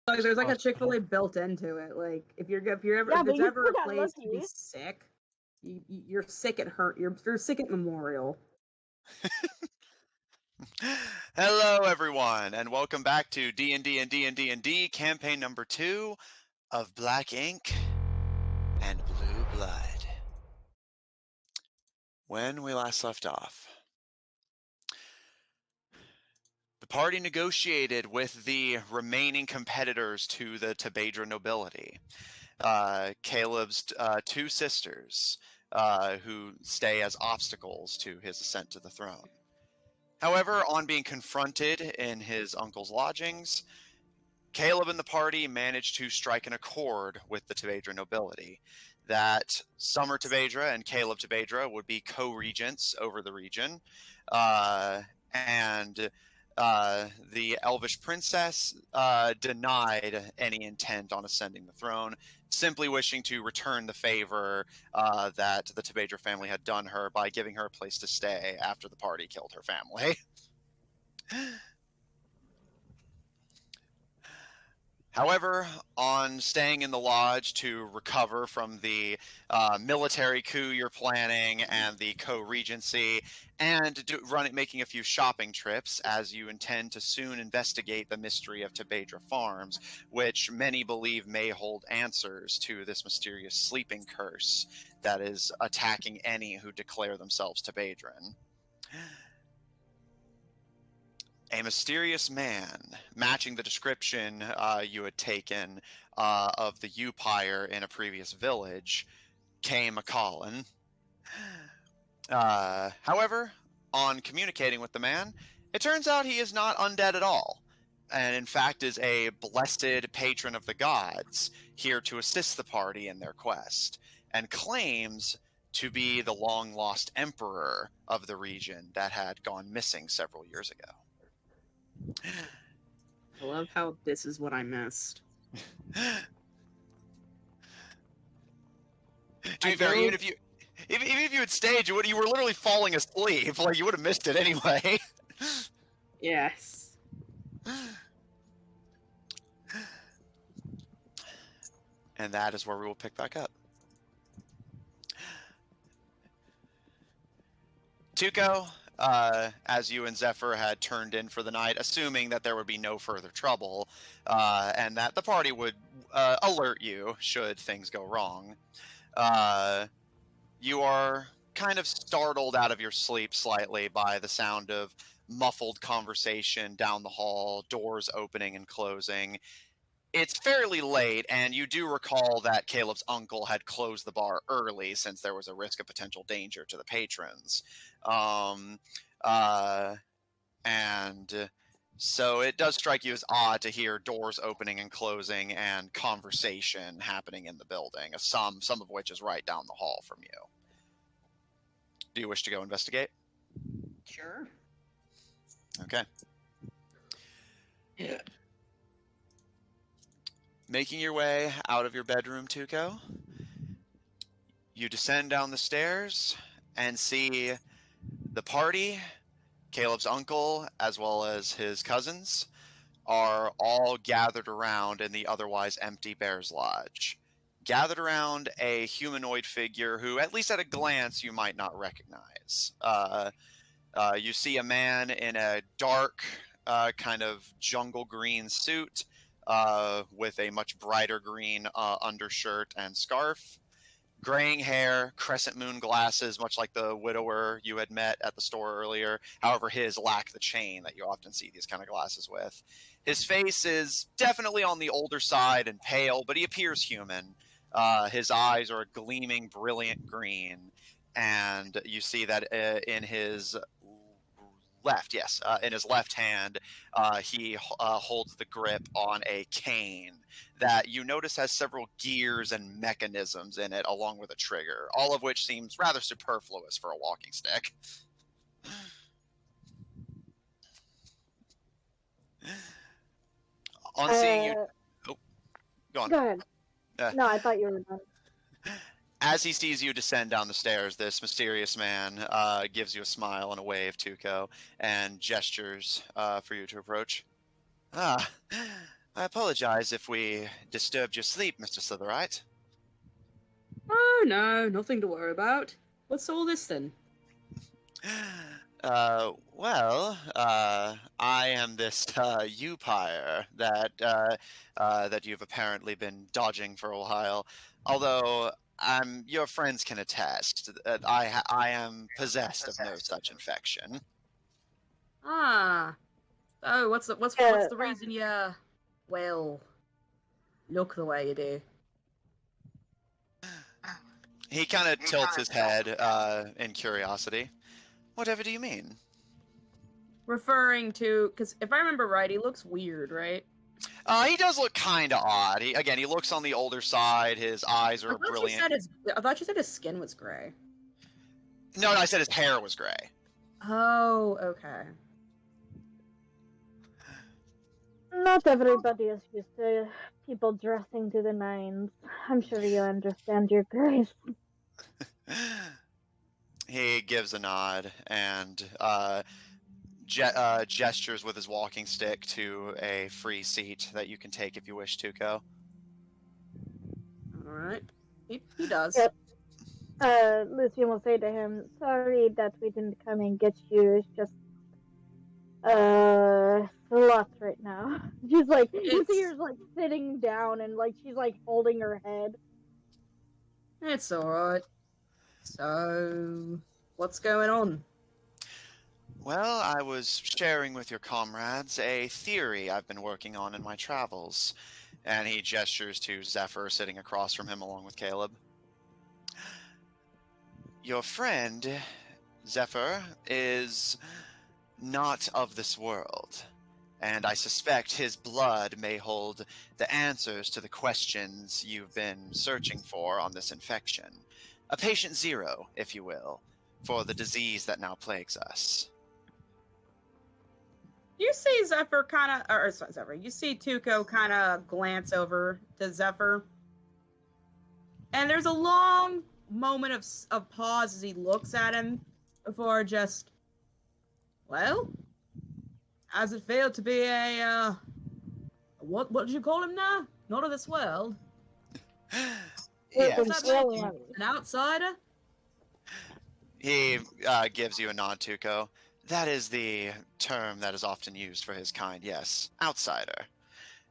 Like, there's like a Chick-fil-A built into it. Like if there's ever a place to be sick, you're sick at you're sick at Memorial. Hello, everyone, and welcome back to D&D&D&D&D campaign number 2 of Black Ink and Blue Blood. When we last left off, the party negotiated with the remaining competitors to the Tebedra nobility. Caleb's two sisters, who stay as obstacles to his ascent to the throne. However, on being confronted in his uncle's lodgings, Caleb and the party managed to strike an accord with the Tebedra nobility that Summer Tebedra and Caleb Tebedra would be co-regents over the region, and the Elvish princess denied any intent on ascending the throne, simply wishing to return the favor that the Tebedra family had done her by giving her a place to stay after the party killed her family. However, on staying in the lodge to recover from the military coup you're planning and the co-regency, and making a few shopping trips, as you intend to soon investigate the mystery of Tebedra Farms, which many believe may hold answers to this mysterious sleeping curse that is attacking any who declare themselves Tebedran. A mysterious man, matching the description you had taken of the Upire in a previous village, came a-calling. However, on communicating with the man, it turns out he is not undead at all, and in fact is a blessed patron of the gods, here to assist the party in their quest, and claims to be the long-lost emperor of the region that had gone missing several years ago. I love how this is what I missed. To be fair, even if you had stayed, you were literally falling asleep. Like, you would have missed it anyway. Yes. And that is where we will pick back up. Tuco, as you and Zephyr had turned in for the night, assuming that there would be no further trouble, and that the party would alert you should things go wrong. You are kind of startled out of your sleep slightly by the sound of muffled conversation down the hall, doors opening and closing. It's fairly late, and you do recall that Caleb's uncle had closed the bar early since there was a risk of potential danger to the patrons. And so it does strike you as odd to hear doors opening and closing and conversation happening in the building, some of which is right down the hall from you. Do you wish to go investigate? Sure. Okay. Yeah. Making your way out of your bedroom, Tuco, you descend down the stairs and see the party, Caleb's uncle, as well as his cousins, are all gathered around in the otherwise empty Bear's Lodge. Gathered around a humanoid figure who, at least at a glance, you might not recognize. You see a man in a dark, kind of jungle green suit, with a much brighter green undershirt and scarf, graying hair, crescent moon glasses, much like the widower you had met at the store earlier. However, his lack the chain that you often see these kind of glasses with. His face is definitely on the older side and pale, but he appears human. His eyes are a gleaming, brilliant green, and you see that in his left hand, he holds the grip on a cane that you notice has several gears and mechanisms in it, along with a trigger, all of which seems rather superfluous for a walking stick. On seeing you... Oh, go on. Go ahead. No, I thought you were done. As he sees you descend down the stairs, this mysterious man gives you a smile and a wave, Tuco, and gestures for you to approach. I apologize if we disturbed your sleep, Mr. Slitherite. Oh, no, nothing to worry about. What's all this then? I am this Upire that you've apparently been dodging for a while. Although your friends can attest that I am possessed of no such infection. Ah. Oh, what's the reason you, well, look the way you do? He kind of tilts his head in curiosity. Whatever do you mean? Referring to, because if I remember right, he looks weird, right? He does look kind of odd. He looks on the older side. His eyes are brilliant. I thought you said his skin was gray. No, I said his hair was gray. Oh, okay. Not everybody is used to people dressing to the nines. I'm sure you understand, Your Grace. He gives a nod and gestures with his walking stick to a free seat that you can take if you wish, Tuco. All right. He does. Yep. Lucian will say to him, "Sorry that we didn't come and get you. It's just a lot right now." She's like, you see her like sitting down and like she's like holding her head. It's all right. So, what's going on? Well, I was sharing with your comrades a theory I've been working on in my travels. And he gestures to Zephyr sitting across from him along with Caleb. Your friend, Zephyr, is not of this world. And I suspect his blood may hold the answers to the questions you've been searching for on this infection. A patient zero, if you will, for the disease that now plagues us. You see Zephyr you see Tuco kind of glance over to Zephyr. And there's a long moment of pause as he looks at him before just, well, how's it feel to be a, what did you call him now? Not of this world. Yeah. An outsider? He gives you a nod, Tuco. That is the term that is often used for his kind, yes. Outsider.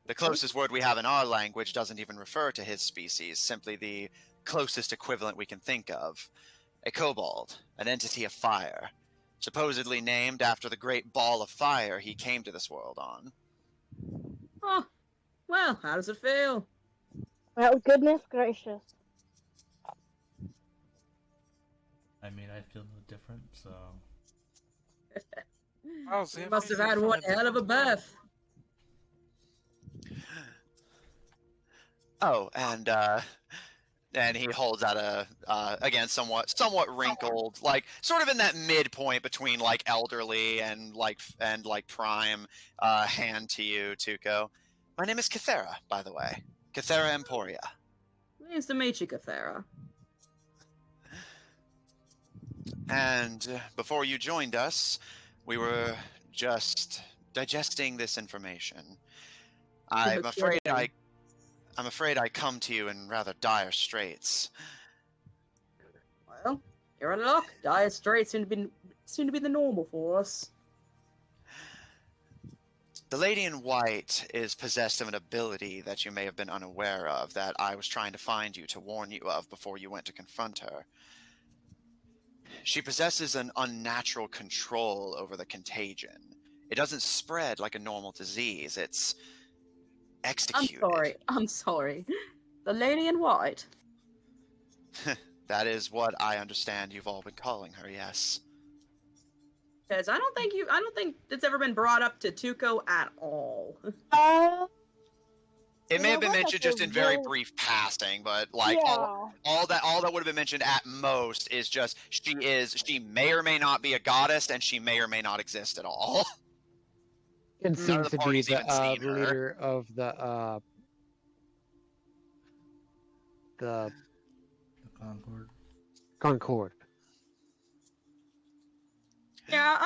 The closest word we have in our language doesn't even refer to his species, simply the closest equivalent we can think of. A kobold, an entity of fire, supposedly named after the great ball of fire he came to this world on. Oh, well, how does it feel? Well, goodness gracious. I mean, I feel no different, so... You must have had one hell of a birth. Oh, and he holds out a again somewhat wrinkled, like sort of in that midpoint between like elderly and like prime hand to you, Tuco. My name is Cathera, by the way. Cathera Emporia. Nice to meet you, Cathera. And before you joined us, we were just digesting this information. I'm afraid I come to you in rather dire straits. Well, you're in luck. Dire straits seem to be the normal for us. The Lady in White is possessed of an ability that you may have been unaware of, that I was trying to find you to warn you of before you went to confront her. She possesses an unnatural control over the contagion. It doesn't spread like a normal disease. It's executed. I'm sorry. The Lady in White? That is what I understand you've all been calling her, yes. Because I don't think it's ever been brought up to Tuco at all. It may have been mentioned just in very brief passing, but like all that would have been mentioned at most is just she may or may not be a goddess, and she may or may not exist at all. It seems to be the leader of the Concord. Yeah,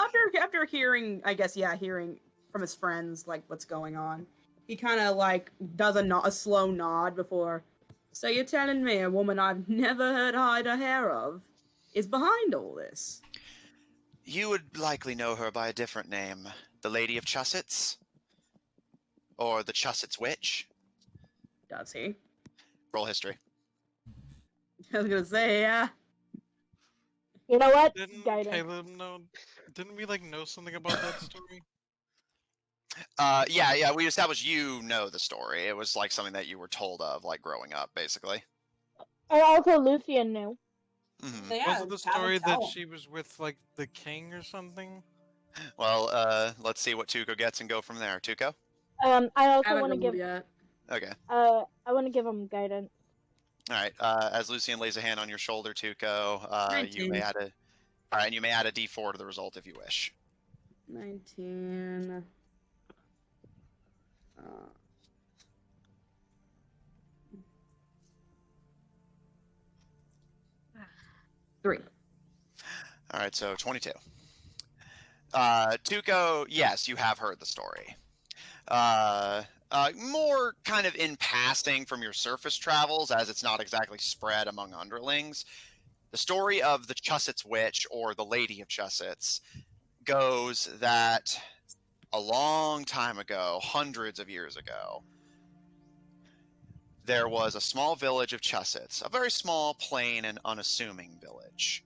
after hearing, I guess, hearing from his friends like what's going on, He kind of like does a slow nod before. So you're telling me a woman I've never heard hide a hair of is behind all this? You would likely know her by a different name. The Lady of Chussets? Or the Chussets Witch? Does he? Roll history. I was gonna say, yeah. You know what? Didn't Guidance. Caleb know? Didn't we like know something about that story? Yeah, we established you know the story. It was like something that you were told of, like growing up, basically. And also Lucian knew. Hmm. Yeah, Was it the have him story tell that him. she was with like the king or something? Well, let's see what Tuco gets and go from there. Tuco? I also Haven't want to rolled give. yet. Okay. I want to give him guidance. All right. As Lucian lays a hand on your shoulder, Tuco, you 19. may add a. All right, and you may add a D4 to the result if you wish. 19. 3. All right, so 22. Tuco, yes, you have heard the story. More kind of in passing from your surface travels, as it's not exactly spread among underlings. The story of the Chussets Witch, or the Lady of Chussets, goes that a long time ago, hundreds of years ago, there was a small village of Chussets, a very small, plain, and unassuming village,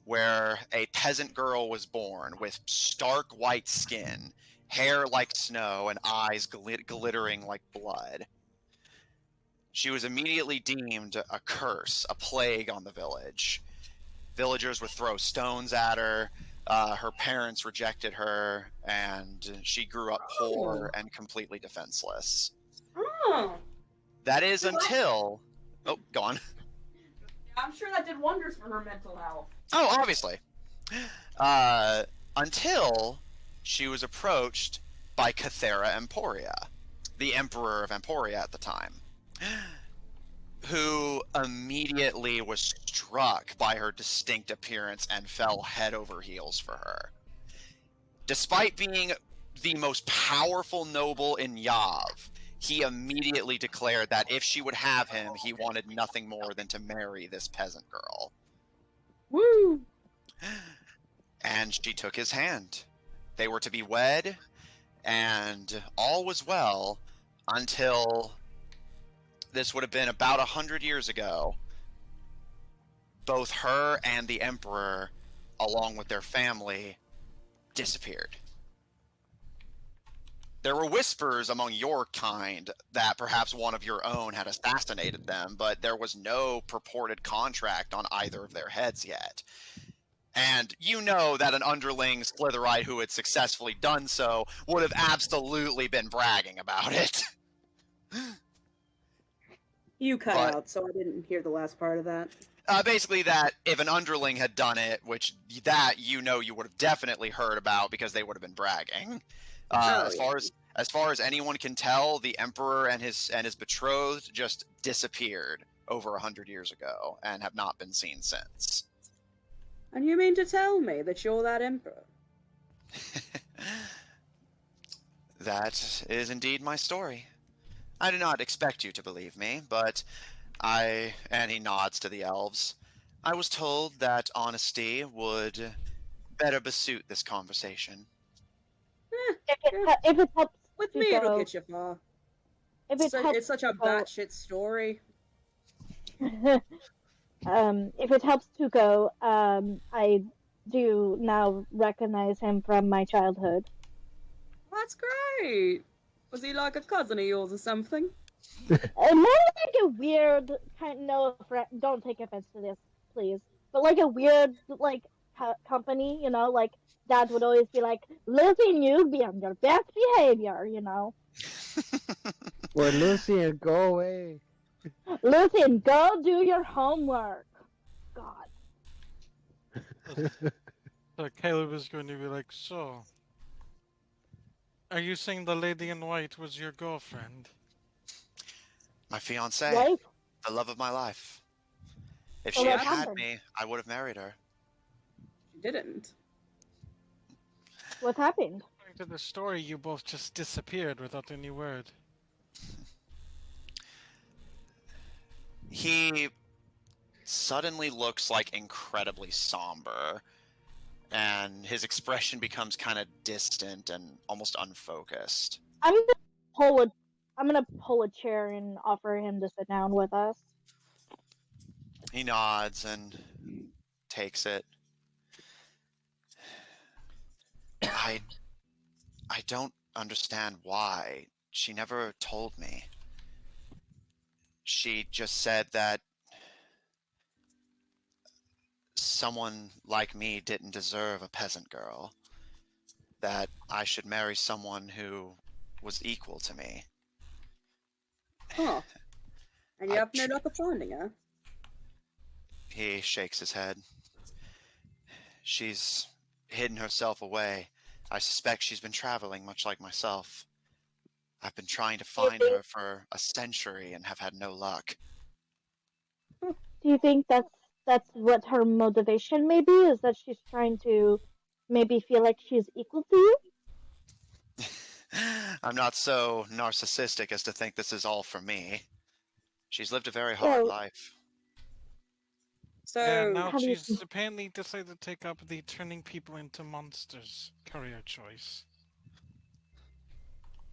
where a peasant girl was born with stark white skin, hair like snow, and eyes glittering like blood. She was immediately deemed a curse, a plague on the village. Villagers would throw stones at her. Her parents rejected her, and she grew up poor and completely defenseless. Oh. That is until... Oh, go on. I'm sure that did wonders for her mental health. Oh, obviously. Until she was approached by Cathera Emporia, the Emperor of Emporia at the time, who immediately was struck by her distinct appearance and fell head over heels for her. Despite being the most powerful noble in Yav, he immediately declared that if she would have him, he wanted nothing more than to marry this peasant girl. Woo! And she took his hand. They were to be wed, and all was well until this would have been about 100 years ago. Both her and the Emperor, along with their family, disappeared. There were whispers among your kind that perhaps one of your own had assassinated them, but there was no purported contract on either of their heads yet. And you know that an underling Slitherite who had successfully done so would have absolutely been bragging about it. You cut But- out, so I didn't hear the last part of that. Basically that if an underling had done it, which that you know you would have definitely heard about because they would have been bragging. As far as anyone can tell, the Emperor and his betrothed just disappeared over 100 years ago and have not been seen since. And you mean to tell me that you're that emperor? That is indeed my story. I do not expect you to believe me, but and he nods to the elves, I was told that honesty would better besuit this conversation. If it helps With me, it'll Tuco, get you far. if it helps It's such a Tuco- batshit story. if it helps Tuco, I do now recognize him from my childhood. That's great. Was he like a cousin of yours or something? More like a weird kind. Don't take offense to this, please. But like a weird company, you know, like Dad would always be like, "Listen, you be on your best behavior," you know. Well, Lucian, go away. Listen, go do your homework. God. So Caleb is going to be like, so, are you saying the lady in white was your girlfriend? My fiancée, Right? the love of my life. If Well, she what had had happened? me, I would have married her. She didn't. What happened? According to the story, you both just disappeared without any word. He suddenly looks like incredibly somber, and his expression becomes kind of distant and almost unfocused. I'm gonna pull a chair and offer him to sit down with us. He nods and takes it. I don't understand why. She never told me. She just said that someone like me didn't deserve a peasant girl. That I should marry someone who was equal to me. Huh. And you have no luck of finding her? He shakes his head. She's hidden herself away. I suspect she's been traveling much like myself. I've been trying to find her for a century and have had no luck. Do you think that's what her motivation maybe is, that she's trying to maybe feel like she's equal to you? I'm not so narcissistic as to think this is all for me. She's lived a very hard life. So Yeah, now she's apparently decided to take up the turning people into monsters career choice.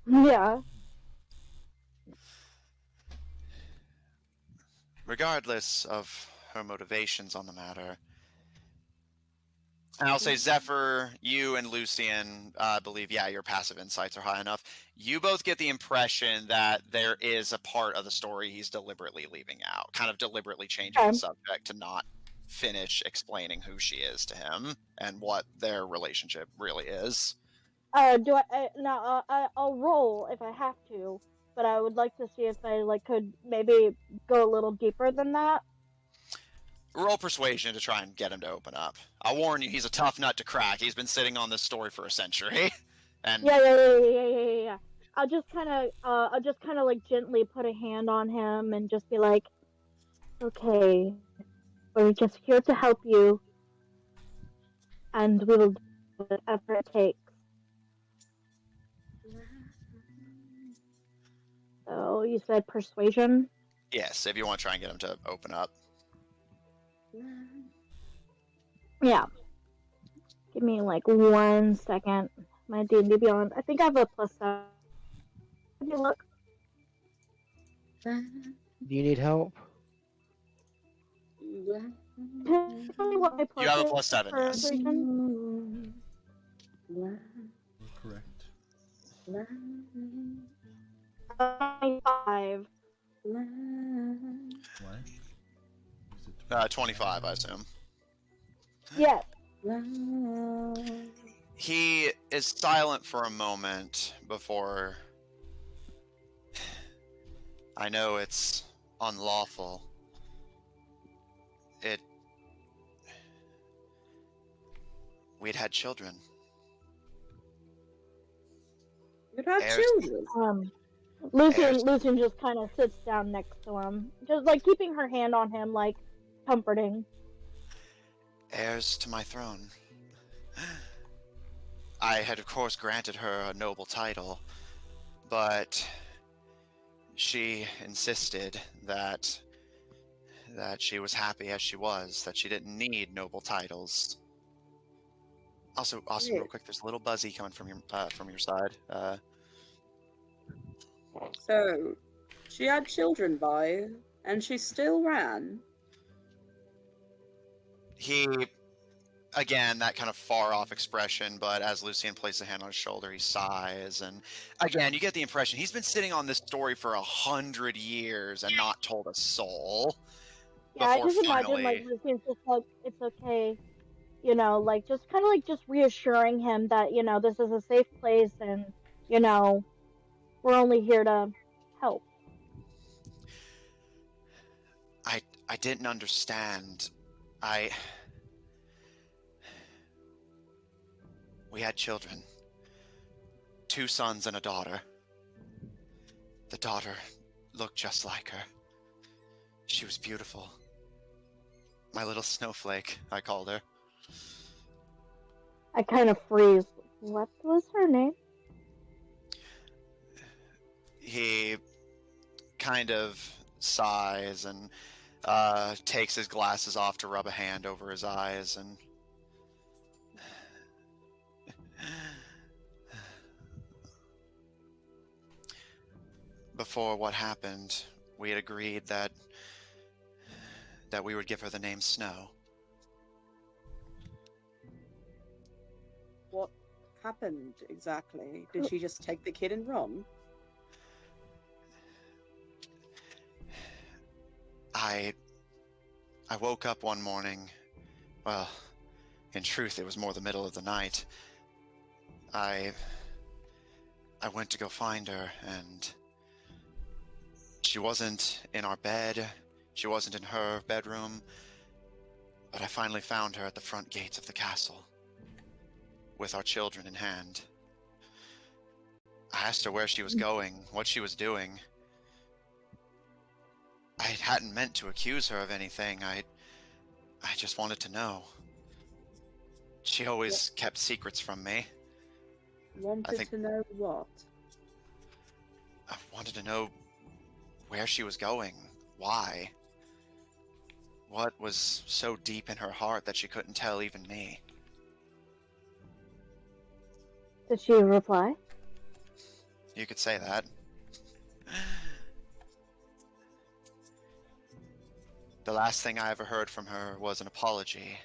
Yeah. Regardless of her motivations on the matter, and I'll say Zephyr, you and Lucian, I believe, yeah, your passive insights are high enough. You both get the impression that there is a part of the story he's deliberately leaving out, kind of deliberately changing the subject to not finish explaining who she is to him and what their relationship really is. I'll roll if I have to, but I would like to see if I could maybe go a little deeper than that. Roll persuasion to try and get him to open up. I'll warn you, he's a tough nut to crack. He's been sitting on this story for a century. And Yeah. I'll just kind of like gently put a hand on him and just be like, okay, we're just here to help you, and we will do whatever it takes. So you said persuasion? yes, if you want to try and get him to open up. Yeah. Give me like 1 second. My D&D Beyond. I think I have a +7. Can you look? Do you need help? Tell me what my plus You have a is +7, for yes. persuasion? You're correct. 5. Why? 25, I assume. Yes. He is silent for a moment before... I know it's unlawful. We'd had children. You'd have children. Lucian just kind of sits down next to him, just like keeping her hand on him, like comforting. Heirs to my throne. I had, of course, granted her a noble title, but she insisted that she was happy as she was, that she didn't need noble titles. Also, real quick, there's a little buzzy coming from your side. So, she had children by, and she still ran. He, again, that kind of far-off expression, but as Lucian places a hand on his shoulder, he sighs, and again, you get the impression he's been sitting on this story for 100 years and not told a soul. Yeah, I just imagine like Lucian's just like, it's okay, you know, like just kind of like just reassuring him that, you know, this is a safe place and, you know, we're only here to help. I didn't understand. We had children. 2 sons and a daughter. The daughter looked just like her. She was beautiful. My little snowflake, I called her. I kind of freeze. What was her name? He kind of sighs and takes his glasses off to rub a hand over his eyes and before what happened, we had agreed that we would give her the name Snow. What happened exactly? Did she just take the kid and run? I woke up one morning. Well, in truth, it was more the middle of the night. I went to go find her, and she wasn't in our bed. She wasn't in her bedroom. But I finally found her at the front gates of the castle, with our children in hand. I asked her where she was going, what she was doing. I hadn't meant to accuse her of anything. I just wanted to know. She always kept secrets from me. Wanted to know what? I wanted to know where she was going. Why? What was so deep in her heart that she couldn't tell even me? Did she reply? You could say that. The last thing I ever heard from her was an apology,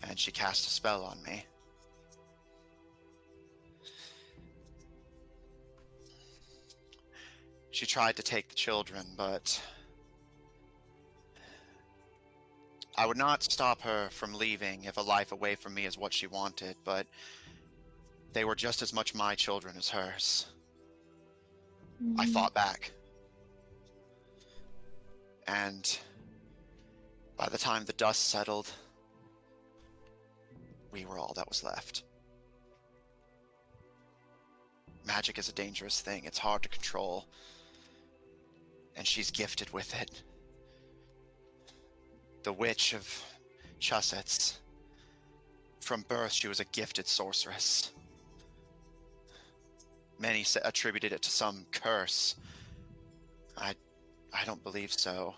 and she cast a spell on me. She tried to take the children, but I would not stop her from leaving if a life away from me is what she wanted, but they were just as much my children as hers. I fought back. And by the time the dust settled, we were all that was left. Magic is a dangerous thing. It's hard to control. And she's gifted with it. The Witch of Chussetts. From birth, she was a gifted sorceress. Many attributed it to some curse. I don't believe so.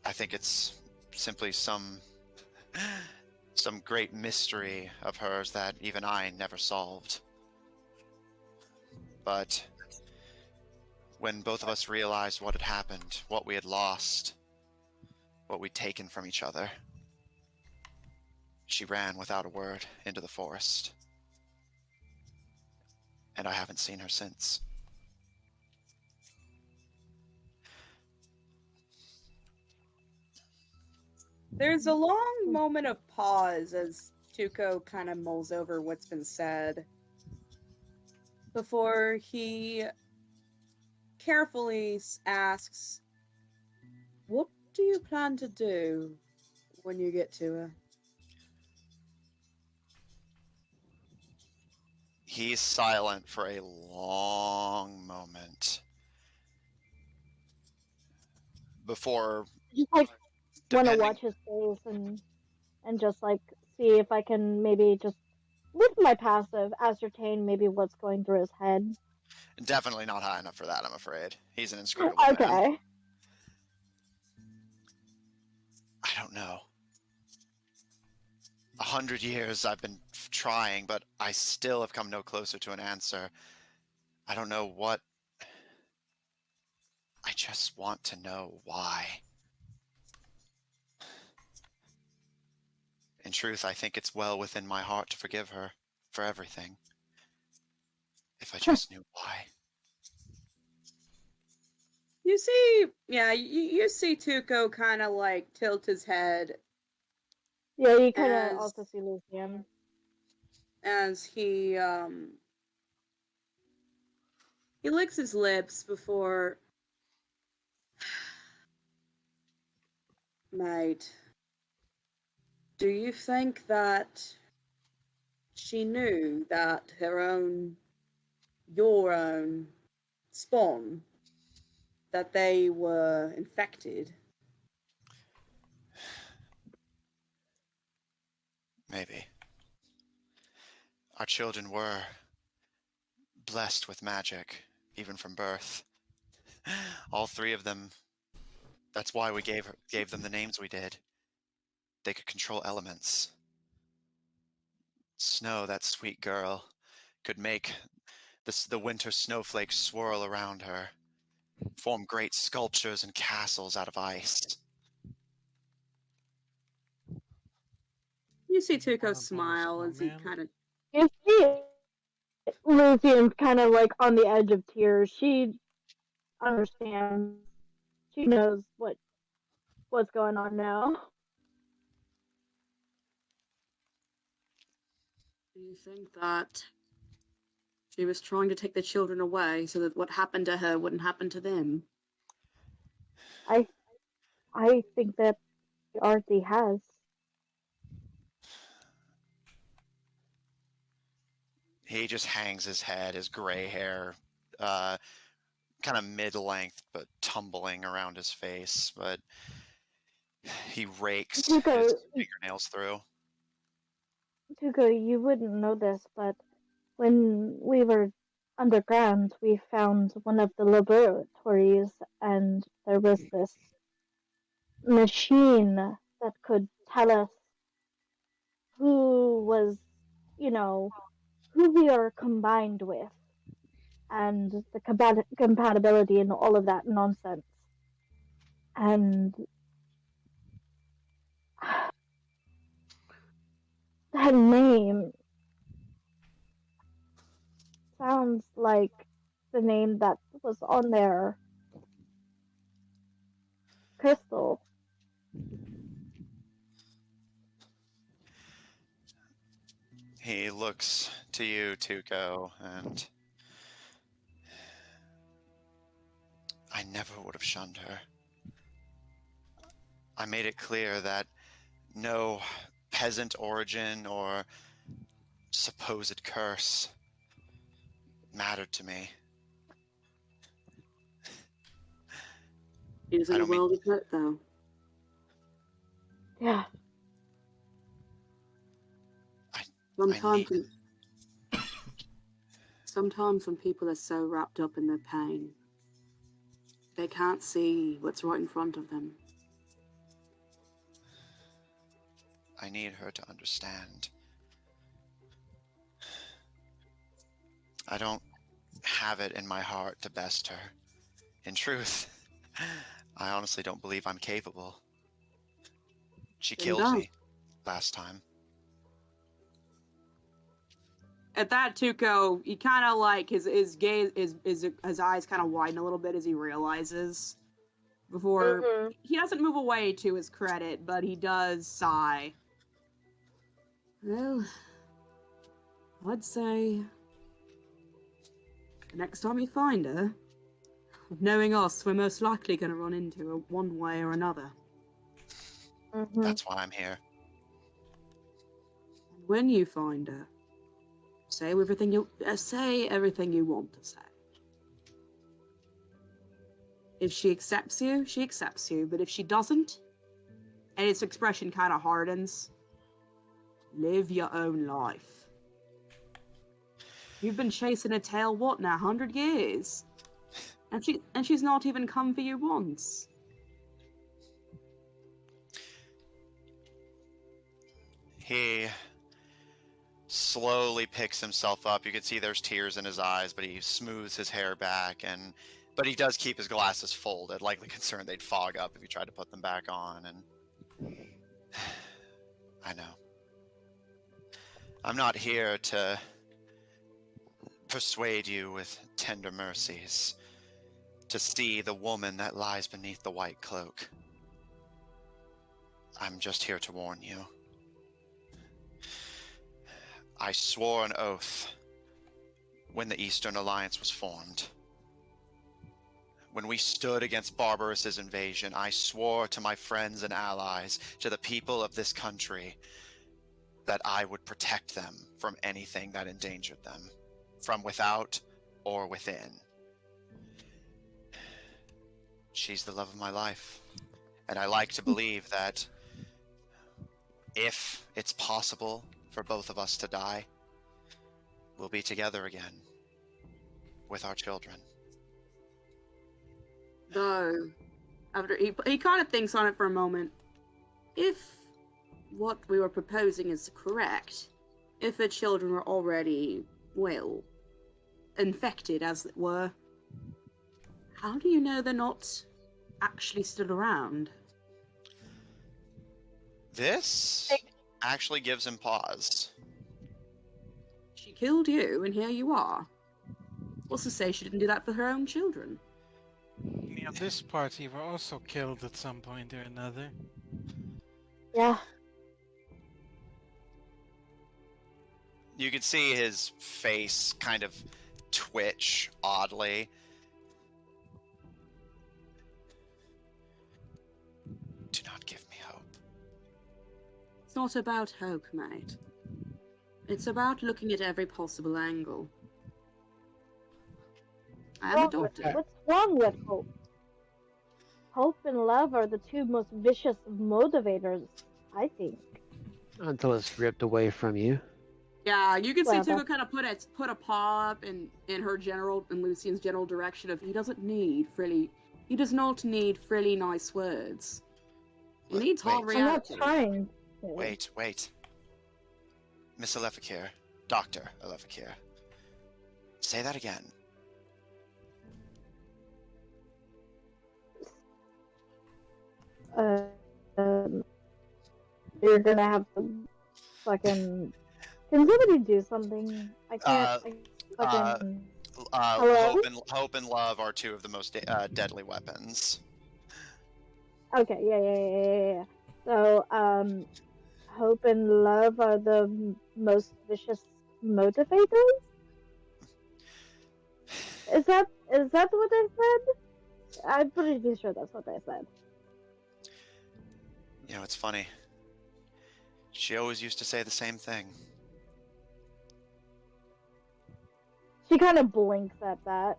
I think it's simply some great mystery of hers that even I never solved. But when both of us realized what had happened, what we had lost, what we'd taken from each other, she ran without a word into the forest. And I haven't seen her since. There's a long moment of pause as Tuco kind of mulls over what's been said before he carefully asks, "What do you plan to do when you get to her?" He's silent for a long moment before Just like want to depending- watch his face and just like see if I can maybe just with my passive ascertain maybe what's going through his head. Definitely not high enough for that, I'm afraid. He's an inscrutable man. Okay. I don't know. 100 years I've been trying, but I still have come no closer to an answer. I don't know what... I just want to know why. In truth, I think it's well within my heart to forgive her for everything. If I just knew why. You see, you see Tuco kind of like tilt his head Yeah, you kind As- of also see Lucian. as he licks his lips before. Mate, do you think that she knew that your own spawn, that they were infected? Maybe. Our children were blessed with magic, even from birth. All three of them That's why we gave them the names we did. They could control elements. Snow, that sweet girl, could make the winter snowflakes swirl around her, form great sculptures and castles out of ice. You see One Tuco of those smile as he snowmen? kind of. You see Lucian's kind of like on the edge of tears. She understands. She knows what's going on now. Do you think that she was trying to take the children away so that what happened to her wouldn't happen to them? I think that Archie has. He just hangs his head, his gray hair, kind of mid-length, but tumbling around his face. But he rakes Tuco, his fingernails through. Tuco, you wouldn't know this, but when we were underground, we found one of the laboratories, and there was this machine that could tell us who was, who we are combined with, and the compatibility and all of that nonsense. And that name sounds like the name that was on their crystal. He looks to you, Tuco, and I never would have shunned her. I made it clear that no peasant origin or supposed curse mattered to me. He was in I a don't mean- world of hurt, though. Yeah. Sometimes when people are so wrapped up in their pain, they can't see what's right in front of them. I need her to understand. I don't have it in my heart to best her. In truth, I honestly don't believe I'm capable. She Then killed don't. me last time. At that, Tuco, he kind of like his gaze, his eyes kind of widen a little bit as he realizes. Before he doesn't move away to his credit, but he does sigh. Well, I'd say the next time you find her, knowing us, we're most likely going to run into her one way or another. That's why I'm here. When you find her, say everything you want to say. If she accepts you, she accepts you. But if she doesn't, and its expression kind of hardens, live your own life. You've been chasing a tail, what now, 100 years? And she's not even come for you once. He slowly picks himself up. You can see there's tears in his eyes, but he smooths his hair back, but he does keep his glasses folded, likely concerned they'd fog up if he tried to put them back on. And I know. I'm not here to persuade you with tender mercies, to see the woman that lies beneath the white cloak. I'm just here to warn you. I swore an oath when the Eastern Alliance was formed. When we stood against Barbarous' invasion, I swore to my friends and allies, to the people of this country, that I would protect them from anything that endangered them, from without or within. She's the love of my life, and I like to believe that if it's possible for both of us to die, we'll be together again with our children. Though, After he kind of thinks on it for a moment. If what we were proposing is correct, if the children were already, well, infected, as it were, how do you know they're not actually still around? This actually gives him pause. She killed you, and here you are. What's to say she didn't do that for her own children? Many of this party were also killed at some point or another. Yeah. You can see his face kind of twitch oddly. Do not give me hope. It's not about hope, mate. It's about looking at every possible angle. I am a doctor. What's wrong with hope? Hope and love are the two most vicious motivators, I think. Until it's ripped away from you. Yeah, you can see Well, Tuco kind of put a paw up in her general, in Lucian's general direction of he does not need frilly nice words. He needs hard Wait. I'm not reality. trying. Wait. Miss Alephakir, Dr. Alephakir. Say that again. You're gonna have to fucking. Can somebody do something? I can't. Hello? Hope and love are two of the most deadly weapons. Okay, yeah. So, hope and love are the most vicious motivators? Is that what they said? I'm pretty sure that's what they said. You know, it's funny. She always used to say the same thing. She kind of blinks at that.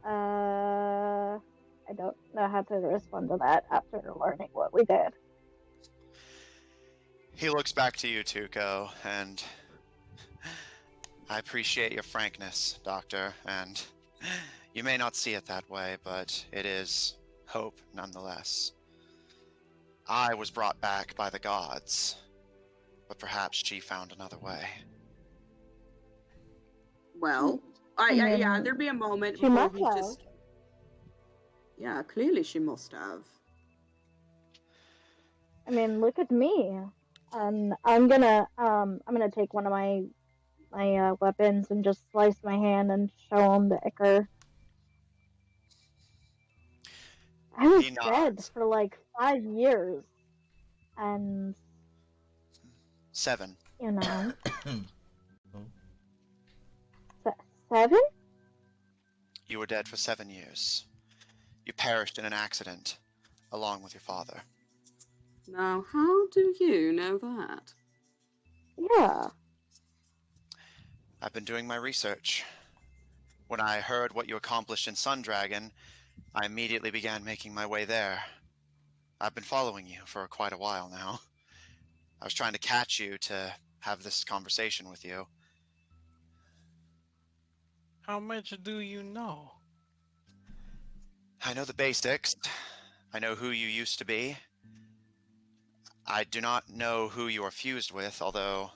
I don't know how to respond to that after learning what we did. He looks back to you, Tuco, and I appreciate your frankness, Doctor, and you may not see it that way, but it is hope nonetheless. I was brought back by the gods, but perhaps she found another way. Well, yeah, there'd be a moment She before must he have. just. Yeah, clearly she must have. I mean, look at me. I'm gonna take one of my weapons and just slice my hand and show him the ichor. I was He dead nods. for like 5 years, and 7. you know, Oh. 7? You were dead for 7 years. You perished in an accident, along with your father. Now, how do you know that? Yeah. I've been doing my research. When I heard what you accomplished in Sundragon, I immediately began making my way there. I've been following you for quite a while now. I was trying to catch you to have this conversation with you. How much do you know? I know the basics. I know who you used to be. I do not know who you are fused with, although,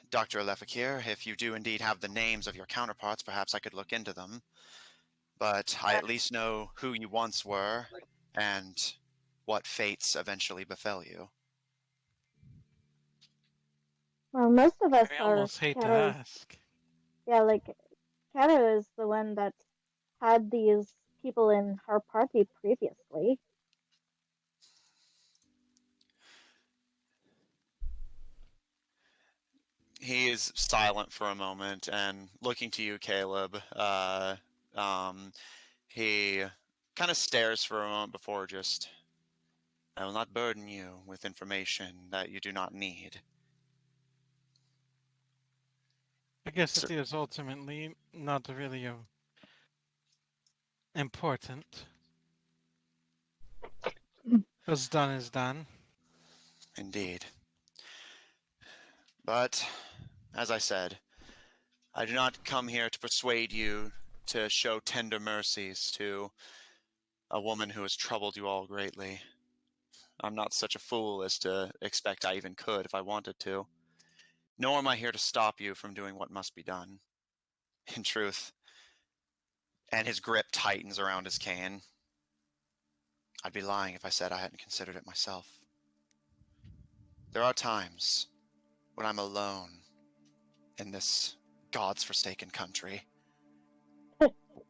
Dr. Alephakir, if you do indeed have the names of your counterparts, perhaps I could look into them. But I at least know who you once were, and what fates eventually befell you. Well, most of us I are. almost hate to Kato- ask. Yeah, like Kato is the one that had these people in her party previously. He is silent for a moment, and looking to you, Caleb, he kind of stares for a moment before just, I will not burden you with information that you do not need. I guess it is ultimately not really important. What's done is done. Indeed. But, as I said, I do not come here to persuade you to show tender mercies to A woman who has troubled you all greatly. I'm not such a fool as to expect I even could if I wanted to. Nor am I here to stop you from doing what must be done. In truth, and his grip tightens around his cane, I'd be lying if I said I hadn't considered it myself. There are times when I'm alone in this God's forsaken country,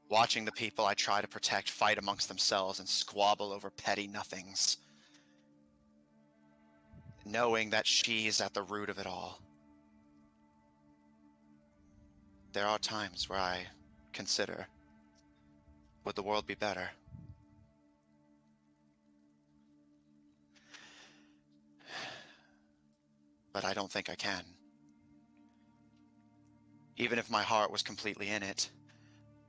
watching the people I try to protect fight amongst themselves and squabble over petty nothings, knowing that she's at the root of it all. There are times where I consider, would the world be better? But I don't think I can. Even if my heart was completely in it,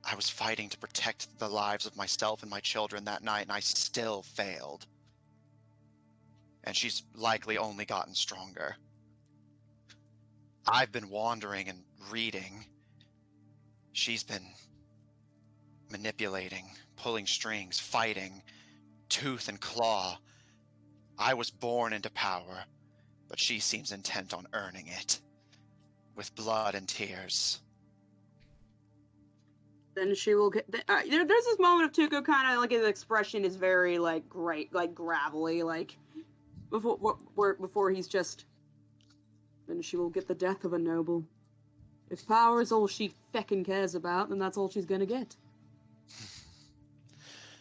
I was fighting to protect the lives of myself and my children that night, and I still failed. And she's likely only gotten stronger. I've been wandering and reading. She's been manipulating, pulling strings, fighting, tooth and claw. I was born into power, but she seems intent on earning it, with blood and tears. Then she will get. There's this moment of Tuco kind of like his expression is very like great, like gravelly, like before he's just. Then she will get the death of a noble. If power is all she feckin' cares about, then that's all she's gonna get.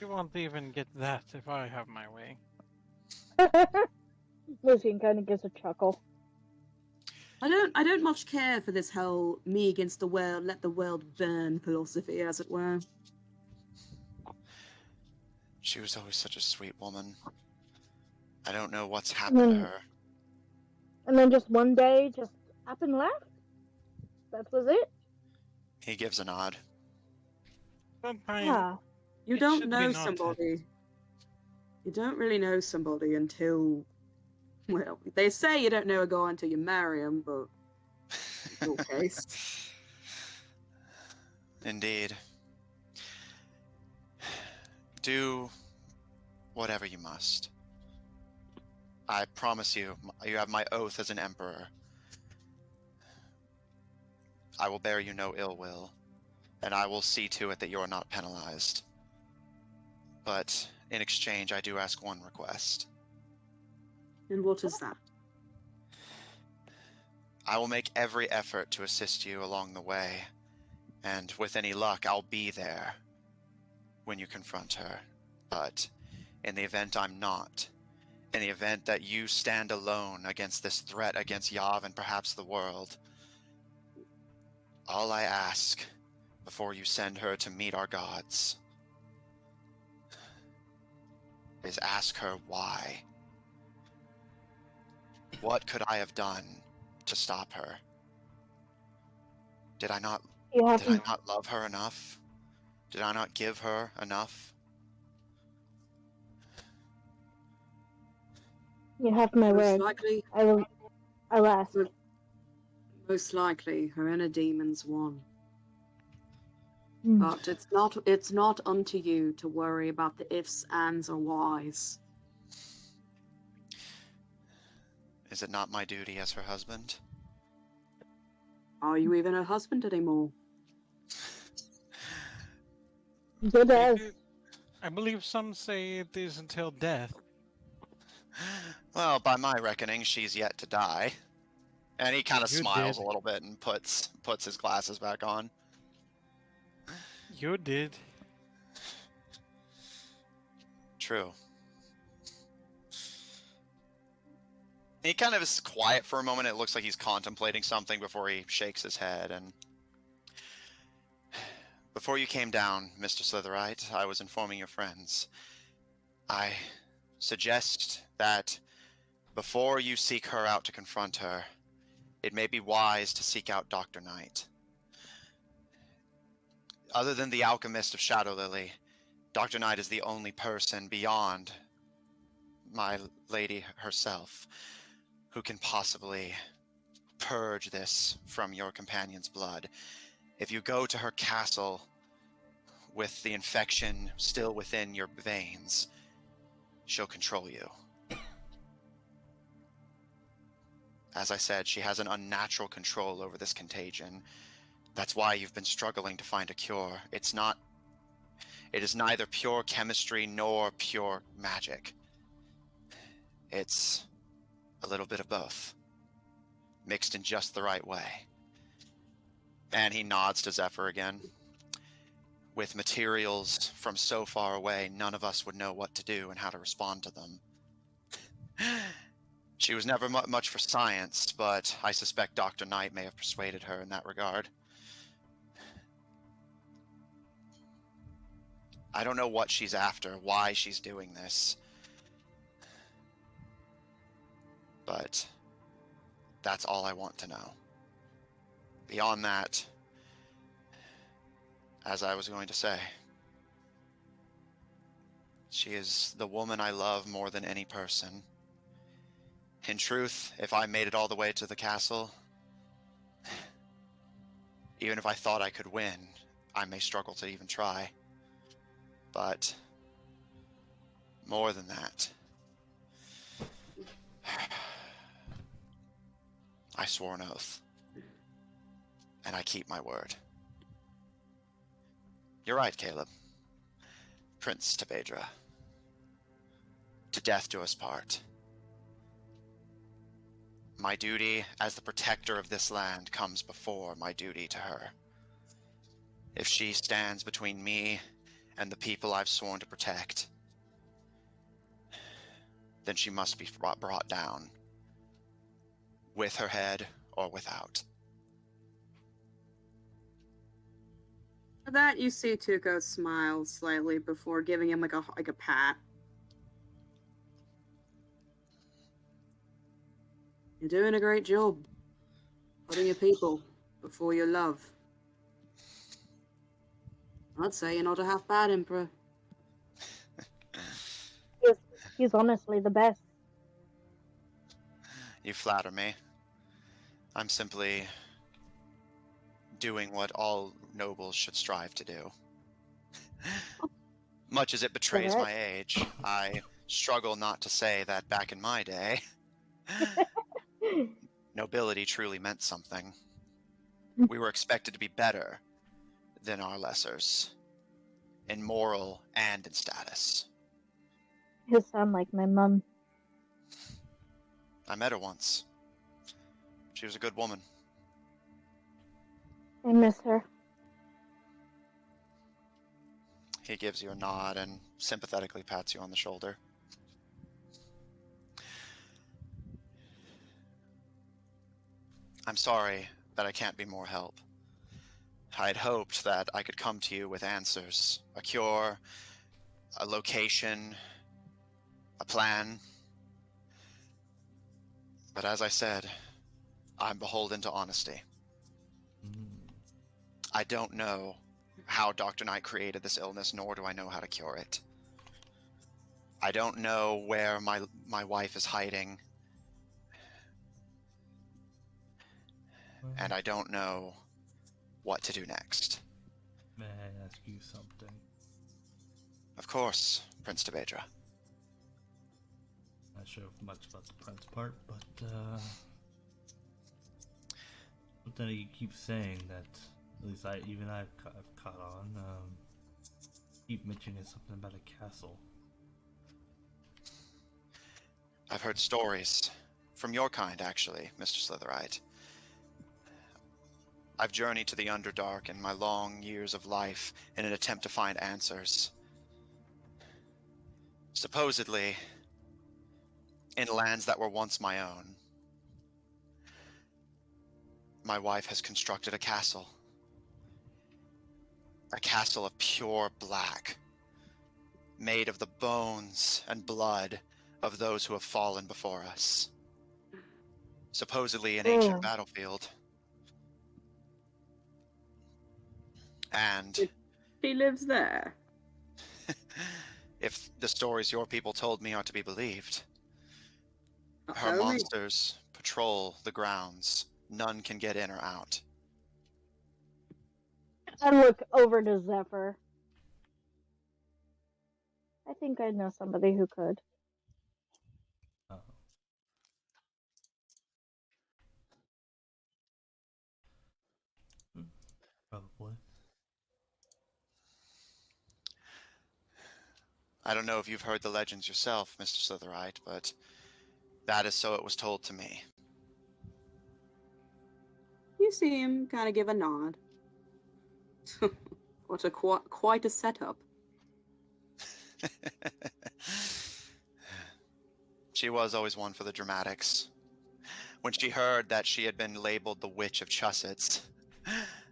You won't even get that if I have my way. Lucian kind of gives a chuckle. I don't much care for this whole me against the world, let the world burn philosophy, as it were. She was always such a sweet woman. I don't know what's happened to her. And then just one day, just up and left? That was it? He gives a nod. Yeah. You don't know somebody. You don't really know somebody until... Well, they say you don't know a guy until you marry him, but... in your case... Indeed. Do whatever you must. I promise you, you have my oath as an emperor. I will bear you no ill will, and I will see to it that you are not penalized. But in exchange, I do ask one request. And what is that? I will make every effort to assist you along the way, and with any luck, I'll be there when you confront her. But in the event I'm not, in the event that you stand alone against this threat against Yav and perhaps the world, all I ask before you send her to meet our gods is ask her why. What could I have done to stop her? Did I not love her enough? Did I not give her enough? You have my word. Likely, I'll ask. most likely, her inner demons won. Mm. But it's not unto you to worry about the ifs, ands, or whys. Is it not my duty as her husband? Are you even her husband anymore? Good as. I believe some say it is until death. Well, by my reckoning, she's yet to die. And he kind of You smiles did. a little bit and puts his glasses back on. You did. True. He kind of is quiet for a moment. It looks like he's contemplating something before he shakes his head. And before you came down, Mr. Slitherite, I was informing your friends. I suggest that before you seek her out to confront her, it may be wise to seek out Dr. Knight. Other than the alchemist of Shadow Lily, Dr. Knight is the only person beyond my lady herself who can possibly purge this from your companion's blood. If you go to her castle with the infection still within your veins, she'll control you. As I said, she has an unnatural control over this contagion. That's why you've been struggling to find a cure. It is neither pure chemistry nor pure magic. It's a little bit of both, mixed in just the right way. And he nods to Zephyr again. With materials from so far away, none of us would know what to do and how to respond to them. She was never much for science, but I suspect Dr. Knight may have persuaded her in that regard. I don't know what she's after, why she's doing this. But that's all I want to know. Beyond that, as I was going to say, she is the woman I love more than any person. In truth, if I made it all the way to the castle, even if I thought I could win, I may struggle to even try. But more than that, I swore an oath, and I keep my word. You're right, Caleb. Prince Tebedra. To death do us part. My duty as the protector of this land comes before my duty to her. If she stands between me and the people I've sworn to protect, then she must be brought down, with her head or without. For that, you see Tuco smile slightly before giving him like a pat. You're doing a great job. Putting your people before your love. I'd say you're not a half bad emperor. He's honestly the best. You flatter me. I'm simply doing what all nobles should strive to do. Much as it betrays my age, I struggle not to say that back in my day, nobility truly meant something. We were expected to be better than our lessers, in moral and in status. You sound like my mum. I met her once. She was a good woman. I miss her. He gives you a nod and sympathetically pats you on the shoulder. I'm sorry that I can't be more help. I'd hoped that I could come to you with answers, a cure, a location, a plan. But as I said, I'm beholden to honesty. I don't know how Dr. Knight created this illness, nor do I know how to cure it. I don't know where my wife is hiding. And I don't know what to do next. May I ask you something? Of course, Prince Tebedra. Not sure much about the prince part, but something that you keep saying that at least I've caught on. Keep mentioning something about a castle. I've heard stories from your kind, actually, Mr. Slitherite. I've journeyed to the Underdark in my long years of life in an attempt to find answers. Supposedly, in lands that were once my own, my wife has constructed a castle. A castle of pure black, made of the bones and blood of those who have fallen before us. Supposedly an ancient battlefield. And She lives there. if the stories your people told me are to be believed, her Only- monsters patrol the grounds. None can get in or out. I look over to Zephyr. I think I know somebody who could. Oh. Probably. I don't know if you've heard the legends yourself, Mr. Slitherite, but that is so it was told to me. You see him kind of give a nod. What a quite a setup. She was always one for the dramatics. When she heard that she had been labeled the Witch of Chussets,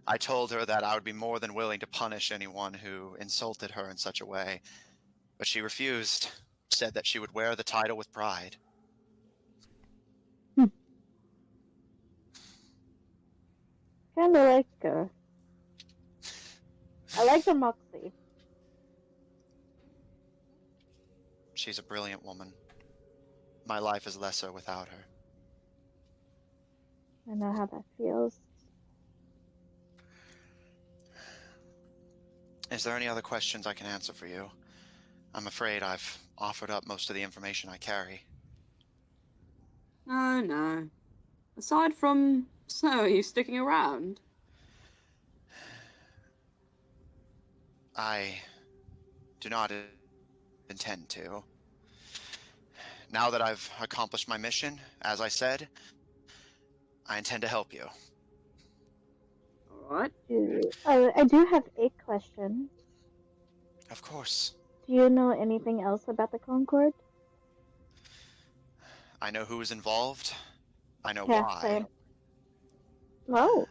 I told her that I would be more than willing to punish anyone who insulted her in such a way, but she refused, said that she would wear the title with pride. Kinda like her. I like her moxie. She's a brilliant woman. My life is lesser without her. I know how that feels. Is there any other questions I can answer for you? I'm afraid I've offered up most of the information I carry. Oh no. Aside from, so are you sticking around? I do not intend to. Now that I've accomplished my mission, as I said, I intend to help you. Alright. I do have a question. Of course. Do you know anything else about the Concord? I know who is involved. I know Yeah, why. same. Oh,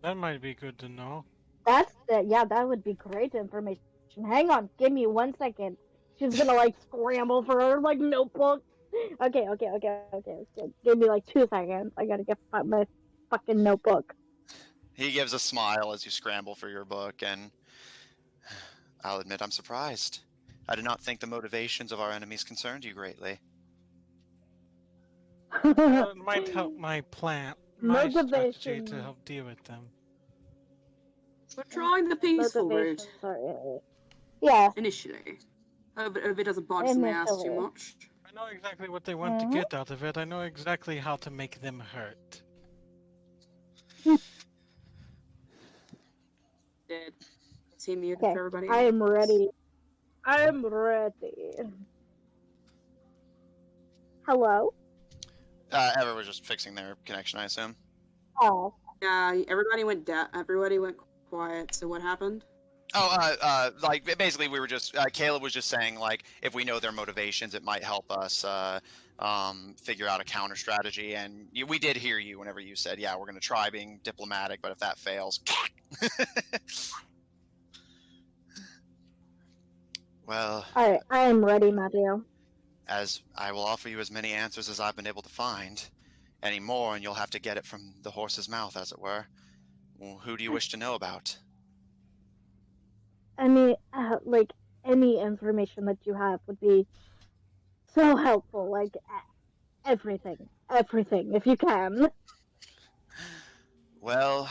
That might be good to know. that would be great information. Hang on, give me 1 second. She's gonna like scramble for her like notebook. Okay. Give me like 2 seconds. I gotta get my fucking notebook. He gives a smile as you scramble for your book, and I'll admit I'm surprised. I did not think the motivations of our enemies concerned you greatly. It might help my plan, my strategy Motivation. to help deal with them. We're trying the peaceful route Motivations are yeah. initially. Hope it doesn't bite us in the ass too Initially. much. I know exactly what they want to get out of it. I know exactly how to make them hurt. Did he muted Okay, for everybody? I am ready. I'm ready. Hello? Ever was just fixing their connection, I assume. Oh. Yeah, everybody went quiet. So what happened? Oh, like basically, we were just Caleb was just saying like if we know their motivations, it might help us figure out a counter strategy. And we did hear you whenever you said, "Yeah, we're going to try being diplomatic, but if that fails." Well, Alright, I am ready, Matthew. as I will offer you as many answers as I've been able to find. Any more, and you'll have to get it from the horse's mouth, as it were. Well, who do you wish to know about? Any information that you have would be so helpful. Like everything, if you can. Well,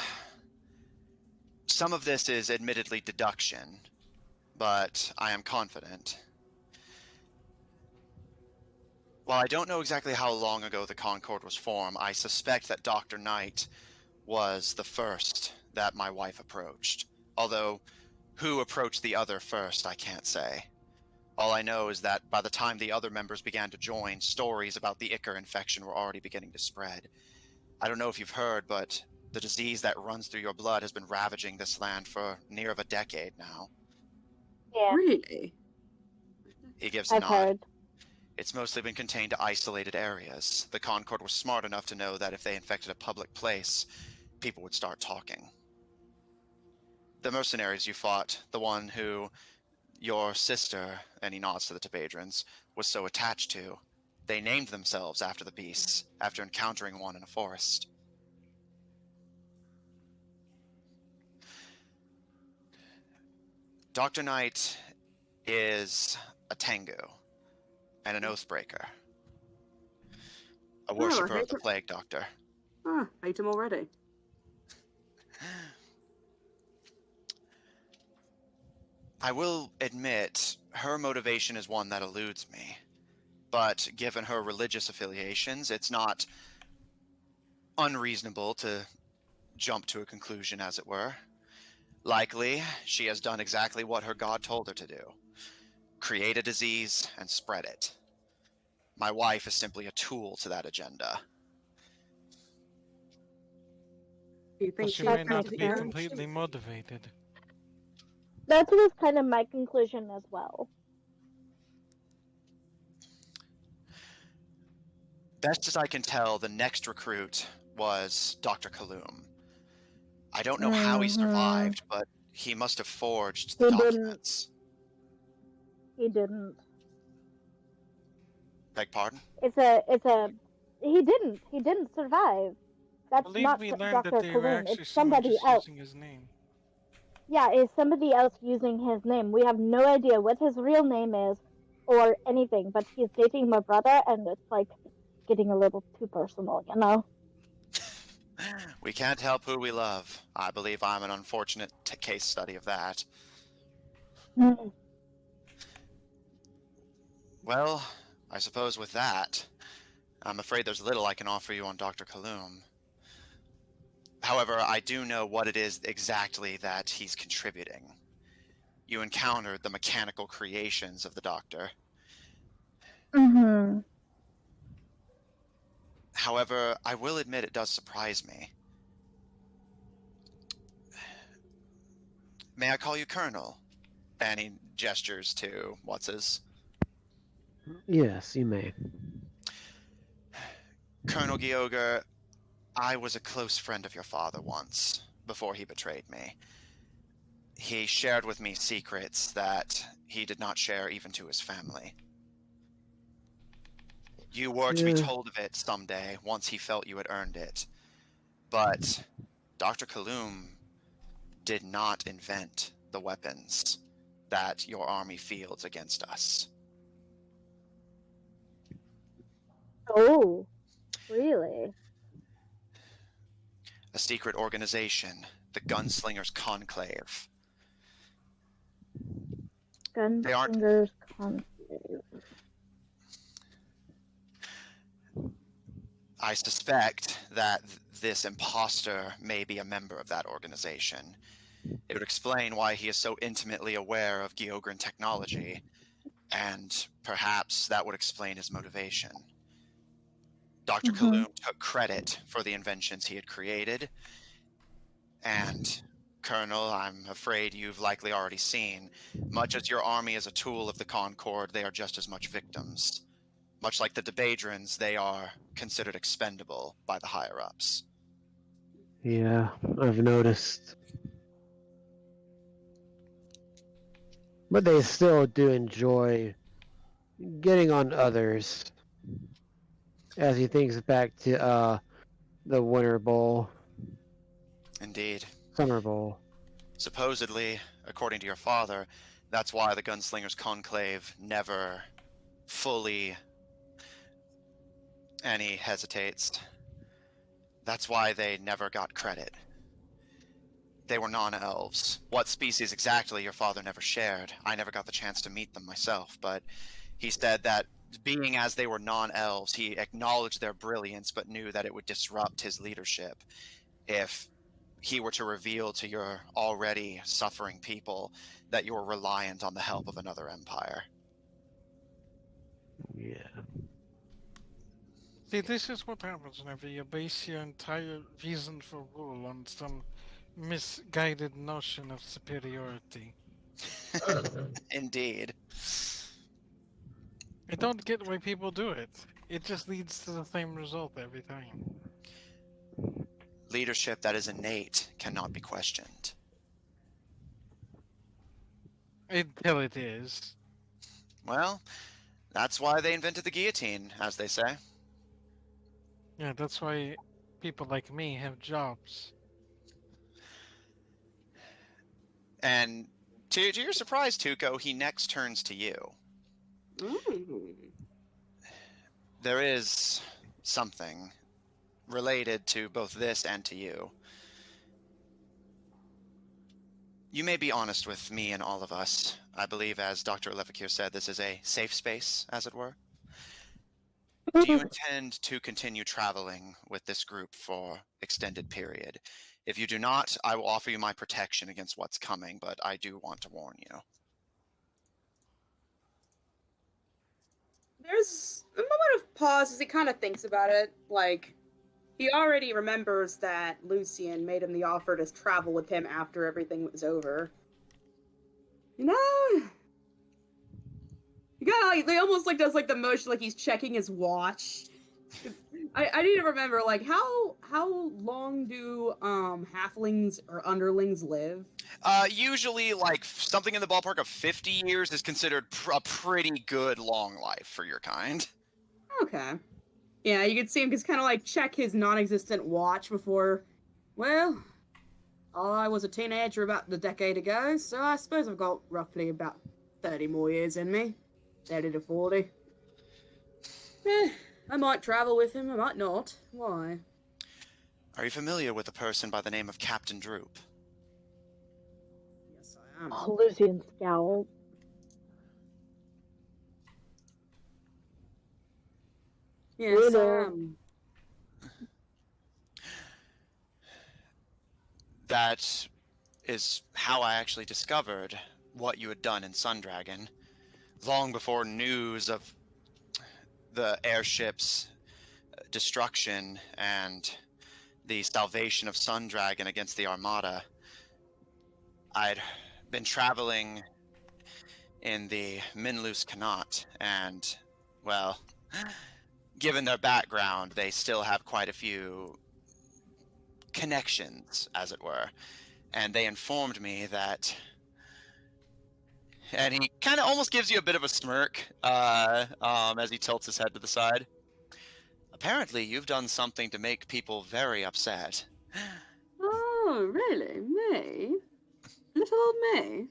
some of this is admittedly deduction, but I am confident. While I don't know exactly how long ago the Concord was formed, I suspect that Dr. Knight was the first that my wife approached. Although, who approached the other first, I can't say. All I know is that by the time the other members began to join, stories about the Ichor infection were already beginning to spread. I don't know if you've heard, but the disease that runs through your blood has been ravaging this land for near of a decade now. Yeah. Really? He gives a I've nod. heard. It's mostly been contained to isolated areas. The Concord was smart enough to know that if they infected a public place, people would start talking. The mercenaries you fought, the one who your sister, and he nods to the Tepedrons, was so attached to, they named themselves after the beasts, after encountering one in a forest. Dr. Knight is a Tengu and an Oathbreaker. A worshipper of the Plague Doctor. Ah, hate him already. I will admit, her motivation is one that eludes me. But given her religious affiliations, it's not unreasonable to jump to a conclusion, as it were. Likely, she has done exactly what her god told her to do. Create a disease and spread it. My wife is simply a tool to that agenda. Do you think She she may That's not makes be sense. completely motivated. That was kind of my conclusion as well. Best as I can tell, the next recruit was Dr. Kaloum. I don't know how he survived, but he must have forged the He didn't. documents. He didn't. Beg pardon? He didn't survive. I That's believe not we learned Dr. that they were Kaloum. actually It's someone somebody just else. using his name. Yeah, it's somebody else using his name. We have no idea what his real name is or anything, but he's dating my brother, and it's like getting a little too personal, you know? We can't help who we love. I believe I'm an unfortunate case study of that. Mm. Well, I suppose with that, I'm afraid there's little I can offer you on Dr. Kaloum. However, I do know what it is exactly that he's contributing. You encountered the mechanical creations of the Doctor. Mm-hmm. However, I will admit it does surprise me. May I call you Colonel? And he gestures to what's-his. Yes, you may. Colonel Gyoger, I was a close friend of your father once, before he betrayed me. He shared with me secrets that he did not share even to his family. You were to be Yeah. told of it someday, once he felt you had earned it. But Dr. Kaloum did not invent the weapons that your army fields against us. Oh, really? A secret organization, the Gunslingers Conclave. They aren't- Gunslingers Conclave. I suspect that this imposter may be a member of that organization. It would explain why he is so intimately aware of Gyogran technology, and perhaps that would explain his motivation. Dr. Kaloum took credit for the inventions he had created, and Colonel, I'm afraid you've likely already seen, much as your army is a tool of the Concord, they are just as much victims. Much like the Debadrins, they are considered expendable by the higher-ups. Yeah, I've noticed. But they still do enjoy getting on others. As he thinks back to the Winter Bowl, Indeed. Summer Bowl. Supposedly, according to your father, that's why the Gunslingers Conclave never fully... And he hesitates. That's why they never got credit. They were non-elves. What species exactly your father never shared. I never got the chance to meet them myself, but he said that being as they were non-elves, he acknowledged their brilliance, but knew that it would disrupt his leadership if he were to reveal to your already suffering people that you were reliant on the help of another empire. Yeah. See, this is what happens whenever you base your entire reason for rule on some misguided notion of superiority. Indeed. I don't get why people do it. It just leads to the same result every time. Leadership that is innate cannot be questioned. Until it is. Well, that's why they invented the guillotine, as they say. Yeah, that's why people like me have jobs. And to your surprise, Tuco, he next turns to you. There is something related to both this and to you. You may be honest with me and all of us. I believe, as Dr. Levikir said, this is a safe space, as it were. Do you intend to continue traveling with this group for extended period? If you do not, I will offer you my protection against what's coming, but I do want to warn you. There's a moment of pause as he kind of thinks about it. Like, he already remembers that Lucian made him the offer to travel with him after everything was over. You know, you gotta, like, they almost, like, does, like, the motion like he's checking his watch. I need to remember, like, how long do halflings or underlings live? Usually, like, something in the ballpark of 50 years is considered a pretty good long life for your kind. Okay. Yeah, you can see him just kind of, like, check his non-existent watch before, well, I was a teenager about a decade ago, so I suppose I've got roughly about 30 more years in me. 30 to 40. I might travel with him, I might not. Why? Are you familiar with a person by the name of Captain Droop? Yes, I am. Oh, Lucian scowled. Yes, I Later. am. That is how I actually discovered what you had done in Sundragon. Long before news of the airship's destruction and the salvation of Sundragon against the Armada, I'd been traveling in the Minlus Kanat, and, well, given their background, they still have quite a few connections, as it were. And they informed me that... And he kind of almost gives you a bit of a smirk as he tilts his head to the side. Apparently, you've done something to make people very upset. Oh, really? Me? Little old me?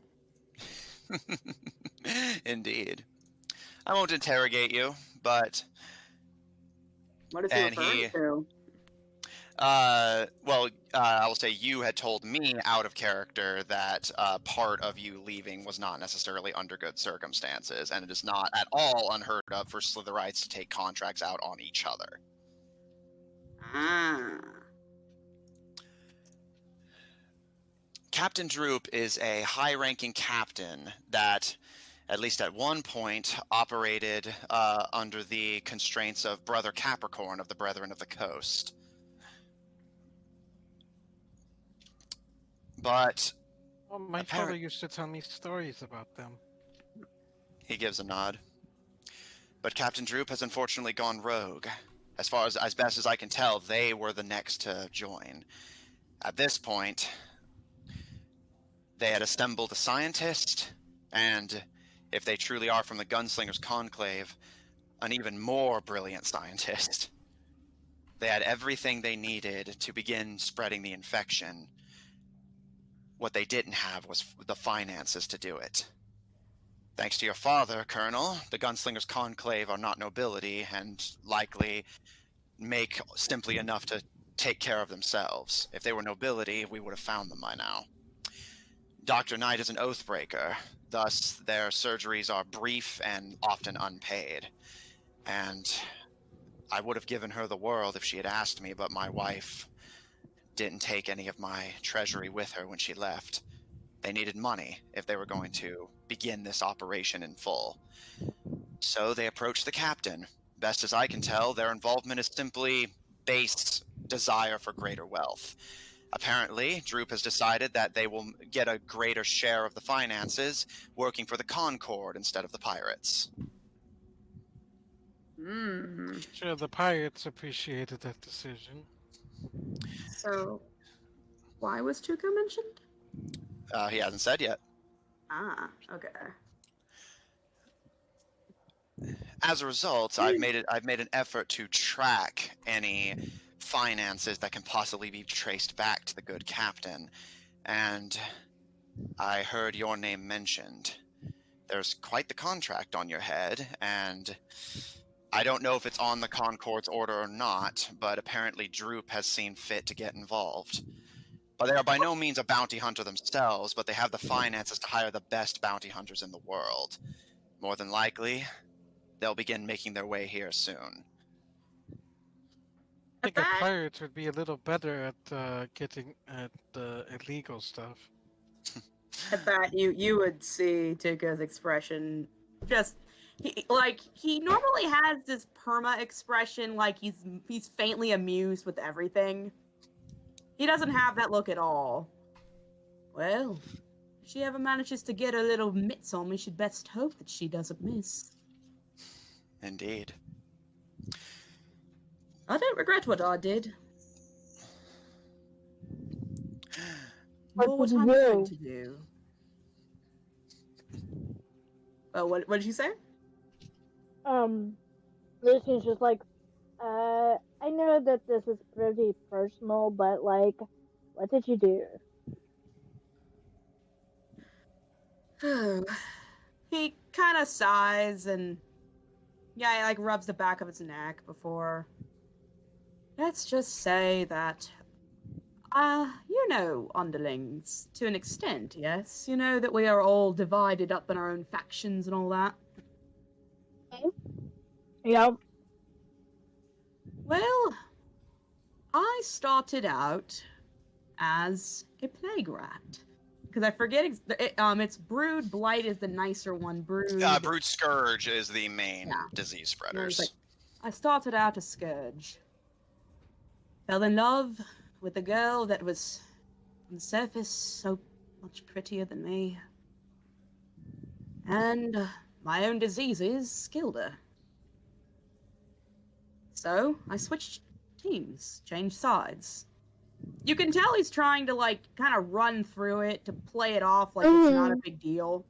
Indeed. I won't interrogate you, but... What is he referring to? I will say you had told me out of character that part of you leaving was not necessarily under good circumstances, and it is not at all unheard of for Slitherites to take contracts out on each other. Ah. Captain Droop is a high-ranking captain that, at least at one point, operated under the constraints of Brother Capricorn of the Brethren of the Coast. But Oh, my father used to tell me stories about them. he gives a nod. But Captain Droop has unfortunately gone rogue. As best as I can tell, they were the next to join. At this point, they had assembled a scientist, and if they truly are from the Gunslingers Conclave, an even more brilliant scientist. They had everything they needed to begin spreading the infection. What they didn't have was the finances to do it. Thanks to your father, Colonel, the Gunslingers Conclave are not nobility and likely make simply enough to take care of themselves. If they were nobility, we would have found them by now. Dr. Knight is an oathbreaker, thus their surgeries are brief and often unpaid. And I would have given her the world if she had asked me, but my wife didn't take any of my treasury with her when she left. They needed money if they were going to begin this operation in full. So they approached the captain. Best as I can tell, their involvement is simply base desire for greater wealth. Apparently, Droop has decided that they will get a greater share of the finances working for the Concord instead of the pirates. Sure, the pirates appreciated that decision. So, why was Tuco mentioned? He hasn't said yet. Ah, okay. As a result, I've made an effort to track any finances that can possibly be traced back to the good captain, and I heard your name mentioned. There's quite the contract on your head, and I don't know if it's on the Concord's order or not, but apparently Droop has seen fit to get involved. They are by no means a bounty hunter themselves, but they have the finances to hire the best bounty hunters in the world. More than likely, they'll begin making their way here soon. I think a pirate would be a little better at getting at the illegal stuff. At that, you would see Tuka's expression just he normally has this perma expression, like he's faintly amused with everything. He doesn't have that look at all. Well, if she ever manages to get her little mitts on me, she'd best hope that she doesn't miss. Indeed. I don't regret what I did. Nor what I'm going to do. Oh, what did you say? Lucy's just like, I know that this is pretty personal, but like, what did you do? He kind of sighs and, yeah, he like rubs the back of his neck before. Let's just say that, you know, underlings, to an extent, yes? You know that we are all divided up in our own factions and all that. Yep. Well, I started out as a plague rat. Because I forget, it's Brood Blight is the nicer one. Brood Scourge is the main disease spreaders. Like, I started out as Scourge. Fell in love with a girl that was, on the surface, so much prettier than me. And my own diseases killed her. So, I switched teams, changed sides. You can tell he's trying to, like, kind of run through it to play it off like it's not a big right.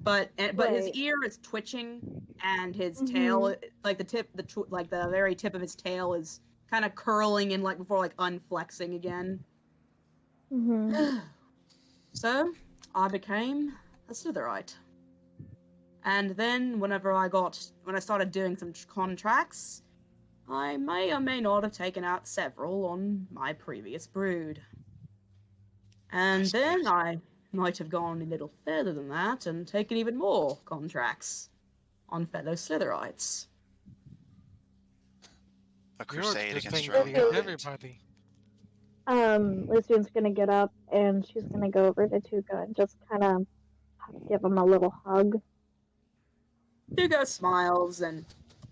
But his ear is twitching, and his tail, like the very tip of his tail is kind of curling and like before like unflexing again. So I became a Slitherite, and then when I started doing some contracts, I may or may not have taken out several on my previous brood, and then I might have gone a little further than that and taken even more contracts on fellow Slitherites. A crusade against everybody. Lucian's gonna get up and she's gonna go over to Tuka and just kind of give him a little hug. Tuka smiles, and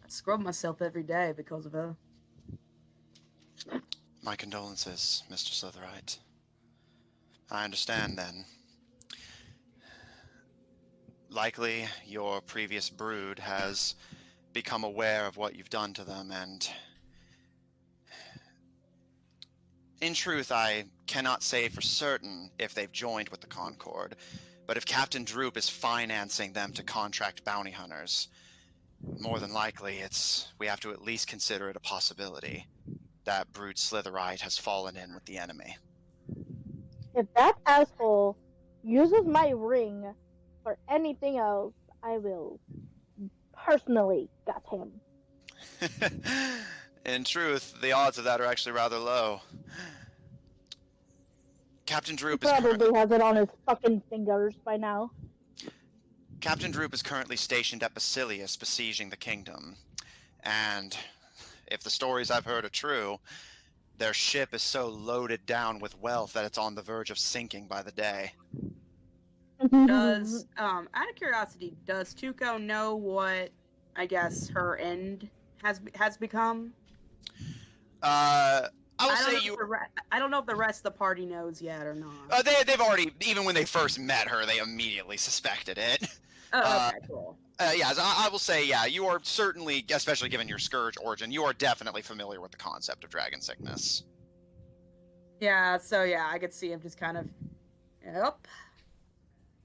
I scrub myself every day because of her. My condolences, Mr. Slitherite. I understand then. Likely, your previous brood has become aware of what you've done to them, and in truth, I cannot say for certain if they've joined with the Concord, but if Captain Droop is financing them to contract bounty hunters, more than likely we have to at least consider it a possibility that Brood Slitherite has fallen in with the enemy. If that asshole uses my ring for anything else, I will personally gut him. In truth, the odds of that are actually rather low. Captain Droop probably has it on his fucking fingers by now. Captain Droop is currently stationed at Basilius, besieging the kingdom. And if the stories I've heard are true, their ship is so loaded down with wealth that it's on the verge of sinking by the day. Does, out of curiosity, does Tuco know what, I guess, her end has become? I don't know if the rest of the party knows yet or not. They've already, even when they first met her, they immediately suspected it. Oh, okay, cool. Yeah, so I will say, yeah, you are certainly, especially given your Scourge origin, you are definitely familiar with the concept of dragon sickness. Yeah, so yeah, I could see him just kind of, yep.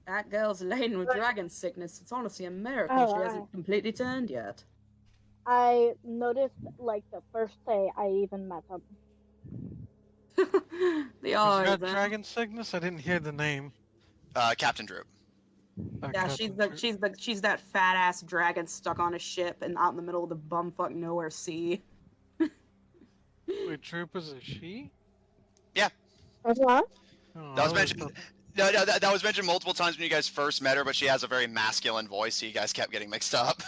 That girl's laden with dragon sickness. It's honestly a miracle she hasn't completely turned yet. I noticed, like, the first day I even met him. She's got dragon sickness? I didn't hear the name. Captain Droop. Yeah, she's that fat ass dragon stuck on a ship and out in the middle of the bumfuck nowhere sea. Wait, Droop is a she? Yeah. What? Oh, That was I mentioned. thought- No, that was mentioned multiple times when you guys first met her, but she has a very masculine voice, so you guys kept getting mixed up.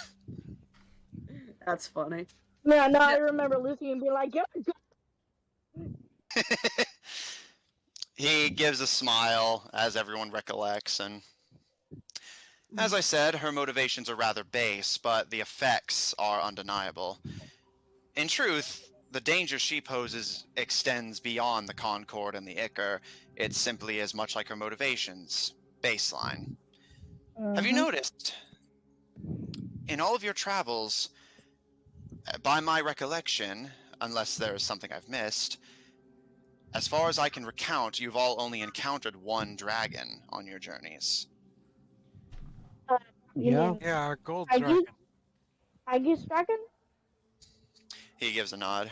That's funny. Yeah, no, I remember Lucy and being like, "You're He gives a smile as everyone recollects, and as I said, her motivations are rather base, but the effects are undeniable. In truth, the danger she poses extends beyond the Concord and the Icker. It's simply as much like her motivations. Baseline. Have you noticed, in all of your travels, by my recollection, unless there is something I've missed, as far as I can recount, you've all only encountered one dragon on your journeys. You Yeah. mean Yeah, our gold Are dragon. you- Aegis Dragon?" He gives a nod.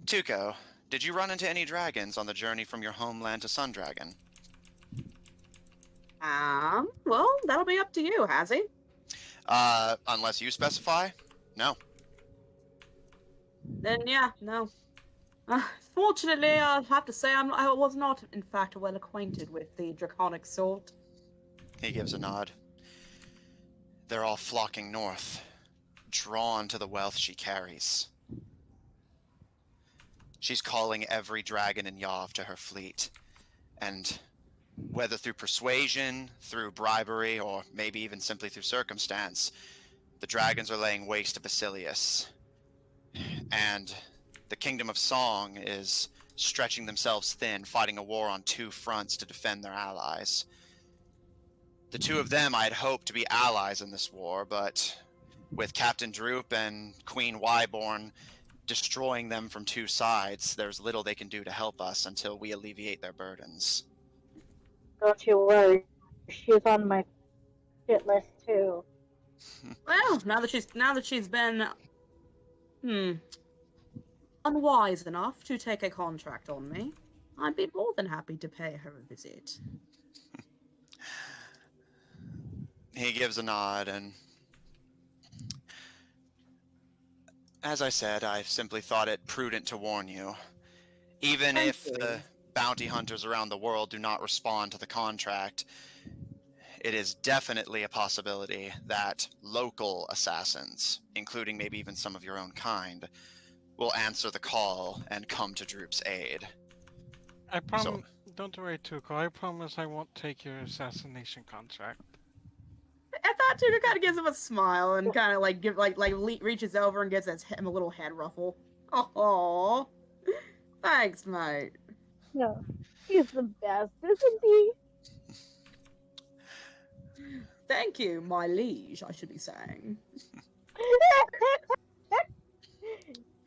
Tuco, did you run into any dragons on the journey from your homeland to Sundragon? Well, that'll be up to you, has he? Unless you specify? No. Then yeah, no. Fortunately, I'll have to say I was not, in fact, well acquainted with the draconic sort. He gives a nod. They're all flocking north, drawn to the wealth she carries. She's calling every dragon in Yav to her fleet, and whether through persuasion, through bribery, or maybe even simply through circumstance, the dragons are laying waste to Basilius. And the Kingdom of Song is stretching themselves thin, fighting a war on two fronts to defend their allies. The two of them I had hoped to be allies in this war, but with Captain Droop and Queen Wyborn destroying them from two sides, there's little they can do to help us until we alleviate their burdens. Don't you worry, she's on my shit list too. Well, now that she's been unwise enough to take a contract on me, I'd be more than happy to pay her a visit. He gives a nod, and as I said, I simply thought it prudent to warn you. Even Thank if you. the bounty hunters around the world do not respond to the contract, it is definitely a possibility that local assassins, including maybe even some of your own kind, will answer the call and come to Droop's aid. I promise. Don't worry, Tuco. I promise I won't take your assassination contract. At that, Tuka kind of gives him a smile and kind of reaches over and gives him a little head ruffle. Oh, thanks, mate. No, he's the best, isn't he? Thank you, my liege, I should be saying.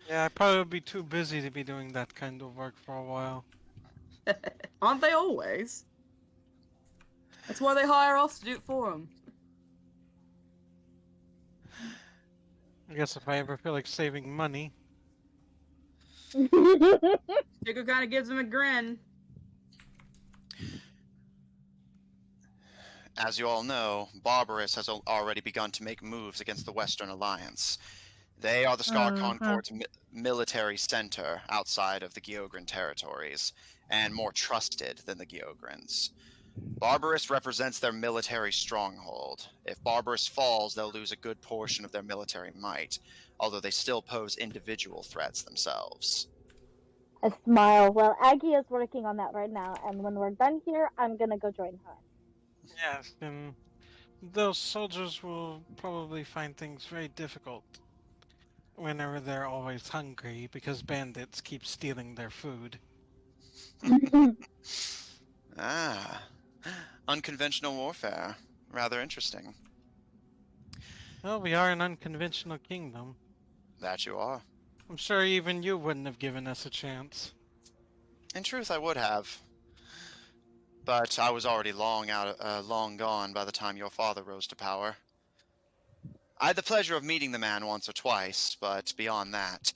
Yeah, I'd probably be too busy to be doing that kind of work for a while. Aren't they always? That's why they hire us to do it for them. I guess if I ever feel like saving money. Tuka kind of gives him a grin. As you all know, Barbarous has already begun to make moves against the Western Alliance. They are the Scar Concord's military center outside of the Geogran territories, and more trusted than the Geograns. Barbarous represents their military stronghold. If Barbarous falls, they'll lose a good portion of their military might, although they still pose individual threats themselves. A smile. Well, Aggie is working on that right now, and when we're done here, I'm gonna go join her. Yes, and those soldiers will probably find things very difficult whenever they're always hungry because bandits keep stealing their food. Ah, unconventional warfare. Rather interesting. Well, we are an unconventional kingdom. That you are. I'm sure even you wouldn't have given us a chance. In truth, I would have. But I was already long gone by the time your father rose to power. I had the pleasure of meeting the man once or twice, but beyond that,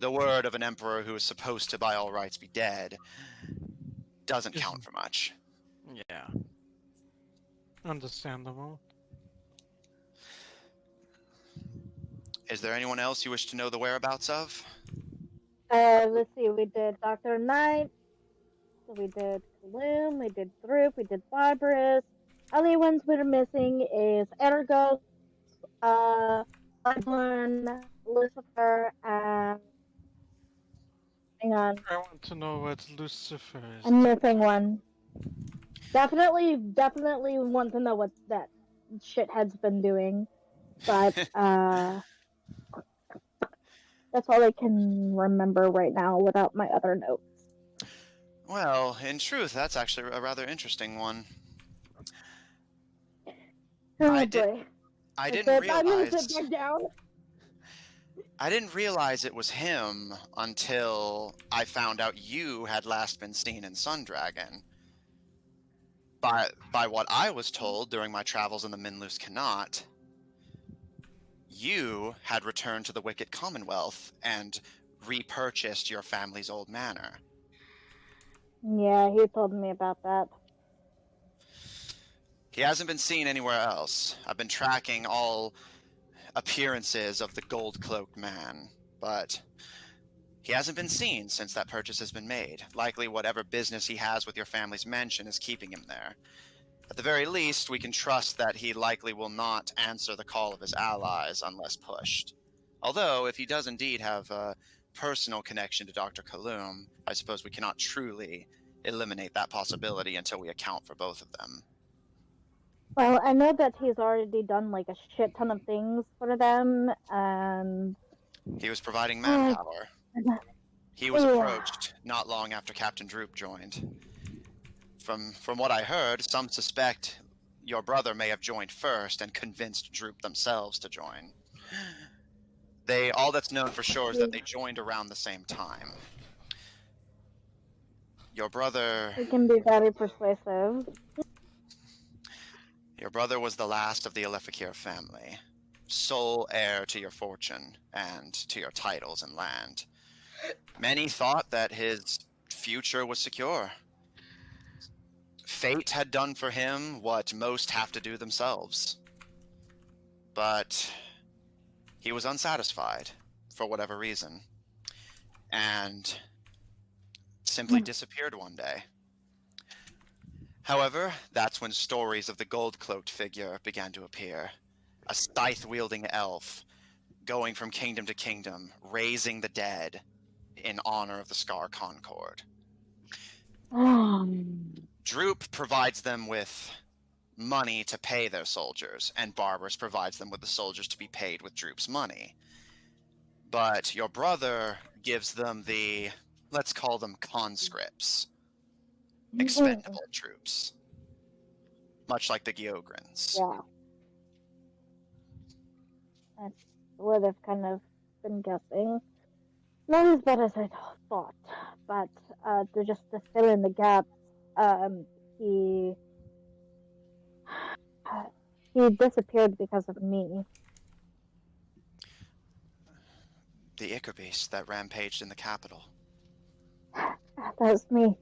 the word of an emperor who is supposed to by all rights be dead doesn't count for much. Yeah. Understandable. Is there anyone else you wish to know the whereabouts of? Let's see. We did Dr. Knight. We did Gloom. We did Throop. We did Barbarous. Only ones we're missing is Ergos, Bloodborne, Lucifer, and hang on. I want to know what Lucifer is. I'm missing one. Definitely want to know what that shithead's been doing, but that's all I can remember right now without my other notes. Well, in truth, that's actually a rather interesting one. Oh I boy! I didn't I'm gonna realize. sit back down. I didn't realize it was him until I found out you had last been seen in Sundragon. By what I was told during my travels in the Minloose Connaught, you had returned to the Wicked Commonwealth and repurchased your family's old manor. Yeah, he told me about that. He hasn't been seen anywhere else. I've been tracking all appearances of the gold-cloaked man, but he hasn't been seen since that purchase has been made. Likely whatever business he has with your family's mansion is keeping him there. At the very least, we can trust that he likely will not answer the call of his allies unless pushed. Although, if he does indeed have a personal connection to Dr. Kaloum, I suppose we cannot truly eliminate that possibility until we account for both of them. Well, I know that he's already done like a shit ton of things for them, and he was providing manpower. He was approached not long after Captain Droop joined. From what I heard, some suspect your brother may have joined first and convinced Droop themselves to join. All that's known for sure is that they joined around the same time. Your brother... He can be very persuasive. Your brother was the last of the Alephakir family, sole heir to your fortune and to your titles and land. Many thought that his future was secure. Fate had done for him what most have to do themselves. But he was unsatisfied, for whatever reason, and simply disappeared one day. However, that's when stories of the gold-cloaked figure began to appear. A scythe-wielding elf, going from kingdom to kingdom, raising the dead in honor of the Scar Concord. Droop provides them with money to pay their soldiers, and Barbarous provides them with the soldiers to be paid with Droop's money. But your brother gives them the, let's call them conscripts. Expendable troops. Much like the Gyogrins. Yeah. That's what I've kind of been guessing. Not as bad as I thought, but to fill in the gaps, he disappeared because of me. The Ichor beast that rampaged in the capital. That was me.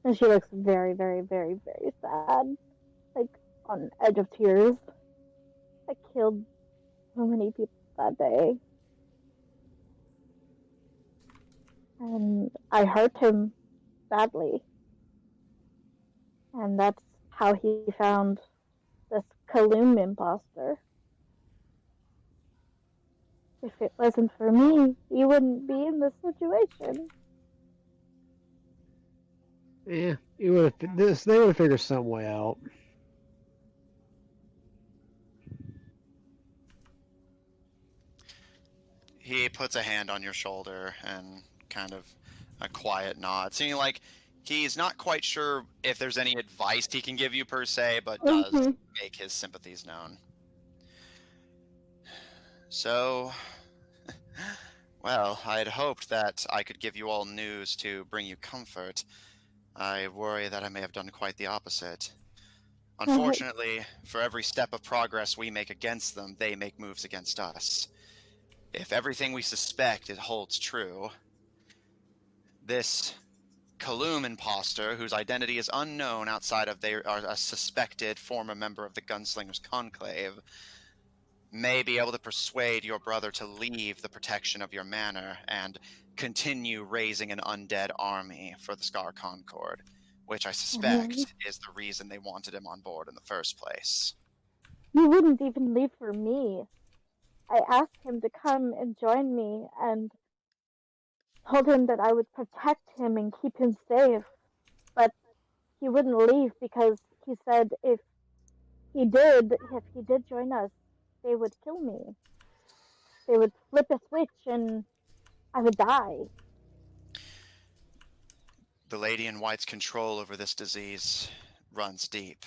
And she looks very, very, very, very sad. Like, on edge of tears. I killed so many people that day. And I hurt him badly. And that's how he found this Kaloum imposter. If it wasn't for me, he wouldn't be in this situation. Yeah, they would have figured some way out. He puts a hand on your shoulder and kind of a quiet nod, seeming like he's not quite sure if there's any advice he can give you per se, but does make his sympathies known. So, well, I had hoped that I could give you all news to bring you comfort. I worry that I may have done quite the opposite. Unfortunately, for every step of progress we make against them, they make moves against us. If everything we suspect holds true, this Kaloum imposter, whose identity is unknown outside of a suspected former member of the Gunslingers Conclave, may be able to persuade your brother to leave the protection of your manor and continue raising an undead army for the Scar Concord, which I suspect is the reason they wanted him on board in the first place. He wouldn't even leave for me. I asked him to come and join me and told him that I would protect him and keep him safe. But he wouldn't leave because he said if he did join us, they would kill me. They would flip a switch and I would die. The Lady in White's control over this disease runs deep.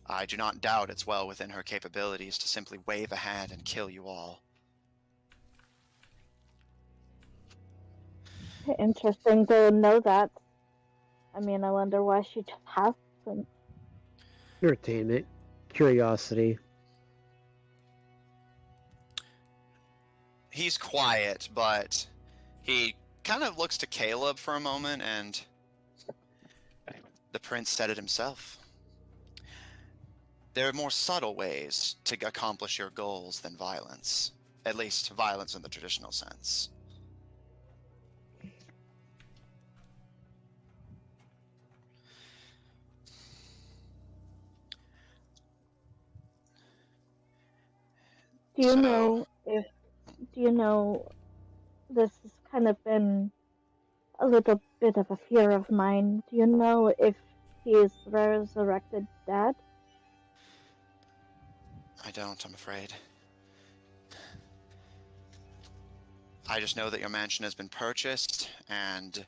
I do not doubt it's well within her capabilities to simply wave a hand and kill you all. Interesting to know that. I mean, I wonder why she just hasn't. Entertainment. Curiosity. He's quiet, but he kind of looks to Caleb for a moment, and the prince said it himself. There are more subtle ways to accomplish your goals than violence. At least, violence in the traditional sense. Do you know this has kind of been a little bit of a fear of mine. Do you know if he is resurrected dead? I don't, I'm afraid. I just know that your mansion has been purchased, and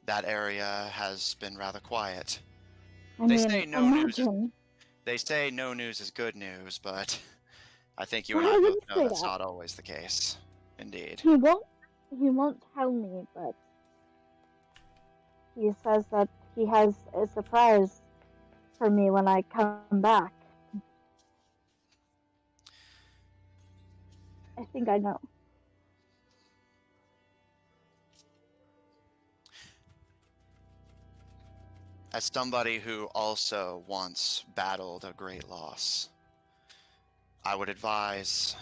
that area has been rather quiet. They say no news is good news, but I think you and I both know that's not always the case. Indeed. He won't tell me, but he says that he has a surprise for me when I come back. I think I know. As somebody who also once battled a great loss, I would advise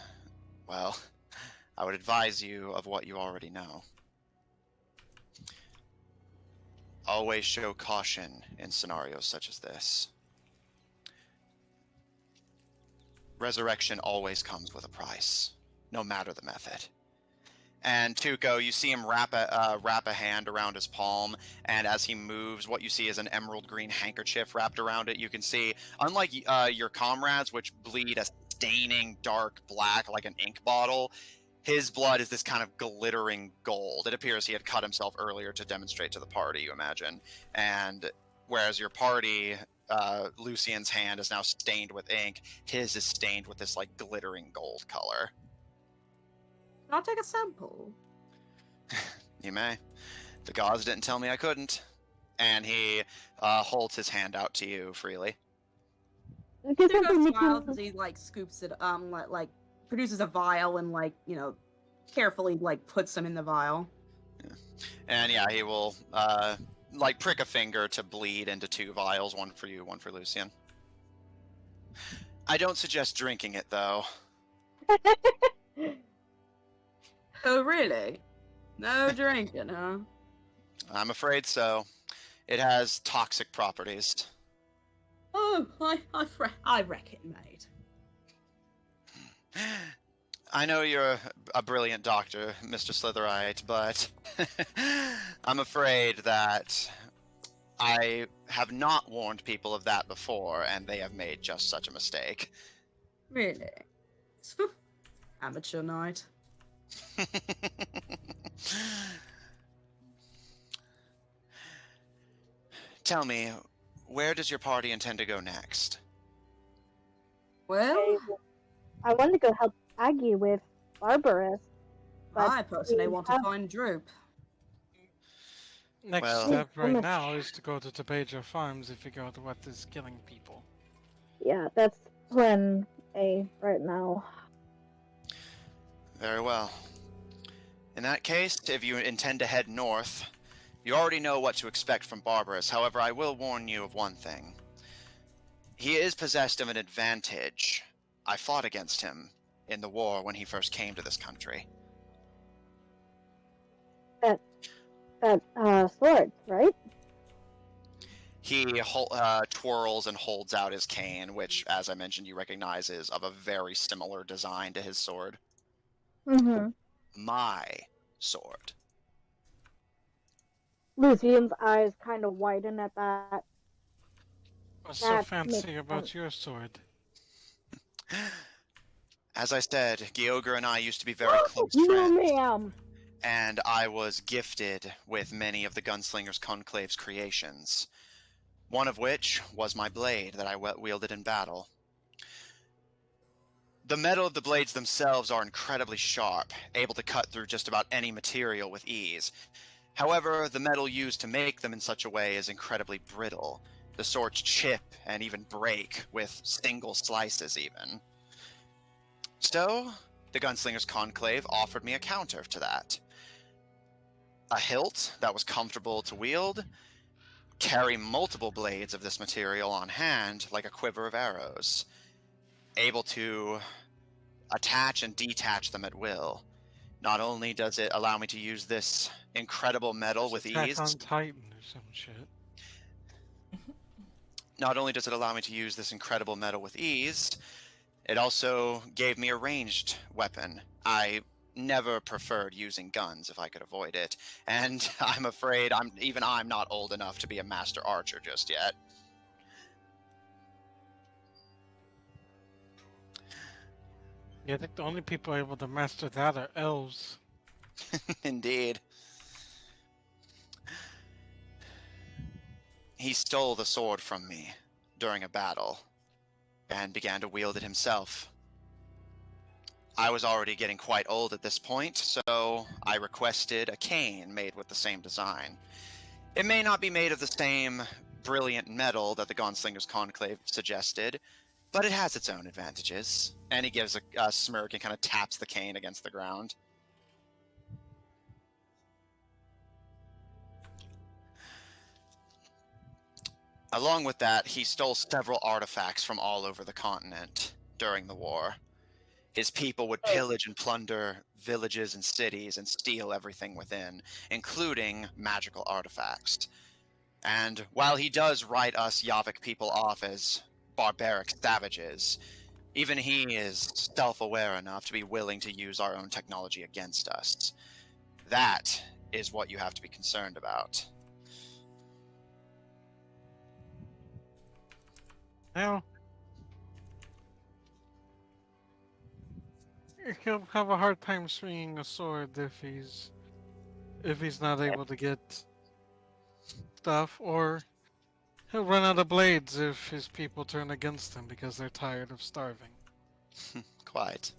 you of what you already know. Always show caution in scenarios such as this. Resurrection always comes with a price, no matter the method. And Tuco, you see him wrap a hand around his palm, and as he moves, what you see is an emerald green handkerchief wrapped around it. You can see, unlike your comrades, which bleed a staining dark black like an ink bottle, his blood is this kind of glittering gold. It appears he had cut himself earlier to demonstrate to the party, you imagine. And whereas your party, Lucian's hand is now stained with ink, his is stained with this like glittering gold color. I'll take a sample. You may. The gods didn't tell me I couldn't. And he holds his hand out to you freely. Tuco smiles as he like scoops it, like produces a vial and like, you know, carefully like puts them in the vial. Yeah. And yeah, he will like prick a finger to bleed into 2 vials, one for you, one for Lucian. I don't suggest drinking it though. Oh really? No drinking, huh? I'm afraid so. It has toxic properties. Oh, I reckon, mate. I know you're a brilliant doctor, Mr. Slitherite, but I'm afraid that I have not warned people of that before, and they have made just such a mistake. Really? Amateur night. Tell me, where does your party intend to go next? Well, I want to go help Aggie with Barbarous. I personally want to find Droop. Next step right now is to go to Tabeja Farms if you go to what is killing people. Yeah, that's plan A right now. Very well. In that case, if you intend to head north, you already know what to expect from Barbarous. However, I will warn you of one thing. He is possessed of an advantage. I fought against him in the war when he first came to this country. Swords, right? He twirls and holds out his cane, which, as I mentioned, you recognize is of a very similar design to his sword. Mm-hmm. My sword. Lucian's eyes kind of widen at that. What's so That fancy makes about sense. your sword? As I said, Gyogre and I used to be very close No, friends, ma'am. and I was gifted with many of the Gunslinger's Conclave's creations, one of which was my blade that I wielded in battle. The metal of the blades themselves are incredibly sharp, able to cut through just about any material with ease. However, the metal used to make them in such a way is incredibly brittle. The swords chip and even break with single slices even. So, the Gunslinger's Conclave offered me a counter to that. A hilt that was comfortable to wield, carry multiple blades of this material on hand like a quiver of arrows, able to attach and detach them at will. Not only does it allow me to use this incredible metal with Attack ease, on Titan or some shit. not only does it allow me to use this incredible metal with ease, it also gave me a ranged weapon. I never preferred using guns if I could avoid it, and I'm afraid I'm not old enough to be a master archer just yet. Yeah, I think the only people able to master that are elves. Indeed. He stole the sword from me during a battle and began to wield it himself. I was already getting quite old at this point, so I requested a cane made with the same design. It may not be made of the same brilliant metal that the Gunslinger's Conclave suggested, but it has its own advantages. And he gives a smirk and kind of taps the cane against the ground. Along with that, he stole several artifacts from all over the continent during the war. His people would pillage and plunder villages and cities and steal everything within, including magical artifacts. And while he does write us Yavik people off as barbaric savages, even he is self-aware enough to be willing to use our own technology against us. That is what you have to be concerned about. Now, he'll have a hard time swinging a sword if he's not able to get stuff, or he'll run out of blades if his people turn against him because they're tired of starving. Quite.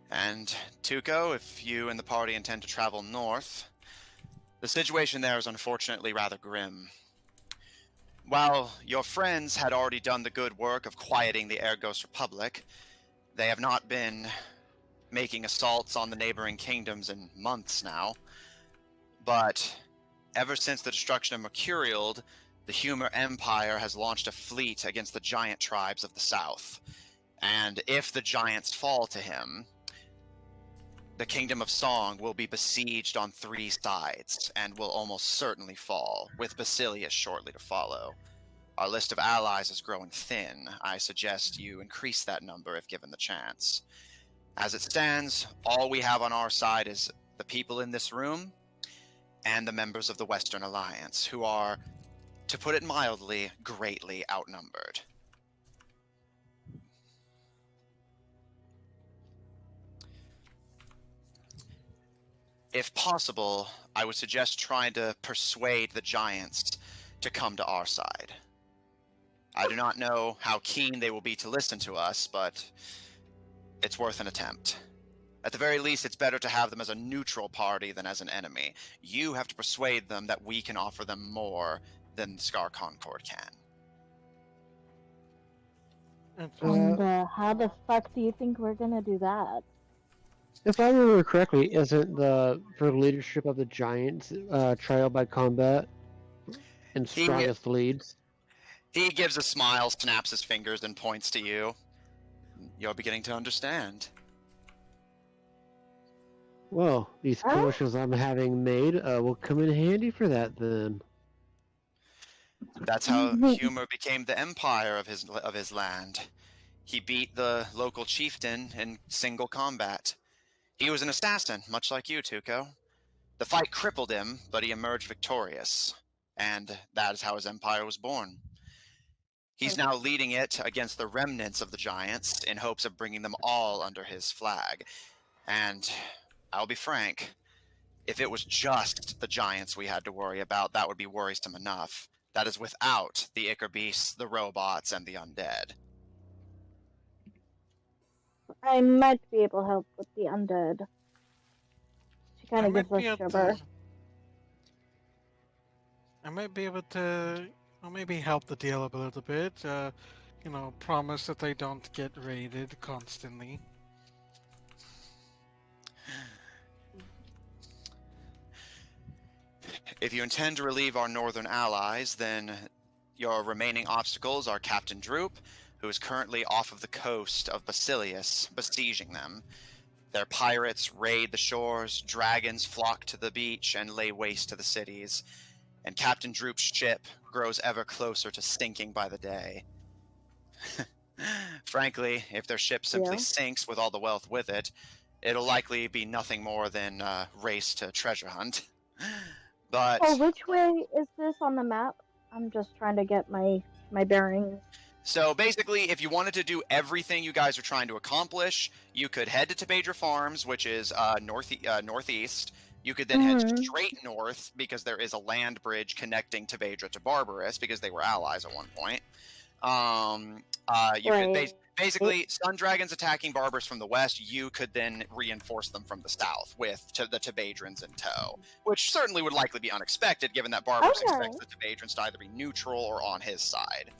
And Tuco, if you and the party intend to travel north, the situation there is unfortunately rather grim. While your friends had already done the good work of quieting the Ergos Republic, they have not been making assaults on the neighboring kingdoms in months now. But ever since the destruction of Mercurial, the Humor Empire has launched a fleet against the giant tribes of the south. And if the giants fall to him, the Kingdom of Song will be besieged on 3 sides, and will almost certainly fall, with Basilius shortly to follow. Our list of allies is growing thin. I suggest you increase that number if given the chance. As it stands, all we have on our side is the people in this room, and the members of the Western Alliance, who are, to put it mildly, greatly outnumbered. If possible, I would suggest trying to persuade the giants to come to our side. I do not know how keen they will be to listen to us, but it's worth an attempt. At the very least, it's better to have them as a neutral party than as an enemy. You have to persuade them that we can offer them more than Scar Concord can. And how the fuck do you think we're gonna do that? If I remember correctly, isn't for leadership of the Giants trial by combat and strongest leads? He gives a smile, snaps his fingers, and points to you. you're beginning to understand. Well, these Oh. potions I'm having made will come in handy for that then. That's how Humor became the empire of his land. He beat the local chieftain in single combat. He was an assassin, much like you, Tuco. The fight crippled him, but he emerged victorious, and that is how his empire was born. He's now leading it against the remnants of the giants in hopes of bringing them all under his flag. And I'll be frank, if it was just the giants we had to worry about, that would be worrisome enough. That is without the Ichor beasts, the robots, and the undead. I might be able to help with the undead. She kind I of gives might us be able sugar. I might be able to, well, maybe help the deal up a little bit. You know, promise that they don't get raided constantly. If you intend to relieve our northern allies, then your remaining obstacles are Captain Droop, who is currently off of the coast of Basilius, besieging them. Their pirates raid the shores, dragons flock to the beach and lay waste to the cities, and Captain Droop's ship grows ever closer to sinking by the day. Frankly, if their ship simply sinks with all the wealth with it, it'll likely be nothing more than a race to treasure hunt. But Oh, which way is this on the map? I'm just trying to get my bearings. so basically, if you wanted to do everything you guys are trying to accomplish, you could head to Tebadra Farms, which is northeast. You could then head straight north, because there is a land bridge connecting Tebadra to Barbarous, because they were allies at one point. You could basically, Sun Dragons attacking Barbarous from the west, you could then reinforce them from the south with the Tebadrans in tow, which certainly would likely be unexpected, given that Barbarous expects the Tebadrans to either be neutral or on his side.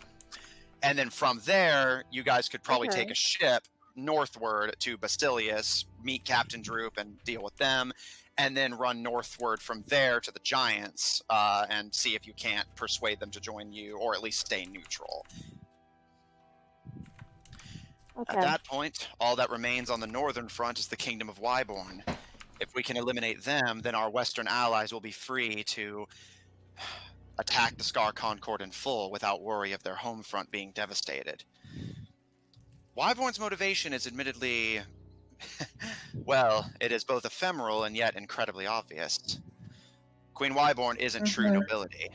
And then from there, you guys could probably take a ship northward to Basilius, meet Captain Droop and deal with them, and then run northward from there to the Giants and see if you can't persuade them to join you, or at least stay neutral. At that point, all that remains on the northern front is the Kingdom of Wyborn. If we can eliminate them, then our western allies will be free to attack the Scar Concord in full without worry of their home front being devastated. Wyborn's motivation is admittedly, well, it is both ephemeral and yet incredibly obvious. Queen Wyborn isn't true nobility.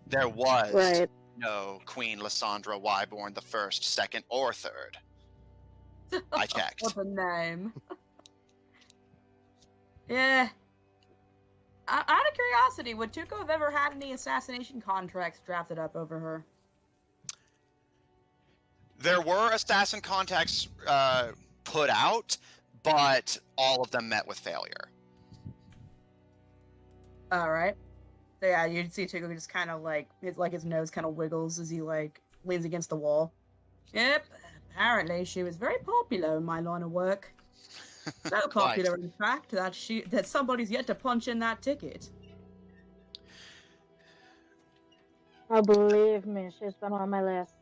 There was no Queen Lysandra Wyborn the first, second, or third. I checked. What a name. Yeah. Out of curiosity, would Tuco have ever had any assassination contracts drafted up over her? There were assassin contacts put out, but all of them met with failure. Alright. So yeah, you'd see Tuco just kind of like his nose kind of wiggles as he like leans against the wall. Yep, apparently she was very popular in my line of work. So popular, in fact, that somebody's yet to punch in that ticket. Oh, believe me, she's been on my list.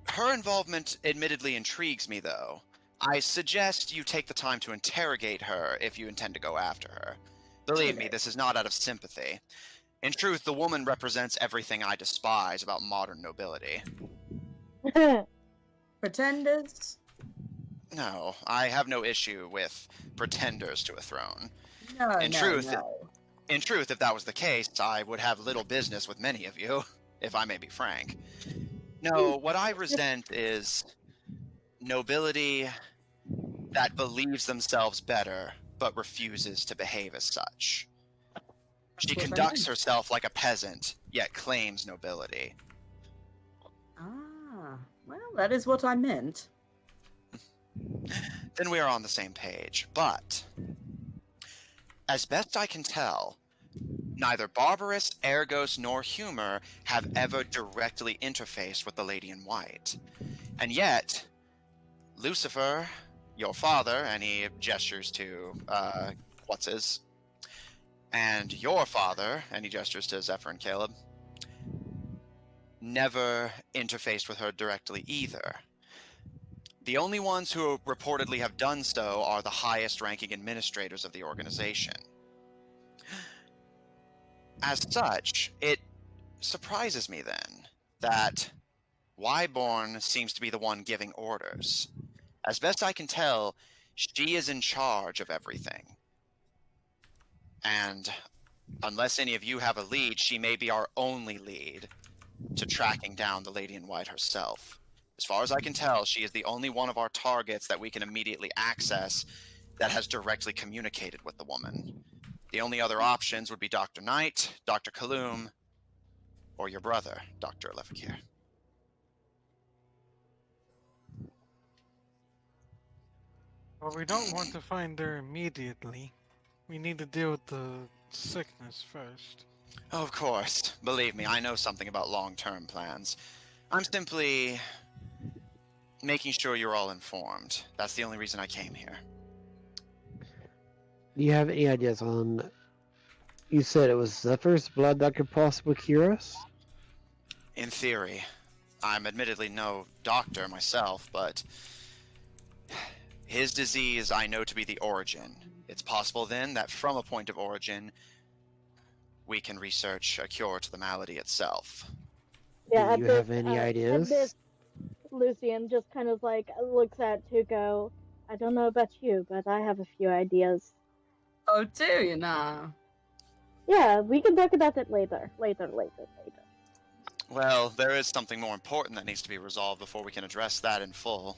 Her involvement admittedly intrigues me, though. I suggest you take the time to interrogate her if you intend to go after her. Believe me, this is not out of sympathy. In truth, the woman represents everything I despise about modern nobility. Pretenders? No, I have no issue with pretenders to a throne. In truth, if that was the case, I would have little business with many of you, if I may be frank. No, what I resent is nobility that believes themselves better, but refuses to behave as such. She conducts herself like a peasant, yet claims nobility. Ah, well, that is what I meant. Then we are on the same page, but as best I can tell, neither Barbarous, Ergos, nor Humor have ever directly interfaced with the Lady in White. And yet, Lucifer, your father, and he gestures to, what's-his, and your father, and he gestures to Zephyr and Caleb, never interfaced with her directly either. The only ones who reportedly have done so are the highest-ranking administrators of the organization. As such, it surprises me then that Wyborn seems to be the one giving orders. As best I can tell, she is in charge of everything. And unless any of you have a lead, she may be our only lead to tracking down the Lady in White herself. As far as I can tell, she is the only one of our targets that we can immediately access that has directly communicated with the woman. The only other options would be Dr. Knight, Dr. Kaloum, or your brother, Dr. Lefakir. Well, we don't want to find her immediately. We need to deal with the sickness first. Of course. Believe me, I know something about long-term plans. I'm simply making sure you're all informed. That's the only reason I came here. Do you have any ideas on... You said it was Zephyr's blood that could possibly cure us? In theory. I'm admittedly no doctor myself, but his disease I know to be the origin. It's possible then that from a point of origin, we can research a cure to the malady itself. Yeah, Do you have any At ideas? this, Lucian just kind of like looks at Tuco. I don't know about you, but I have a few ideas. Oh, do you now? Yeah, we can talk about it later. Later. Well, there is something more important that needs to be resolved before we can address that in full.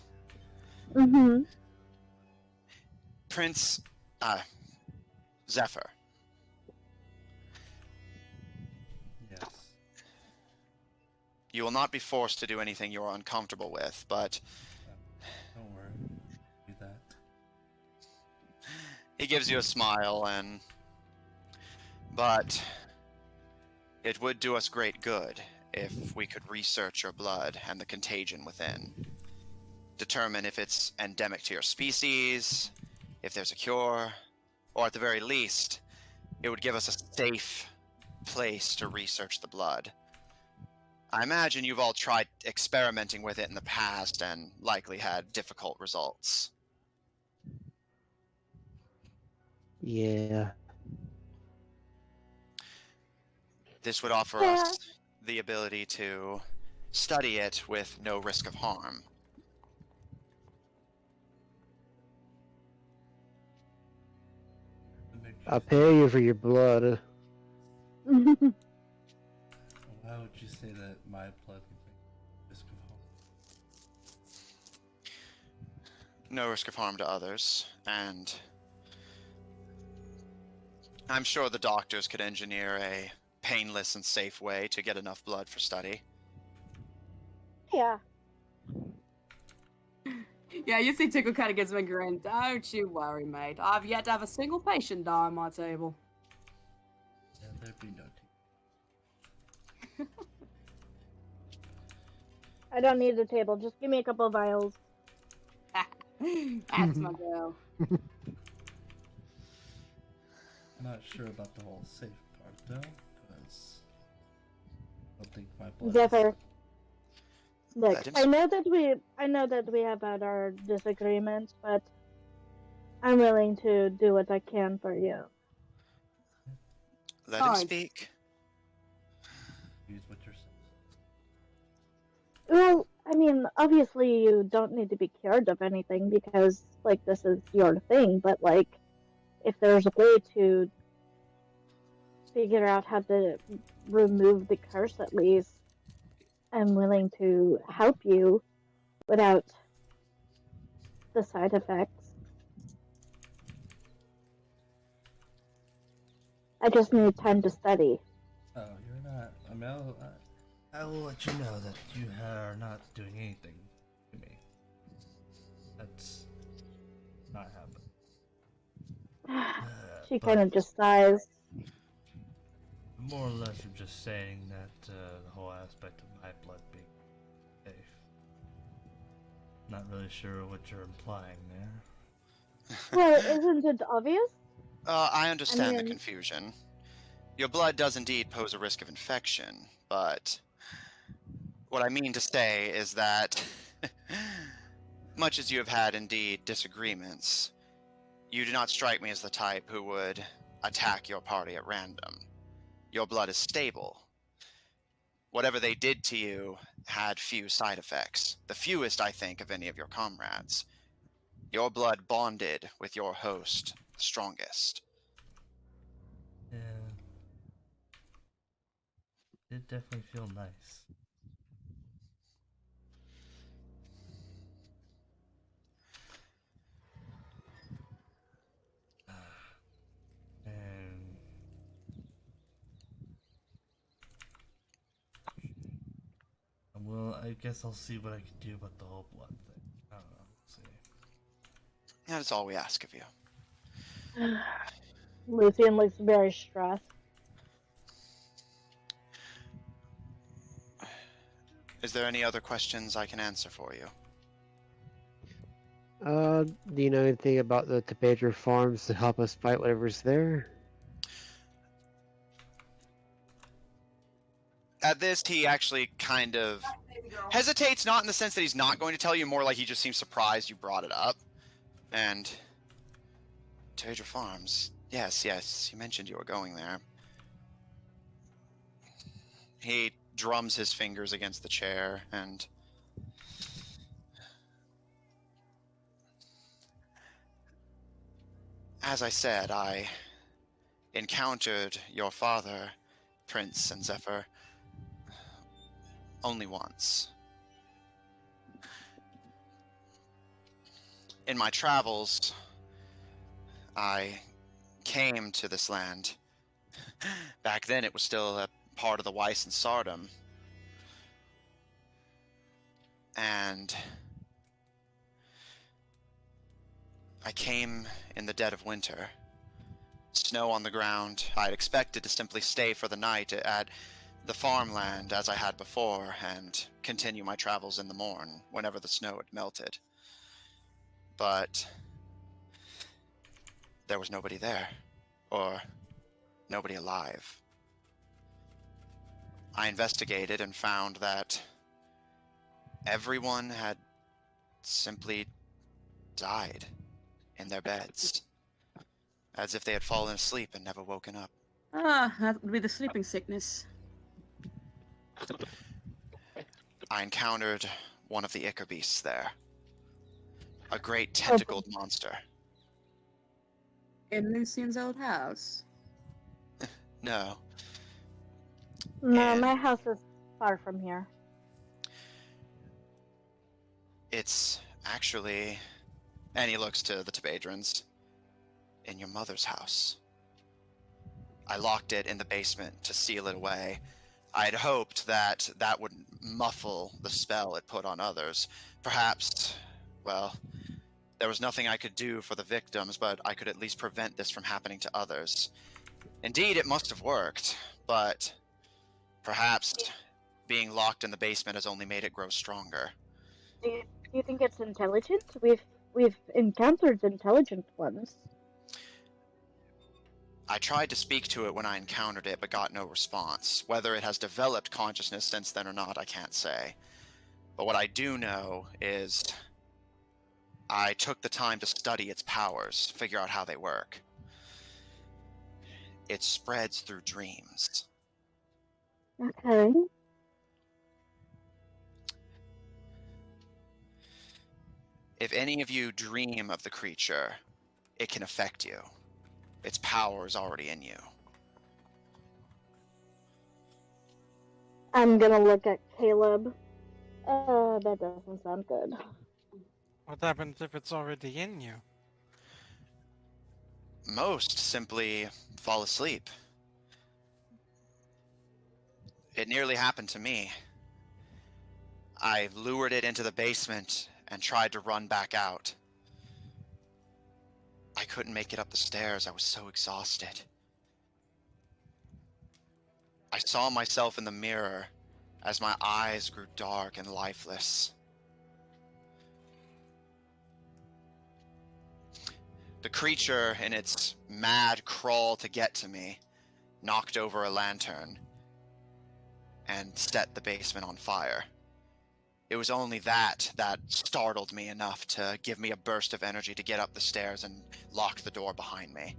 Mm-hmm. Prince, Zephyr. Yes. You will not be forced to do anything you are uncomfortable with, but Don't worry. Do that. he gives you a smile but it would do us great good if we could research your blood and the contagion within. Determine if it's endemic to your species, if there's a cure, or at the very least, it would give us a safe place to research the blood. I imagine you've all tried experimenting with it in the past and likely had difficult results. Yeah. This would offer us the ability to study it with no risk of harm. That makes you I'll pay you for your blood. Why would you say that my blood would make risk of harm? No risk of harm to others, and I'm sure the doctors could engineer a painless and safe way to get enough blood for study. Yeah. Yeah, you see Tickle kind of gives him a grin. Don't you worry, mate. I've yet to have a single patient die on my table. Yeah, there'd be no I don't need a table. Just give me a couple of vials. That's my girl. I'm not sure about the whole safe part though, because I don't think my blood. Zephyr. Look, Let him I know that we have had our disagreements, but I'm willing to do what I can for you. Let him Fine. speak. Use what you're saying. Well, I mean, obviously you don't need to be cured of anything because, like, this is your thing, but, like, if there's a way to figure out how to remove the curse at least, I'm willing to help you without the side effects. I just need time to study. Oh, you're not. I mean, I will let you know that you are not doing anything to me. That's not happening. She But kind of just sighs. more or less, I'm just saying that the whole aspect of my blood being safe. Not really sure what you're implying there. Well, isn't it obvious? I understand the mean- confusion. Your blood does indeed pose a risk of infection, but what I mean to say is that much as you have had indeed disagreements, you do not strike me as the type who would attack your party at random. Your blood is stable. Whatever they did to you had few side effects, the fewest, I think, of any of your comrades. Your blood bonded with your host the strongest. Yeah. It definitely feel nice. And well, I guess I'll see what I can do about the whole blood thing. I don't know. See. That is all we ask of you. Lucian looks very stressed. Is there any other questions I can answer for you? Do you know anything about the Topazor farms to help us fight whatever's there? At this, he actually kind of hesitates, not in the sense that he's not going to tell you, more like he just seems surprised you brought it up. And Topazor Farms, yes, you mentioned you were going there. He drums his fingers against the chair, and as I said, I encountered your father, Prince and Zephyr, only once. In my travels, I came to this land. Back then it was still a part of the Weiss and Sardom. And I came in the dead of winter. Snow on the ground. I had expected to simply stay for the night at the farmland as I had before and continue my travels in the morn whenever the snow had melted. But there was nobody there, or nobody alive. I investigated and found that everyone had simply died in their beds, as if they had fallen asleep and never woken up. Ah, that would be the sleeping sickness. I encountered one of the Ichor beasts there. A great tentacled monster. In Lucian's old house. No. No, And my house is far from here. it's actually, and he looks to the Tobadrons, in your mother's house. I locked it in the basement to seal it away. I had hoped that that would muffle the spell it put on others. Perhaps, well, there was nothing I could do for the victims, but I could at least prevent this from happening to others. Indeed, it must have worked, but perhaps being locked in the basement has only made it grow stronger. Do you think it's intelligent? We've encountered intelligent ones. I tried to speak to it when I encountered it, but got no response. Whether it has developed consciousness since then or not, I can't say. But what I do know is I took the time to study its powers, figure out how they work. It spreads through dreams. Okay. If any of you dream of the creature, it can affect you. Its power is already in you. I'm gonna look at Caleb. That doesn't sound good. What happens if it's already in you? Most simply fall asleep. It nearly happened to me. I lured it into the basement and tried to run back out. I couldn't make it up the stairs. I was so exhausted. I saw myself in the mirror as my eyes grew dark and lifeless. The creature, in its mad crawl to get to me, knocked over a lantern and set the basement on fire. It was only that startled me enough to give me a burst of energy to get up the stairs and lock the door behind me.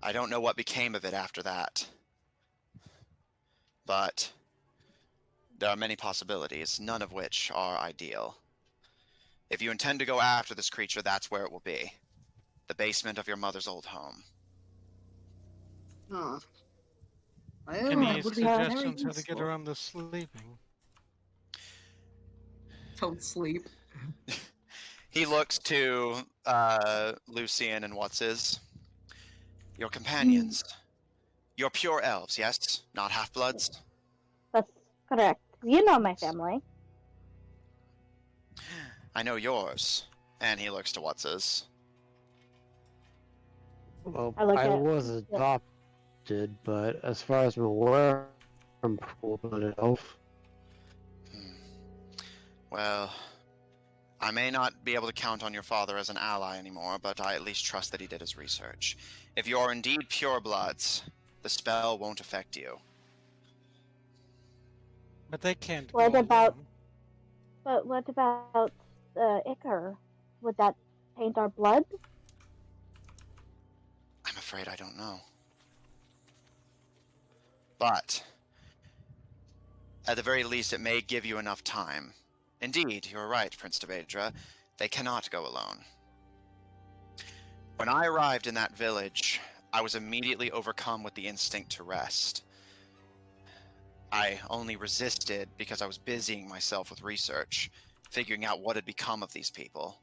I don't know what became of it after that, but there are many possibilities, none of which are ideal. If you intend to go after this creature, that's where it will be. The basement of your mother's old home. Oh. Any That would be very suggestions how to get useful. around the sleeping? Don't sleep. He looks to Lucian and what's-his. Your companions. You're pure elves, yes? Not half-bloods? That's correct. You know my family. I know yours. And he looks to what's-his. Well, I like I it. was adopted, but as far as I'm aware, I'm full-blooded elf. Well, I may not be able to count on your father as an ally anymore, but I at least trust that he did his research. If you are indeed purebloods, the spell won't affect you. But they can't What go about- alone. But what about Icar? Would that taint our blood? I'm afraid I don't know. But, at the very least, it may give you enough time. Indeed, you're right, Prince Devedra. They cannot go alone. When I arrived in that village, I was immediately overcome with the instinct to rest. I only resisted because I was busying myself with research, figuring out what had become of these people.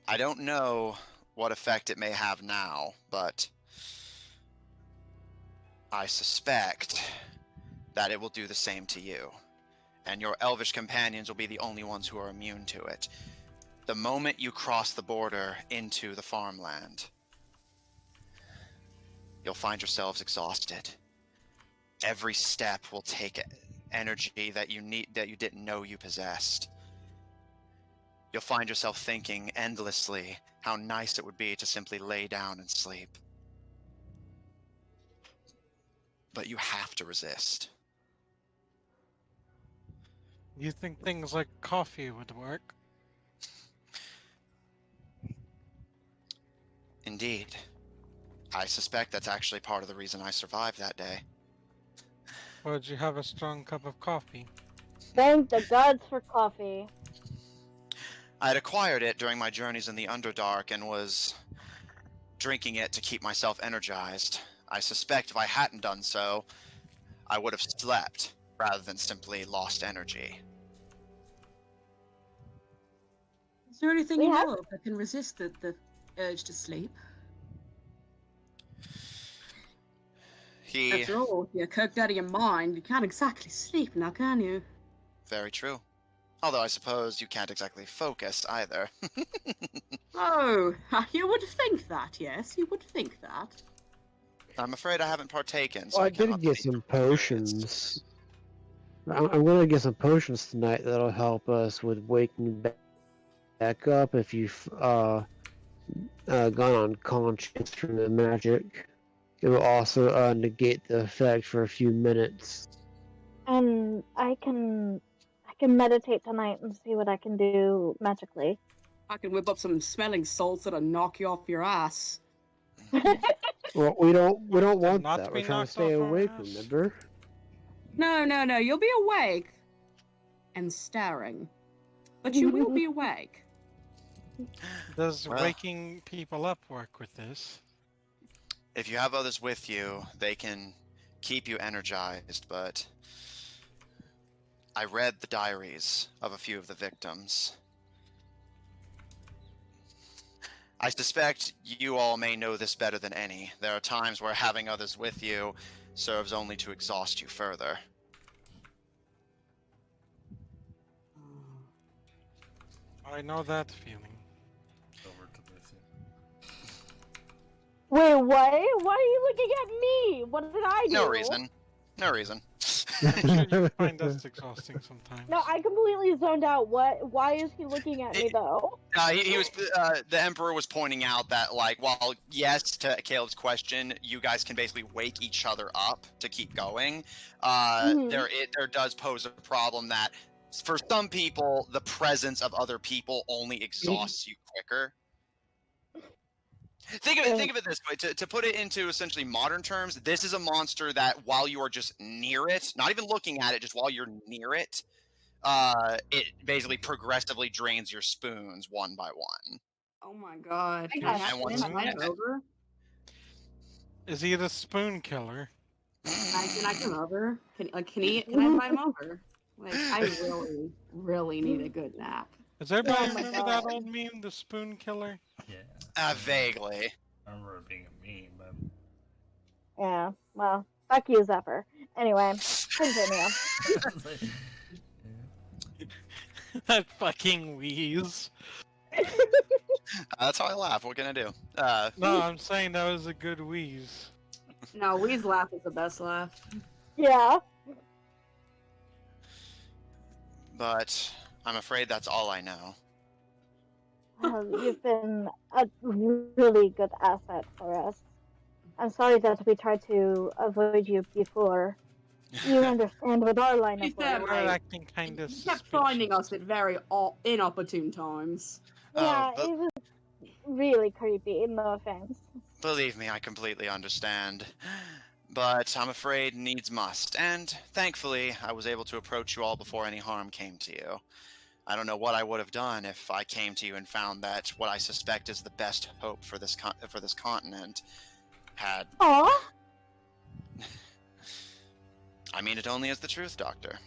I don't know what effect it may have now, but I suspect that it will do the same to you. And your elvish companions will be the only ones who are immune to it. The moment you cross the border into the farmland, you'll find yourselves exhausted. Every step will take energy that you didn't know you possessed. You'll find yourself thinking endlessly how nice it would be to simply lay down and sleep. But you have to resist. You think things like coffee would work? Indeed. I suspect that's actually part of the reason I survived that day. Or would you have a strong cup of coffee? Thank the gods for coffee. I had acquired it during my journeys in the Underdark and was drinking it to keep myself energized. I suspect if I hadn't done so, I would have slept rather than simply lost energy. Is there anything We you have- know of that can resist the urge to sleep? He... After all, you're cooked out of your mind. You can't exactly sleep now, can you? Very true. Although I suppose you can't exactly focus either. Oh, you would think that, yes, you would think that. I'm afraid I haven't partaken, so Well, I cannot did get speak some from experience. potions. I'm gonna get some potions tonight that'll help us with waking back up if you've gone unconscious from the magic. It will also negate the effect for a few minutes. And I can meditate tonight and see what I can do magically. I can whip up some smelling salts that'll knock you off your ass. Well, we don't want not that. be We're trying to knocked stay off our awake, ass. remember? No, you'll be awake and staring. But you will be awake. Does Well- waking people up work with this? If you have others with you, they can keep you energized, but I read the diaries of a few of the victims. I suspect you all may know this better than any. There are times where having others with you serves only to exhaust you further. I know that feeling. Over to Lucy. Wait, what? Why are you looking at me? What did I do? No reason. No reason. I'm sure you find us exhausting sometimes. No, I completely zoned out. Why is he looking at me though? He was the Emperor was pointing out that, like, while yes to Caleb's question, you guys can basically wake each other up to keep going. There does pose a problem that for some people the presence of other people only exhausts you quicker. Think of it this way. To put it into essentially modern terms, this is a monster that while you are just near it, not even looking at it, just while you're near it, it basically progressively drains your spoons one by one. Oh my god. I Can I got have it. can I come over? Is he the spoon killer? Can I come over? Can I invite him over? Like, I really need a good nap. Does everybody Oh my remember that God. old meme, the spoon killer? Yeah. Vaguely. I remember it being a meme, but Yeah. Well, fuck you, Zephyr. Anyway, continue. That fucking wheeze. That's how I laugh. What can I do? No, I'm saying that was a good wheeze. No, Wee's laugh is the best laugh. Yeah. But I'm afraid that's all I know. You've been a really good asset for us. I'm sorry that we tried to avoid you before. You understand with our line of Is that work. We're right? acting kind of You kept finding us at very inopportune times. Yeah, but- it was really creepy, no offense. Believe me, I completely understand. But I'm afraid needs must, and thankfully I was able to approach you all before any harm came to you. I don't know what I would have done if I came to you and found that what I suspect is the best hope for this continent had... Aw! I mean it only as the truth, Doctor.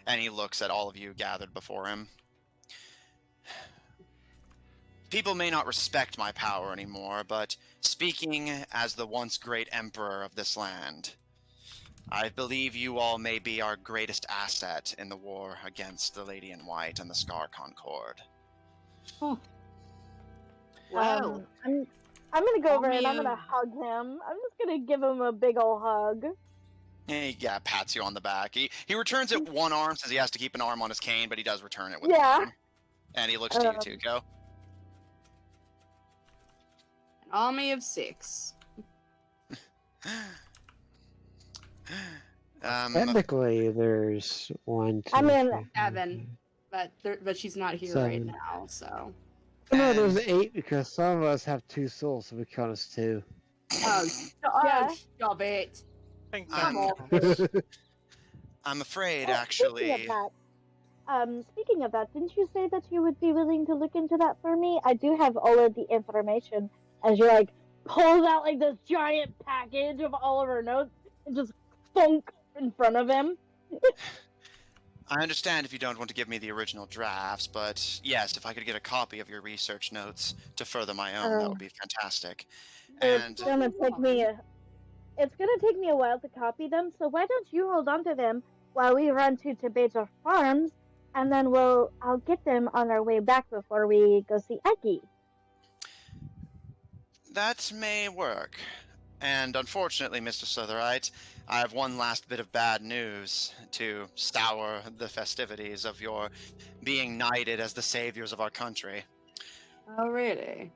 And he looks at all of you gathered before him. People may not respect my power anymore, but speaking as the once great emperor of this land, I believe you all may be our greatest asset in the war against the Lady in White and the Scar Concord. Well, I'm gonna go Call over and me I'm gonna hug him. I'm just gonna give him a big ol' hug. He pats you on the back. He returns it one arm, says he has to keep an arm on his cane, but he does return it with Yeah. one arm. And he looks to you, Tuco. an army of 6. Technically, there's 1, 2, I mean, 3, 7. But she's not here right 7. now, so. No, there's And- 8 because some of us have 2 souls, so we count as 2. Oh, Yeah. stop it. Think I'm that I'm afraid, Oh, actually. Speaking of that, didn't you say that you would be willing to look into that for me? I do have all of the information. As you like pulls out like this giant package of all of her notes and just thunk in front of him. I understand if you don't want to give me the original drafts, but yes, if I could get a copy of your research notes to further my own, that would be fantastic. And It's gonna take me a while to copy them. So why don't you hold on to them while we run to Tebeta Farms, and then I'll get them on our way back before we go see Eki. that may work. And unfortunately, Mr. Sotherite, I have one last bit of bad news to sour the festivities of your being knighted as the saviors of our country. Oh, really?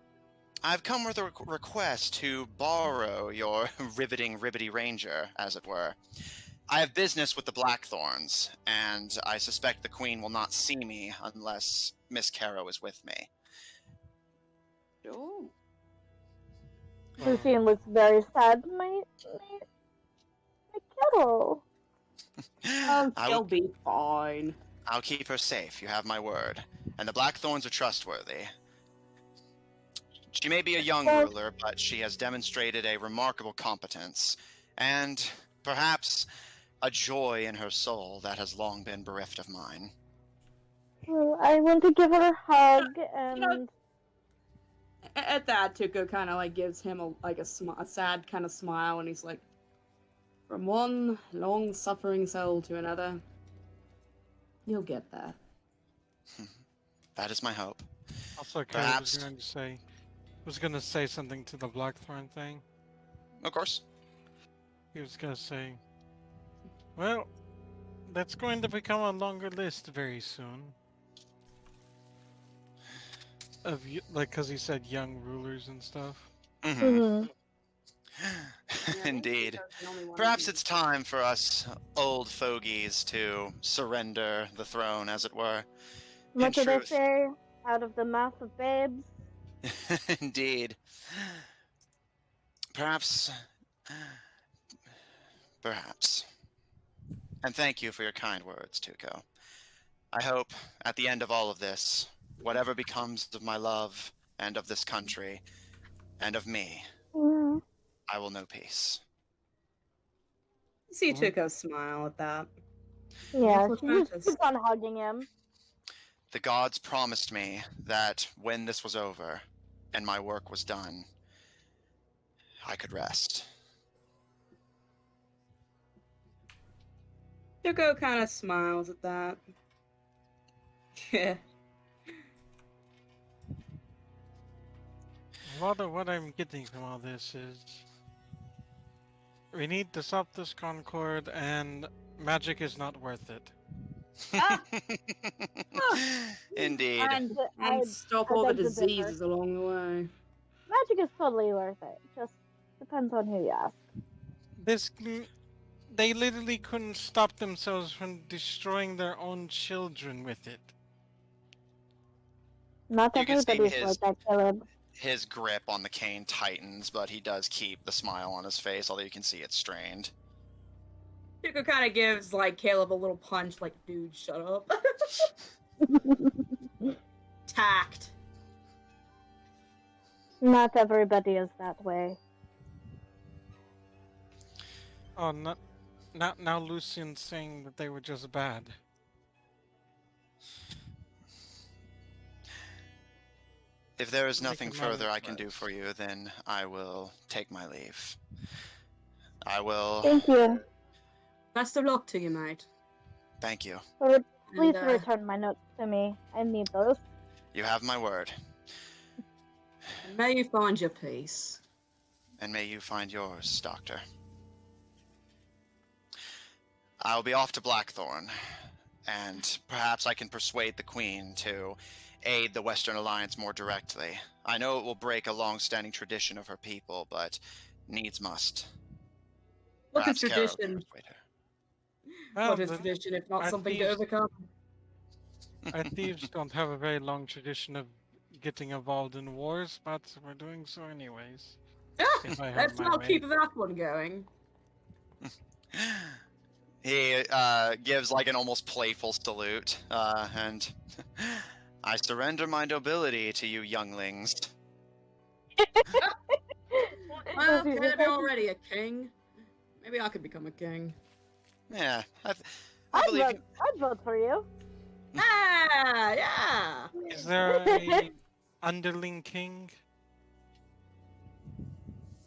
I've come with a request to borrow your ribbity ranger, as it were. I have business with the Blackthorns, and I suspect the Queen will not see me unless Miss Caro is with me. Sure. Lucian looks very sad. My kettle. Oh, I she'll will- be fine. I'll keep her safe, you have my word. And the Blackthorns are trustworthy. She may be a young Well- ruler, but she has demonstrated a remarkable competence, and perhaps a joy in her soul that has long been bereft of mine. Well, I want to give her a hug and At that, Tuco kind of like gives him a sad kind of smile, and he's like, "From one long-suffering soul to another, you'll get there." That is my hope. Also, Caleb Perhaps. was gonna say something to the Blackthorn thing. Of course. He was gonna say, Well, that's going to become a longer list very soon. Like, because he said young rulers and stuff. Mm-hmm. Mhm. Indeed. Tuco's the only one Perhaps who- it's time for us old fogies to surrender the throne, as it were. What do they truth. say? Out of the mouth of babes. Indeed. Perhaps. Perhaps. And thank you for your kind words, Tuco. I hope, at the end of all of this, whatever becomes of my love, and of this country, and of me, Mhm. I will know peace. You see Mhm. Tuco smile at that. Yeah, Beautiful she just practice. keeps on hugging him. The gods promised me that when this was over, and my work was done, I could rest. Tuco kind of smiles at that. Yeah. What I'm getting from all this is we need to stop this Concord, and magic is not worth it. Ah! Indeed. And And stop I all the beg to differ. diseases along the way. Magic is totally worth it. Just depends on who you ask. They literally couldn't stop themselves from destroying their own children with it. Not You can see everybody's his- like that, Caleb. His grip on the cane tightens, but he does keep the smile on his face, although you can see it's strained. Tuco kind of gives like Caleb a little punch, like, dude, shut up. Tact. Not everybody is that way. Oh, now Lucian's saying that they were just bad. If there is Make nothing a further note I of can do this. for you, then I will take my leave. I will. Thank you. Best of luck to you, mate. Thank you. Please And, return my notes to me. I need those. You have my word, and may you find your peace. and may you find yours, Doctor. I'll be off to Blackthorn, and perhaps I can persuade the Queen to aid the Western Alliance more directly. I know it will break a long-standing tradition of her people, but needs must. What is Perhaps Carol can tradition? persuade her. Well, What is the- tradition if not our something to thieves- overcome? Our thieves don't have a very long tradition of getting involved in wars, but we're doing so anyways. If I have Let's my not way. keep that one going. He gives like an almost playful salute, and I surrender my nobility to you younglings. Well, Caleb, you're already a king. Maybe I could become a king. Yeah, I I'd believe vote, I'd vote for you. Ah, yeah. Is there a underling king?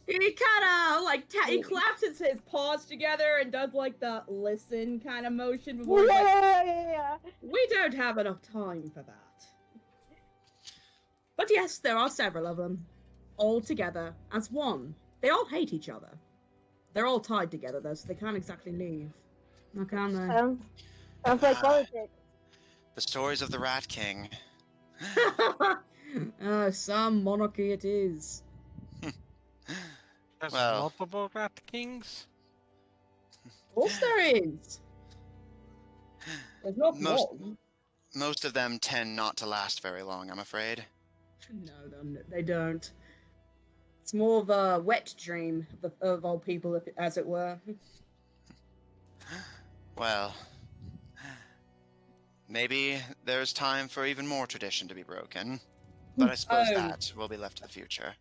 He kind of like he claps his paws together and does like the listen kind of motion before he's like, Yeah. we don't have enough time for that. But yes, there are several of them, all together as one. They all hate each other. They're all tied together though, so they can't exactly leave. Now can they? Sounds like politics. the stories of the Rat King. Some monarchy it is. There's Well- multiple rat kings? Of course there is. There's not Most- one. Most of them tend not to last very long, I'm afraid. No, they don't. It's more of a wet dream of old people, as it were. Well, maybe there's time for even more tradition to be broken. But I suppose Oh. that will be left to the future.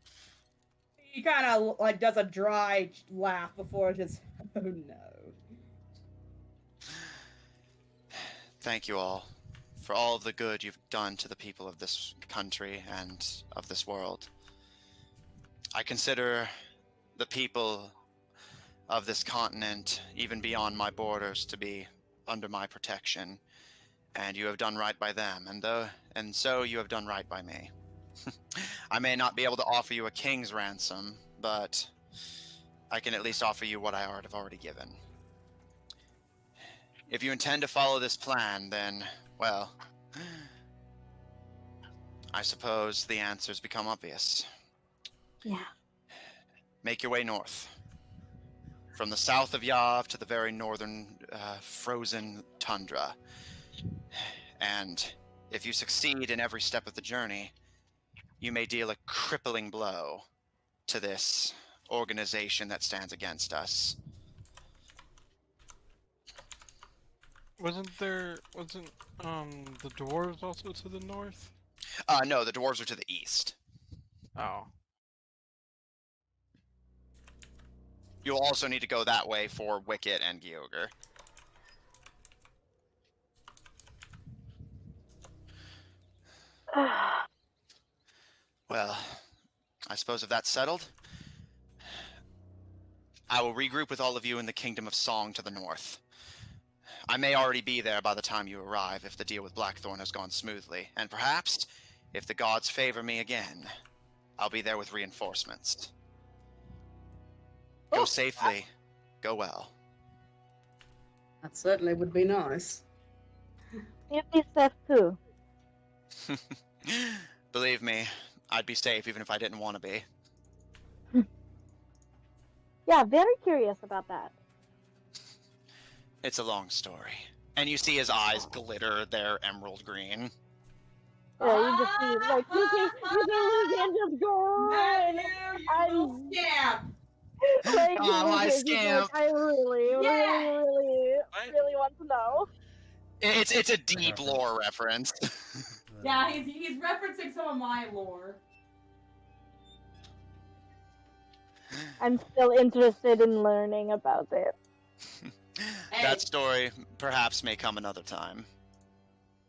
He kind of like does a dry laugh before just, oh no. Thank you all for all of the good you've done to the people of this country and of this world. I consider the people of this continent, even beyond my borders, to be under my protection, and you have done right by them, and so you have done right by me. I may not be able to offer you a king's ransom, but I can at least offer you what I have already given. If you intend to follow this plan, then, well, I suppose the answers become obvious. Yeah. Make your way north. From the south of Yav to the very northern frozen tundra. And if you succeed in every step of the journey, you may deal a crippling blow to this organization that stands against us. Wasn't the dwarves also to the north? No, the dwarves are to the east. Oh. You'll also need to go that way for Wicket and Gyogre. Well, I suppose if that's settled, I will regroup with all of you in the Kingdom of Song to the north. I may already be there by the time you arrive if the deal with Blackthorn has gone smoothly, and perhaps, if the gods favor me again, I'll be there with reinforcements. Go safely. Go well. That certainly would be nice. You be safe too. Believe me, I'd be safe even if I didn't want to be. Yeah, very curious about that. It's a long story. And you see his eyes glitter, they're emerald green. Yeah, you just see, like, you can just go on. You scamp! Like, Aw, my Lucas is scamp. like, I really want to know. It's a deep lore reference. Yeah, he's referencing some of my lore. I'm still interested in learning about it. That story perhaps may come another time.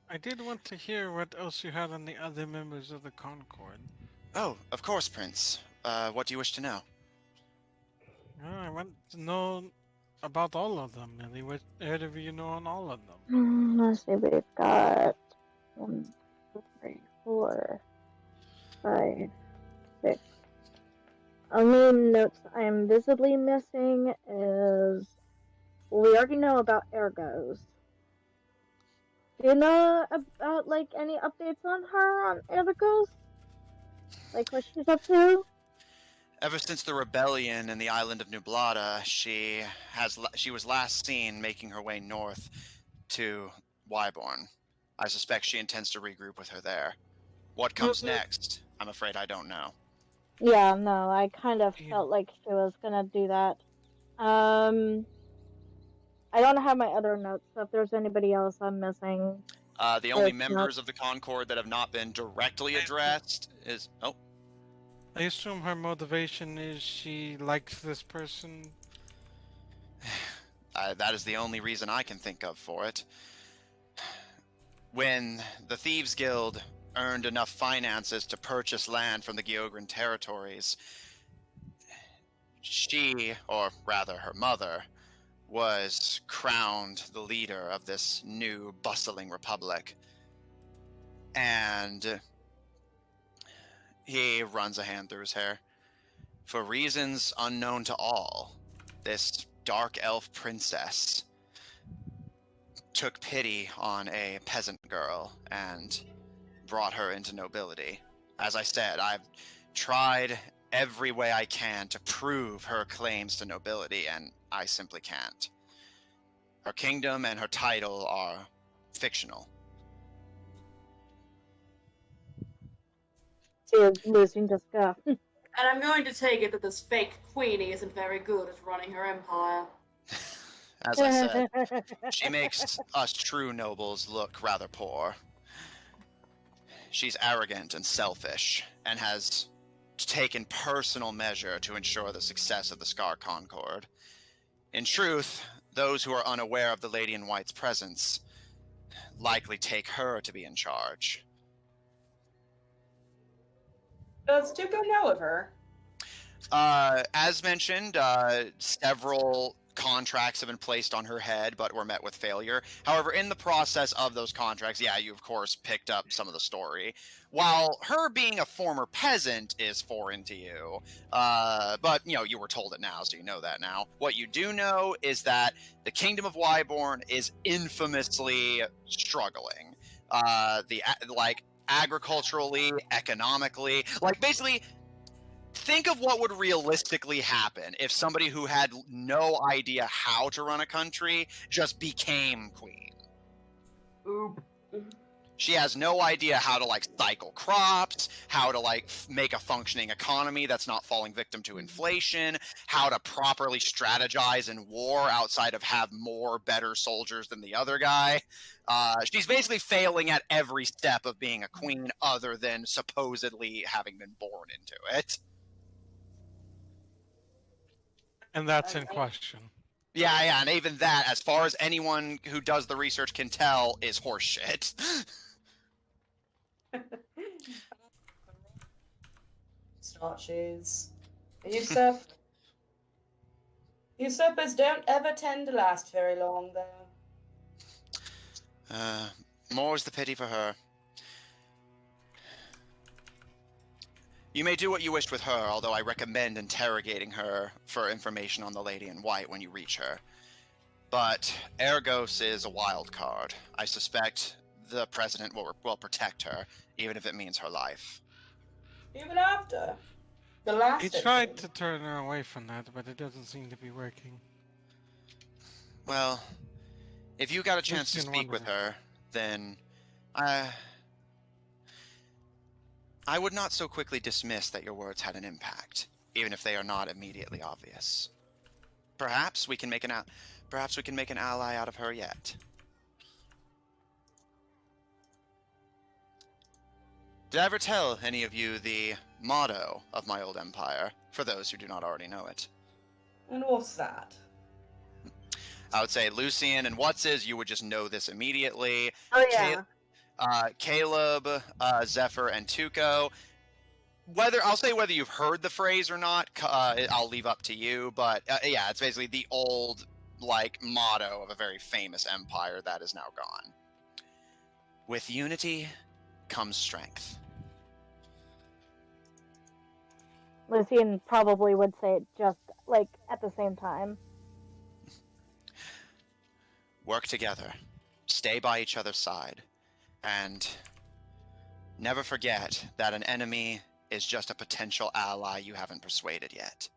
I did want to hear what else you had on the other members of the Concord. Oh, of course, Prince. What do you wish to know? I want to know about all of them, really. Whatever you know on all of them. Let's see, we've got 1, 2, 3, 4, 5, 6. Only notes I'm visibly missing is we already know about Ergos. Do you know about like any updates on her on Ergos? Like what she's up to? Ever since the rebellion in the island of Nublada, she was last seen making her way north to Wyborn. I suspect she intends to regroup with her there. What comes next? I'm afraid I don't know. Yeah, no, I kind of felt like she was gonna do that. I don't have my other notes, so if there's anybody else I'm missing. The only members of the Concord that have not been directly addressed is... Oh. I assume her motivation is she likes this person. That is the only reason I can think of for it. When the Thieves Guild earned enough finances to purchase land from the Gyogran territories, she, or rather her mother, was crowned the leader of this new bustling republic. And he runs a hand through his hair. For reasons unknown to all, this dark elf princess took pity on a peasant girl and brought her into nobility. As I said, I've tried every way I can to prove her claims to nobility, and I simply can't. Her kingdom and her title are fictional. She is losing the scuff. And I'm going to take it that this fake queenie isn't very good at running her empire. As I said, she makes us true nobles look rather poor. She's arrogant and selfish, and has taken personal measure to ensure the success of the Scar Concord. In truth, those who are unaware of the Lady in White's presence likely take her to be in charge. Does Tuco know of her? As mentioned, several contracts have been placed on her head, but were met with failure. However, in the process of those contracts, yeah, you of course picked up some of the story. While her being a former peasant is foreign to you, but you were told it now, so you know that now. What you do know is that the Kingdom of Wyborn is infamously struggling. Agriculturally, economically, basically. Think of what would realistically happen if somebody who had no idea how to run a country just became queen. Oop. She has no idea how to cycle crops, how to make a functioning economy that's not falling victim to inflation, how to properly strategize in war outside of have more better soldiers than the other guy. She's basically failing at every step of being a queen other than supposedly having been born into it. And that's in question. Yeah, and even that, as far as anyone who does the research can tell, is horseshit. Snort shoes. Usurpers don't ever tend to last very long, though. More's the pity for her. You may do what you wish with her, although I recommend interrogating her for information on the Lady in White when you reach her. But Argos is a wild card. I suspect the President will protect her, even if it means her life. Even after the last. He tried to turn her away from that, but it doesn't seem to be working. Well, if you got a chance to speak with her, then I would not so quickly dismiss that your words had an impact, even if they are not immediately obvious. Perhaps we can make an ally out of her yet. Did I ever tell any of you the motto of my old empire, for those who do not already know it? And what's that? I would say Lucian and What's you would just know this immediately. Oh yeah. Caleb, Zephyr, and Tuco. Whether you've heard the phrase or not, I'll leave up to you. But yeah, it's basically the old motto of a very famous empire that is now gone. With unity comes strength. Lucian probably would say it just at the same time. Work together. Stay by each other's side. And never forget that an enemy is just a potential ally you haven't persuaded yet.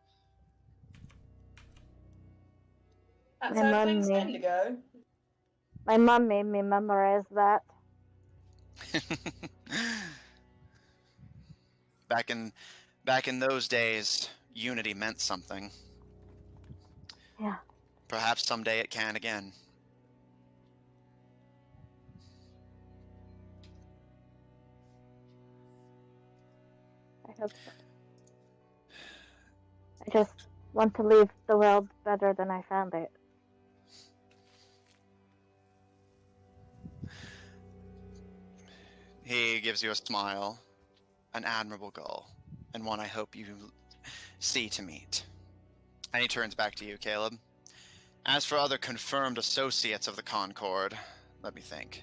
That's how things tend to go. My mom made me memorize that. Back in those days, unity meant something. Yeah. Perhaps someday it can again. I hope so. I just want to leave the world better than I found it. He gives you a smile, an admirable goal, and one I hope you see to meet. And he turns back to you, Caleb. As for other confirmed associates of the Concord, let me think.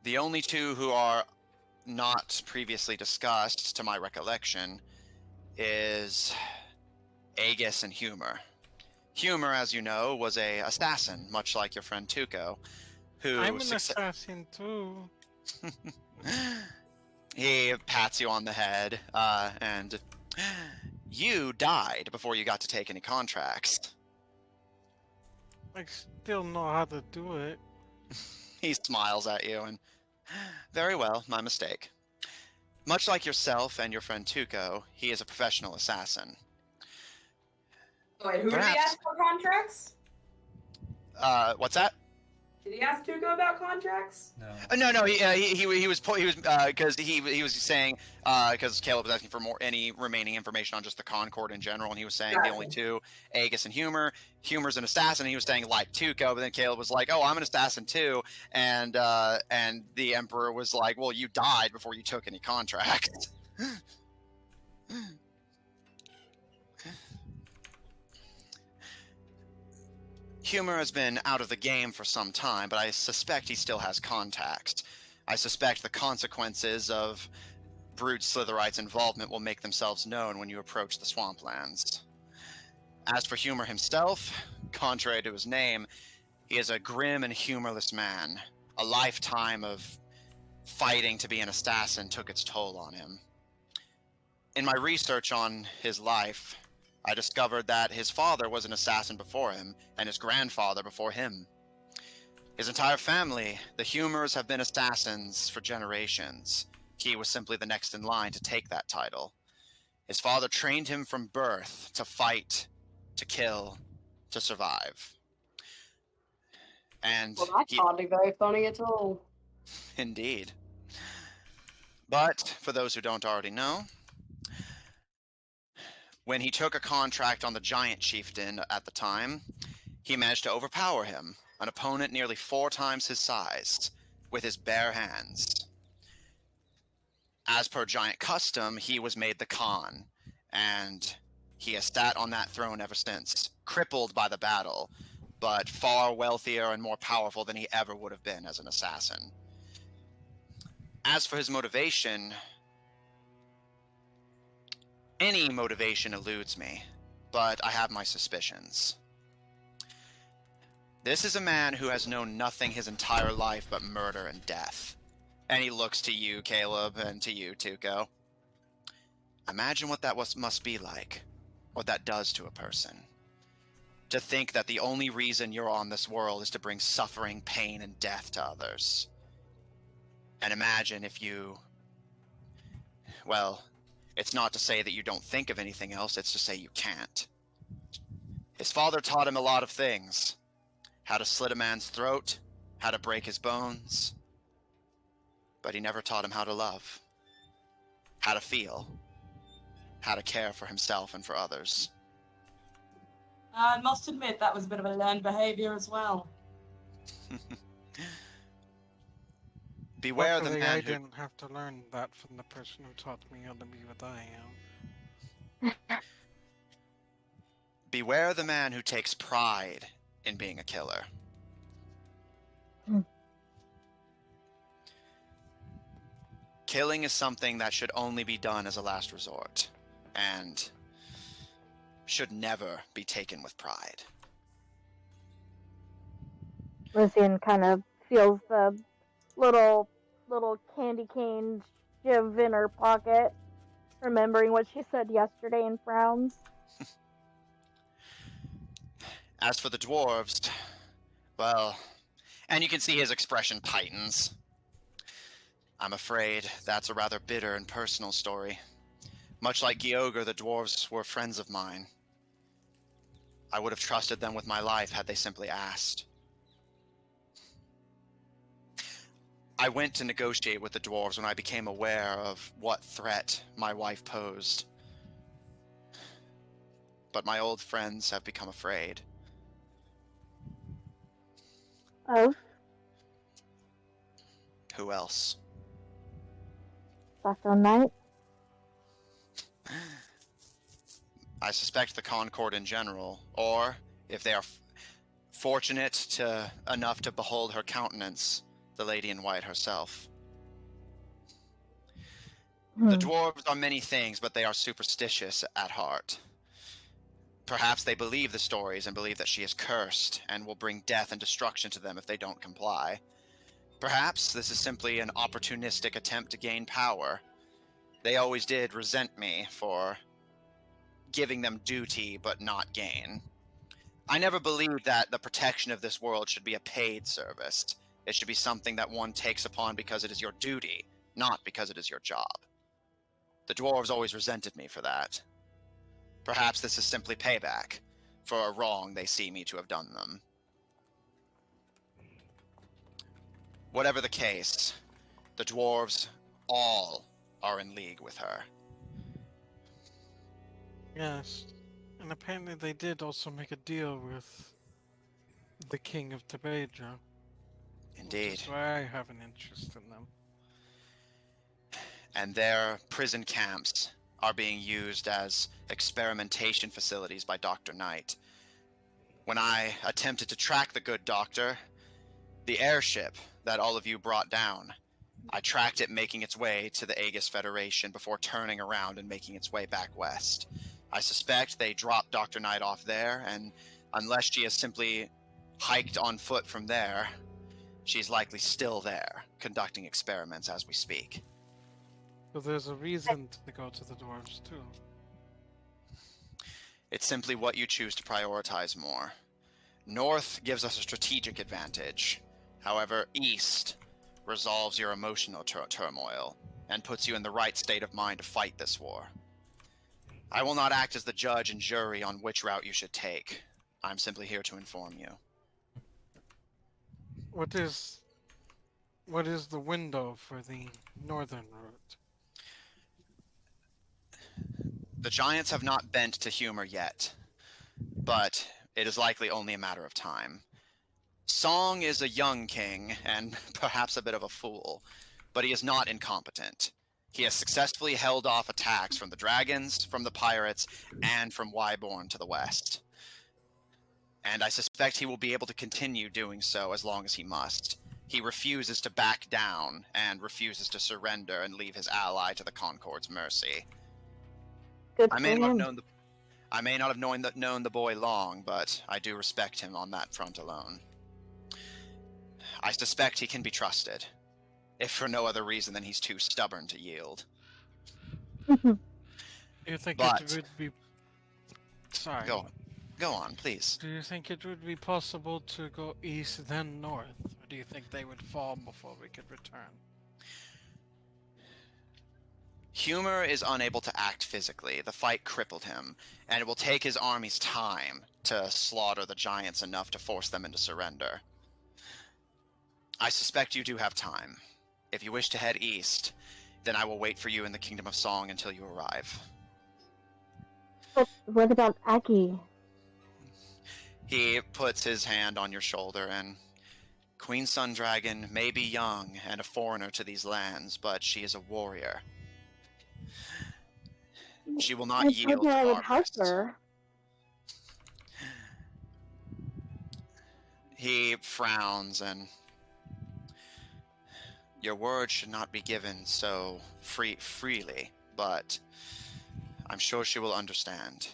The only two who are not previously discussed, to my recollection, is Aegis and Humor. Humor, as you know, was a assassin, much like your friend Tuco, who I'm an assassin too. He pats you on the head, and you died before you got to take any contracts. I still know how to do it. He smiles at you and, very well, my mistake. Much like yourself and your friend Tuco, he is a professional assassin. Wait, who did he ask for contracts? What's that? Did he ask Tuco about contracts? No. No. He was because he was saying because Caleb was asking for any remaining information on just the Concord in general, and he was saying the only two, Aegis and Humor. Humor's an assassin. And he was saying like Tuco, but then Caleb was like, "Oh, I'm an assassin too," and the Emperor was like, "Well, you died before you took any contracts." Humor has been out of the game for some time, but I suspect he still has contacts. I suspect the consequences of Brood Slitherite's involvement will make themselves known when you approach the swamplands. As for Humor himself, contrary to his name, he is a grim and humorless man. A lifetime of fighting to be an assassin took its toll on him. In my research on his life, I discovered that his father was an assassin before him, and his grandfather before him. His entire family, the Humors, have been assassins for generations. He was simply the next in line to take that title. His father trained him from birth to fight, to kill, to survive. And Well, that's hardly very funny at all. Indeed. But, for those who don't already know, when he took a contract on the giant chieftain at the time, he managed to overpower him, an opponent nearly 4 times his size, with his bare hands. As per giant custom, he was made the Khan, and he has sat on that throne ever since, crippled by the battle, but far wealthier and more powerful than he ever would have been as an assassin. As for his motivation, any motivation eludes me, but I have my suspicions. This is a man who has known nothing his entire life but murder and death. And he looks to you, Caleb, and to you, Tuco. Imagine what that must be like, what that does to a person. To think that the only reason you're on this world is to bring suffering, pain, and death to others. And imagine if you... Well, it's not to say that you don't think of anything else, it's to say you can't. His father taught him a lot of things. How to slit a man's throat, how to break his bones. But he never taught him how to love. How to feel. How to care for himself and for others. I must admit that was a bit of a learned behavior as well. Beware the Luckily, man I who... didn't have to learn that from the person who taught me how to be what I am. Beware the man who takes pride in being a killer. Killing is something that should only be done as a last resort, and should never be taken with pride. Lucian kind of feels the little candy cane shiv in her pocket, remembering what she said yesterday, and frowns. As for the dwarves, well, and you can see his expression tightens. I'm afraid that's a rather bitter and personal story. Much like Gyogre, the dwarves were friends of mine. I would have trusted them with my life had they simply asked. I went to negotiate with the dwarves when I became aware of what threat my wife posed. But my old friends have become afraid. Oh? Who else? Dr. Knight? I suspect the Concord in general, or, if they are fortunate enough to behold her countenance, the Lady in White herself. The dwarves are many things, but they are superstitious at heart. Perhaps they believe the stories and believe that she is cursed and will bring death and destruction to them if they don't comply. Perhaps this is simply an opportunistic attempt to gain power. They always did resent me for giving them duty but not gain. I never believed that the protection of this world should be a paid service. It should be something that one takes upon because it is your duty, not because it is your job. The dwarves always resented me for that. Perhaps this is simply payback for a wrong they see me to have done them. Whatever the case, the dwarves all are in league with her. Yes, and apparently they did also make a deal with the King of Tebeja. Indeed. Which is why I have an interest in them. And their prison camps are being used as experimentation facilities by Dr. Knight. when I attempted to track the good doctor, the airship that all of you brought down, I tracked it making its way to the Aegis Federation before turning around and making its way back west. I suspect they dropped Dr. Knight off there, and unless she has simply hiked on foot from there, she's likely still there, conducting experiments as we speak. So there's a reason to go to the dwarves too. It's simply what you choose to prioritize more. North gives us a strategic advantage. However, east resolves your emotional turmoil and puts you in the right state of mind to fight this war. I will not act as the judge and jury on which route you should take. I'm simply here to inform you. What is the window for the northern route? The giants have not bent to humor yet, but it is likely only a matter of time. Song is a young king, and perhaps a bit of a fool, but he is not incompetent. He has successfully held off attacks from the dragons, from the pirates, and from Wyborn to the west. And I suspect he will be able to continue doing so as long as he must. He refuses to back down, and refuses to surrender and leave his ally to the Concord's mercy. Good I for may not have him. known the boy long, but I do respect him on that front alone. I suspect he can be trusted, if for no other reason than he's too stubborn to yield. You think But- it would be... Sorry. Go on, please. Do you think it would be possible to go east then north? Or do you think they would fall before we could return? Humor is unable to act physically. The fight crippled him, and it will take his armies time to slaughter the giants enough to force them into surrender. I suspect you do have time. If you wish to head east, then I will wait for you in the Kingdom of Song until you arrive. But what about Aki? He puts his hand on your shoulder, and Queen Sundragon may be young and a foreigner to these lands, but she is a warrior. She will not I yield told her to I would our help rests. her. He frowns, and your words should not be given so freely, but I'm sure she will understand.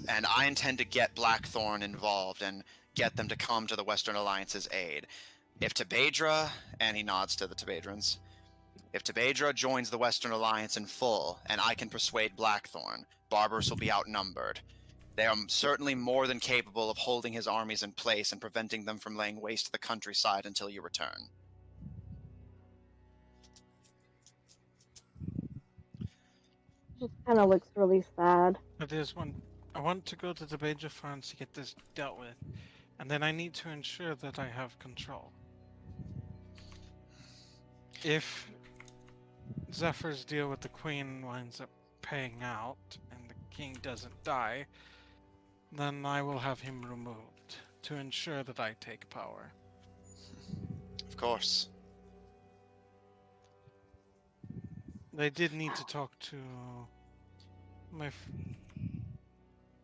And I intend to get Blackthorn involved and get them to come to the Western Alliance's aid. If Tebedra, and he nods to the Tebedrans, if Tebedra joins the Western Alliance in full, and I can persuade Blackthorn, Barbarous will be outnumbered. They are certainly more than capable of holding his armies in place and preventing them from laying waste to the countryside until you return. Just kind of looks really sad. But there's one. I want to go to the Beja Farms to get this dealt with, and then I need to ensure that I have control. If Zephyr's deal with the Queen winds up paying out and the King doesn't die, then I will have him removed to ensure that I take power. Of course. I did need to talk to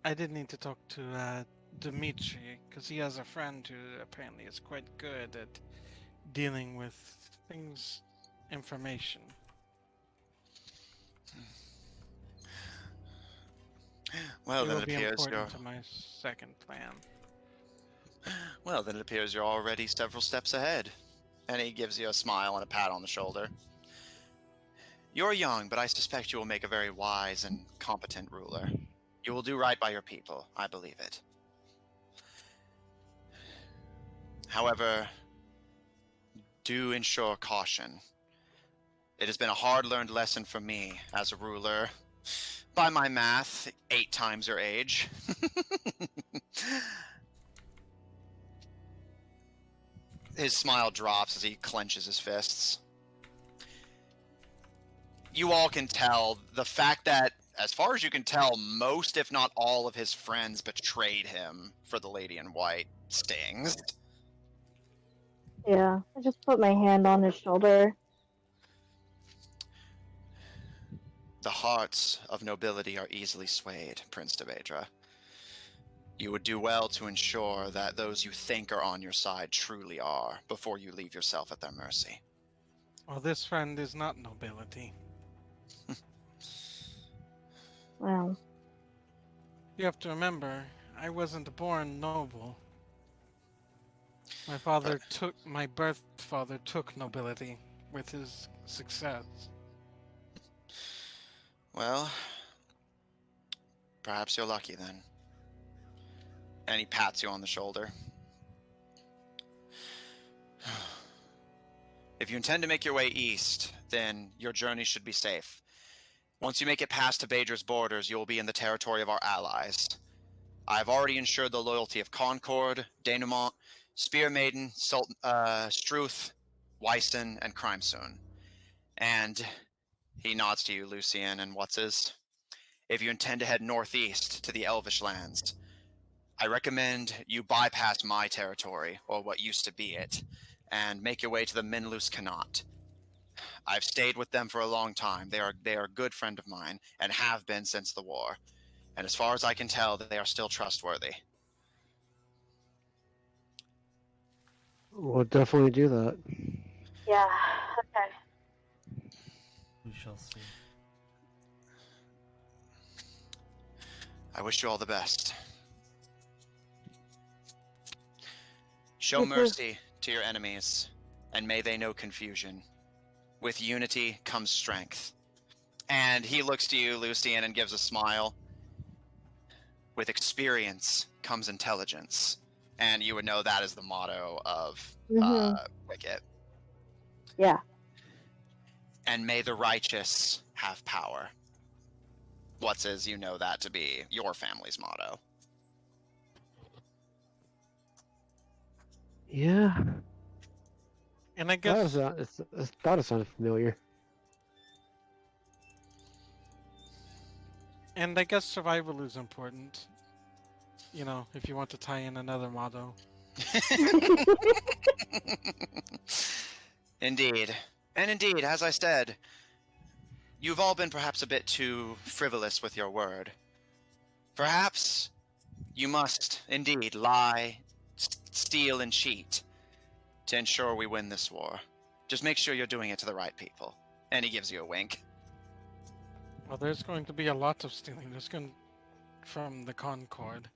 I did need to talk to Dimitri, because he has a friend who apparently is quite good at dealing with things, information. Well, It then will it be appears important to my second plan. Well, then it appears you're already several steps ahead. And he gives you a smile and a pat on the shoulder. You're young, but I suspect you will make a very wise and competent ruler. You will do right by your people, I believe it. However, do ensure caution. It has been a hard-learned lesson for me as a ruler. By my math, 8 times your age. His smile drops as he clenches his fists. You all can tell the fact that, as far as you can tell, most, if not all, of his friends betrayed him for the Lady in White stings. Yeah, I just put my hand on his shoulder. The hearts of nobility are easily swayed, Prince Tebedra. You would do well to ensure that those you think are on your side truly are, before you leave yourself at their mercy. Well, this friend is not nobility. Wow. You have to remember, I wasn't born noble. My birth father took nobility with his success. Well, perhaps you're lucky then. And he pats you on the shoulder. If you intend to make your way east, then your journey should be safe. Once you make it past Tebadra's borders, you will be in the territory of our allies. I have already ensured the loyalty of Concord, Denouement, Spear Maiden, Struth, Wyson, and Crimesoon. And he nods to you, Lucian, and What's-his. If you intend to head northeast to the Elvish lands, I recommend you bypass my territory, or what used to be it, and make your way to the Minlus Connaught. I've stayed with them for a long time. They are a good friend of mine, and have been since the war. And as far as I can tell, they are still trustworthy. We'll definitely do that. Yeah. Okay. We shall see. I wish you all the best. Show You too. mercy to your enemies, and may they know confusion. With unity comes strength. And he looks to you, Lucian, and gives a smile. With experience comes intelligence. And you would know that is the motto of Wicket. Yeah. And may the righteous have power. What's-his, you know that to be your family's motto. Yeah. And I guess That thought it sounded familiar. survival is important. You know, if you want to tie in another motto. Indeed. And indeed, as I said, you've all been perhaps a bit too frivolous with your word. Perhaps you must indeed lie, steal, and cheat to ensure we win this war. Just make sure you're doing it to the right people. And he gives you a wink. Well, there's going to be a lot of stealing. From the Concord.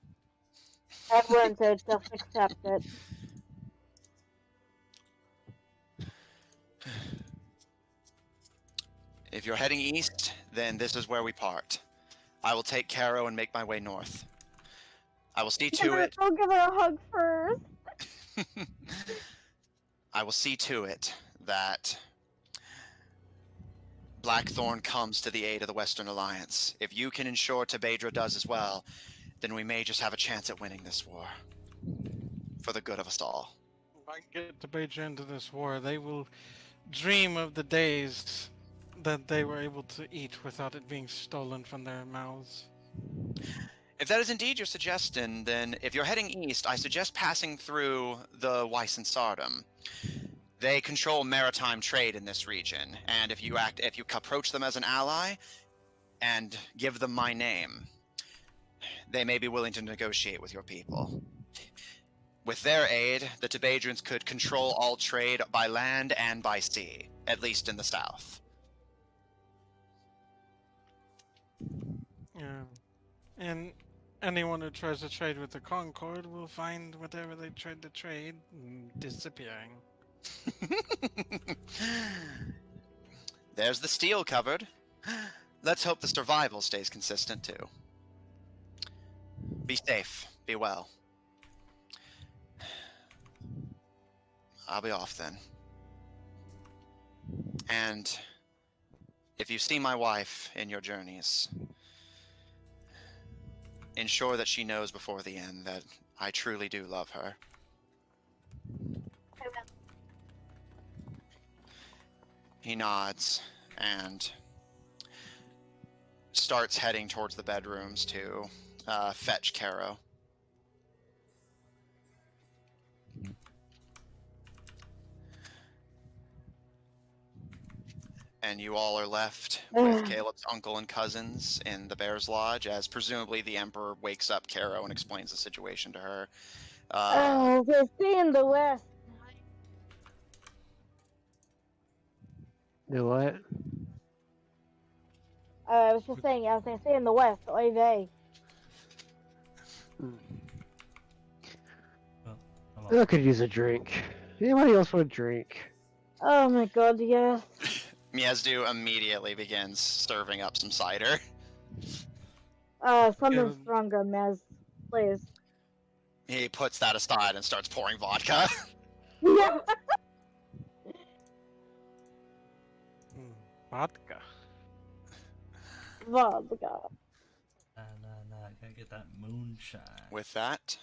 Everyone said just accept it. If you're heading east, then this is where we part. I will take Caro and make my way north. I will see to it. I'll give her a hug first. I will see to it that Blackthorn comes to the aid of the Western Alliance. If you can ensure Tebadra does as well, then we may just have a chance at winning this war. For the good of us all. If I can get Tebadra into this war, they will dream of the days that they were able to eat without it being stolen from their mouths. If that is indeed your suggestion, then if you're heading east, I suggest passing through the Wyson Sardom. They control maritime trade in this region, and if you approach them as an ally and give them my name, they may be willing to negotiate with your people. With their aid, the Tebadrans could control all trade by land and by sea, at least in the south. Yeah. And anyone who tries to trade with the Concord will find whatever they tried to trade disappearing. There's the steel covered. Let's hope the survival stays consistent too. Be safe. Be well. I'll be off then. And if you see my wife in your journeys, ensure that she knows before the end that I truly do love her. He nods and starts heading towards the bedrooms to fetch Caro. and you all are left with Caleb's uncle and cousins in the Bear's Lodge, as presumably the Emperor wakes up Caro and explains the situation to her. They stay in the west. Do what? I was just saying, as they say in the west, oy vey. I could use a drink. Anybody else want a drink? Oh my god, yes. Miezdu immediately begins serving up some cider. Something stronger, Mez. Please. He puts that aside and starts pouring vodka. Yeah. Vodka. Vodka. Nah, I gotta get that moonshine. With that,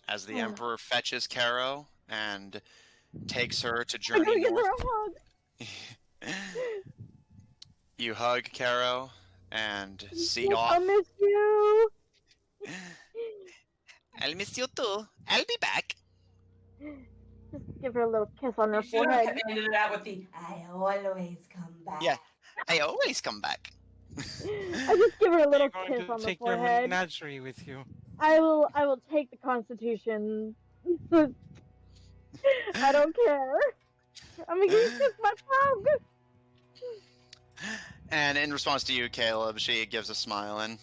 as the Emperor fetches Caro and takes her to journey give north. her a hug. You hug Caro and see off. I miss you. I'll miss you too. I'll be back. Just give her a little kiss on her You should forehead. have ended it out with the "I always come back." Yeah, I always come back. I just give her a little You're kiss going on to the take your forehead. menagerie with you. I will take the Constitution. I don't care. I'm gonna kiss my pug. And in response to you, Caleb, she gives a smile and,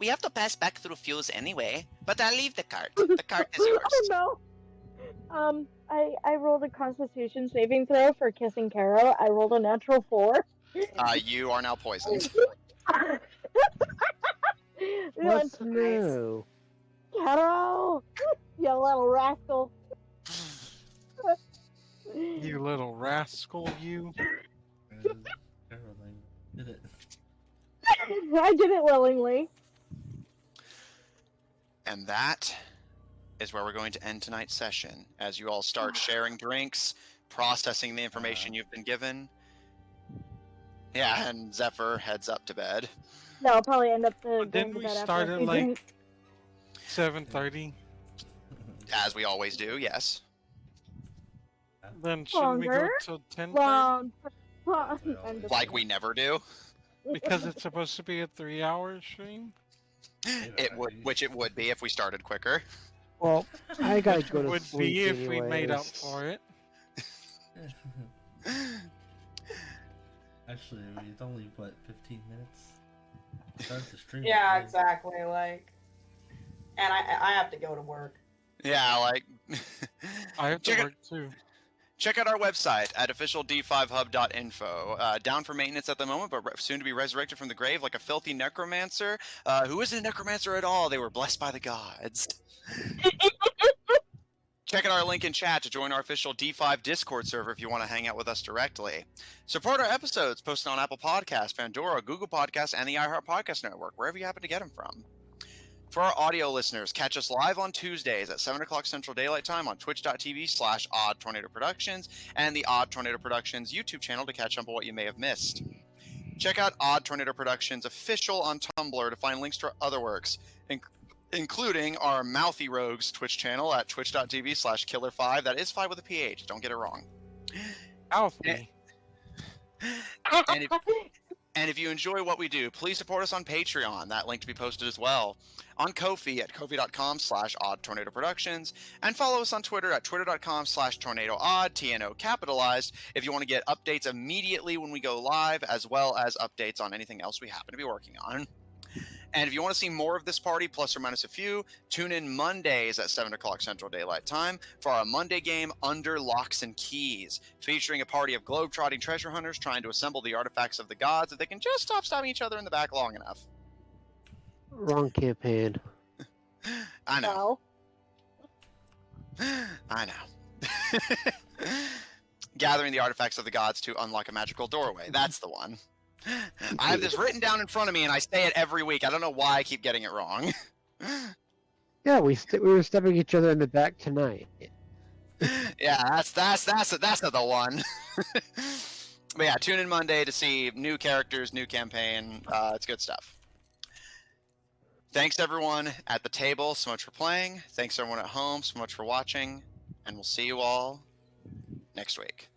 we have to pass back through Fuse anyway, but I'll leave the cart. The cart is yours. Oh no. I rolled a Constitution saving throw for kissing Caro. I rolled a natural 4. You are now poisoned. What's new? Caro! You little rascal. You little rascal, you. Caroline did it. I did it willingly. And that is where we're going to end tonight's session, as you all start sharing drinks, processing the information you've been given. Yeah, and Zephyr heads up to bed. No, I'll probably end up going Didn't to we bed start after at a few like drinks. 7:30? As we always do, yes. Then shouldn't we go Longer? till 10:30? Long. I'm just Like we never do. Because it's supposed to be a 3-hour stream? It would, which it would be if we started quicker. Well, I gotta go to Would sleep be if we made up anyways. for it. Actually, it's only, what, 15 minutes? Start the stream. Yeah, at 3. exactly. Like, and I have to go to work. Yeah, like... I have to Check it- work too. Check out our website at officiald5hub.info. Down for maintenance at the moment, but soon to be resurrected from the grave like a filthy necromancer. Who isn't a necromancer at all? They were blessed by the gods. Check out our link in chat to join our official D5 Discord server if you want to hang out with us directly. Support our episodes posted on Apple Podcasts, Pandora, Google Podcasts, and the iHeart Podcast Network, wherever you happen to get them from. For our audio listeners, catch us live on Tuesdays at 7 o'clock Central Daylight Time on twitch.tv/Odd Tornado Productions and the Odd Tornado Productions YouTube channel to catch up on what you may have missed. Check out Odd Tornado Productions official on Tumblr to find links to our other works, including our Mouthy Rogues Twitch channel at twitch.tv/Killer5. That is 5 with a PH, don't get it wrong. Alfie. And if you enjoy what we do, please support us on Patreon. That link to be posted as well. On Ko-fi at ko-fi.com/Odd Tornado Productions. And follow us on Twitter at twitter.com/TornadoOdd, TNO capitalized, if you want to get updates immediately when we go live, as well as updates on anything else we happen to be working on. And if you want to see more of this party, plus or minus a few, tune in Mondays at 7 o'clock Central Daylight Time for our Monday game, Under Locks and Keys, featuring a party of globe-trotting treasure hunters trying to assemble the artifacts of the gods if they can just stop stabbing each other in the back long enough. Wrong campaign. I know. No. I know. Gathering the artifacts of the gods to unlock a magical doorway. That's the one. I have this written down in front of me, and I say it every week. I don't know why I keep getting it wrong. Yeah, we were stabbing each other in the back tonight. Yeah, that's the one. But yeah, tune in Monday to see new characters, new campaign. It's good stuff. Thanks everyone at the table so much for playing. Thanks everyone at home so much for watching, and we'll see you all next week.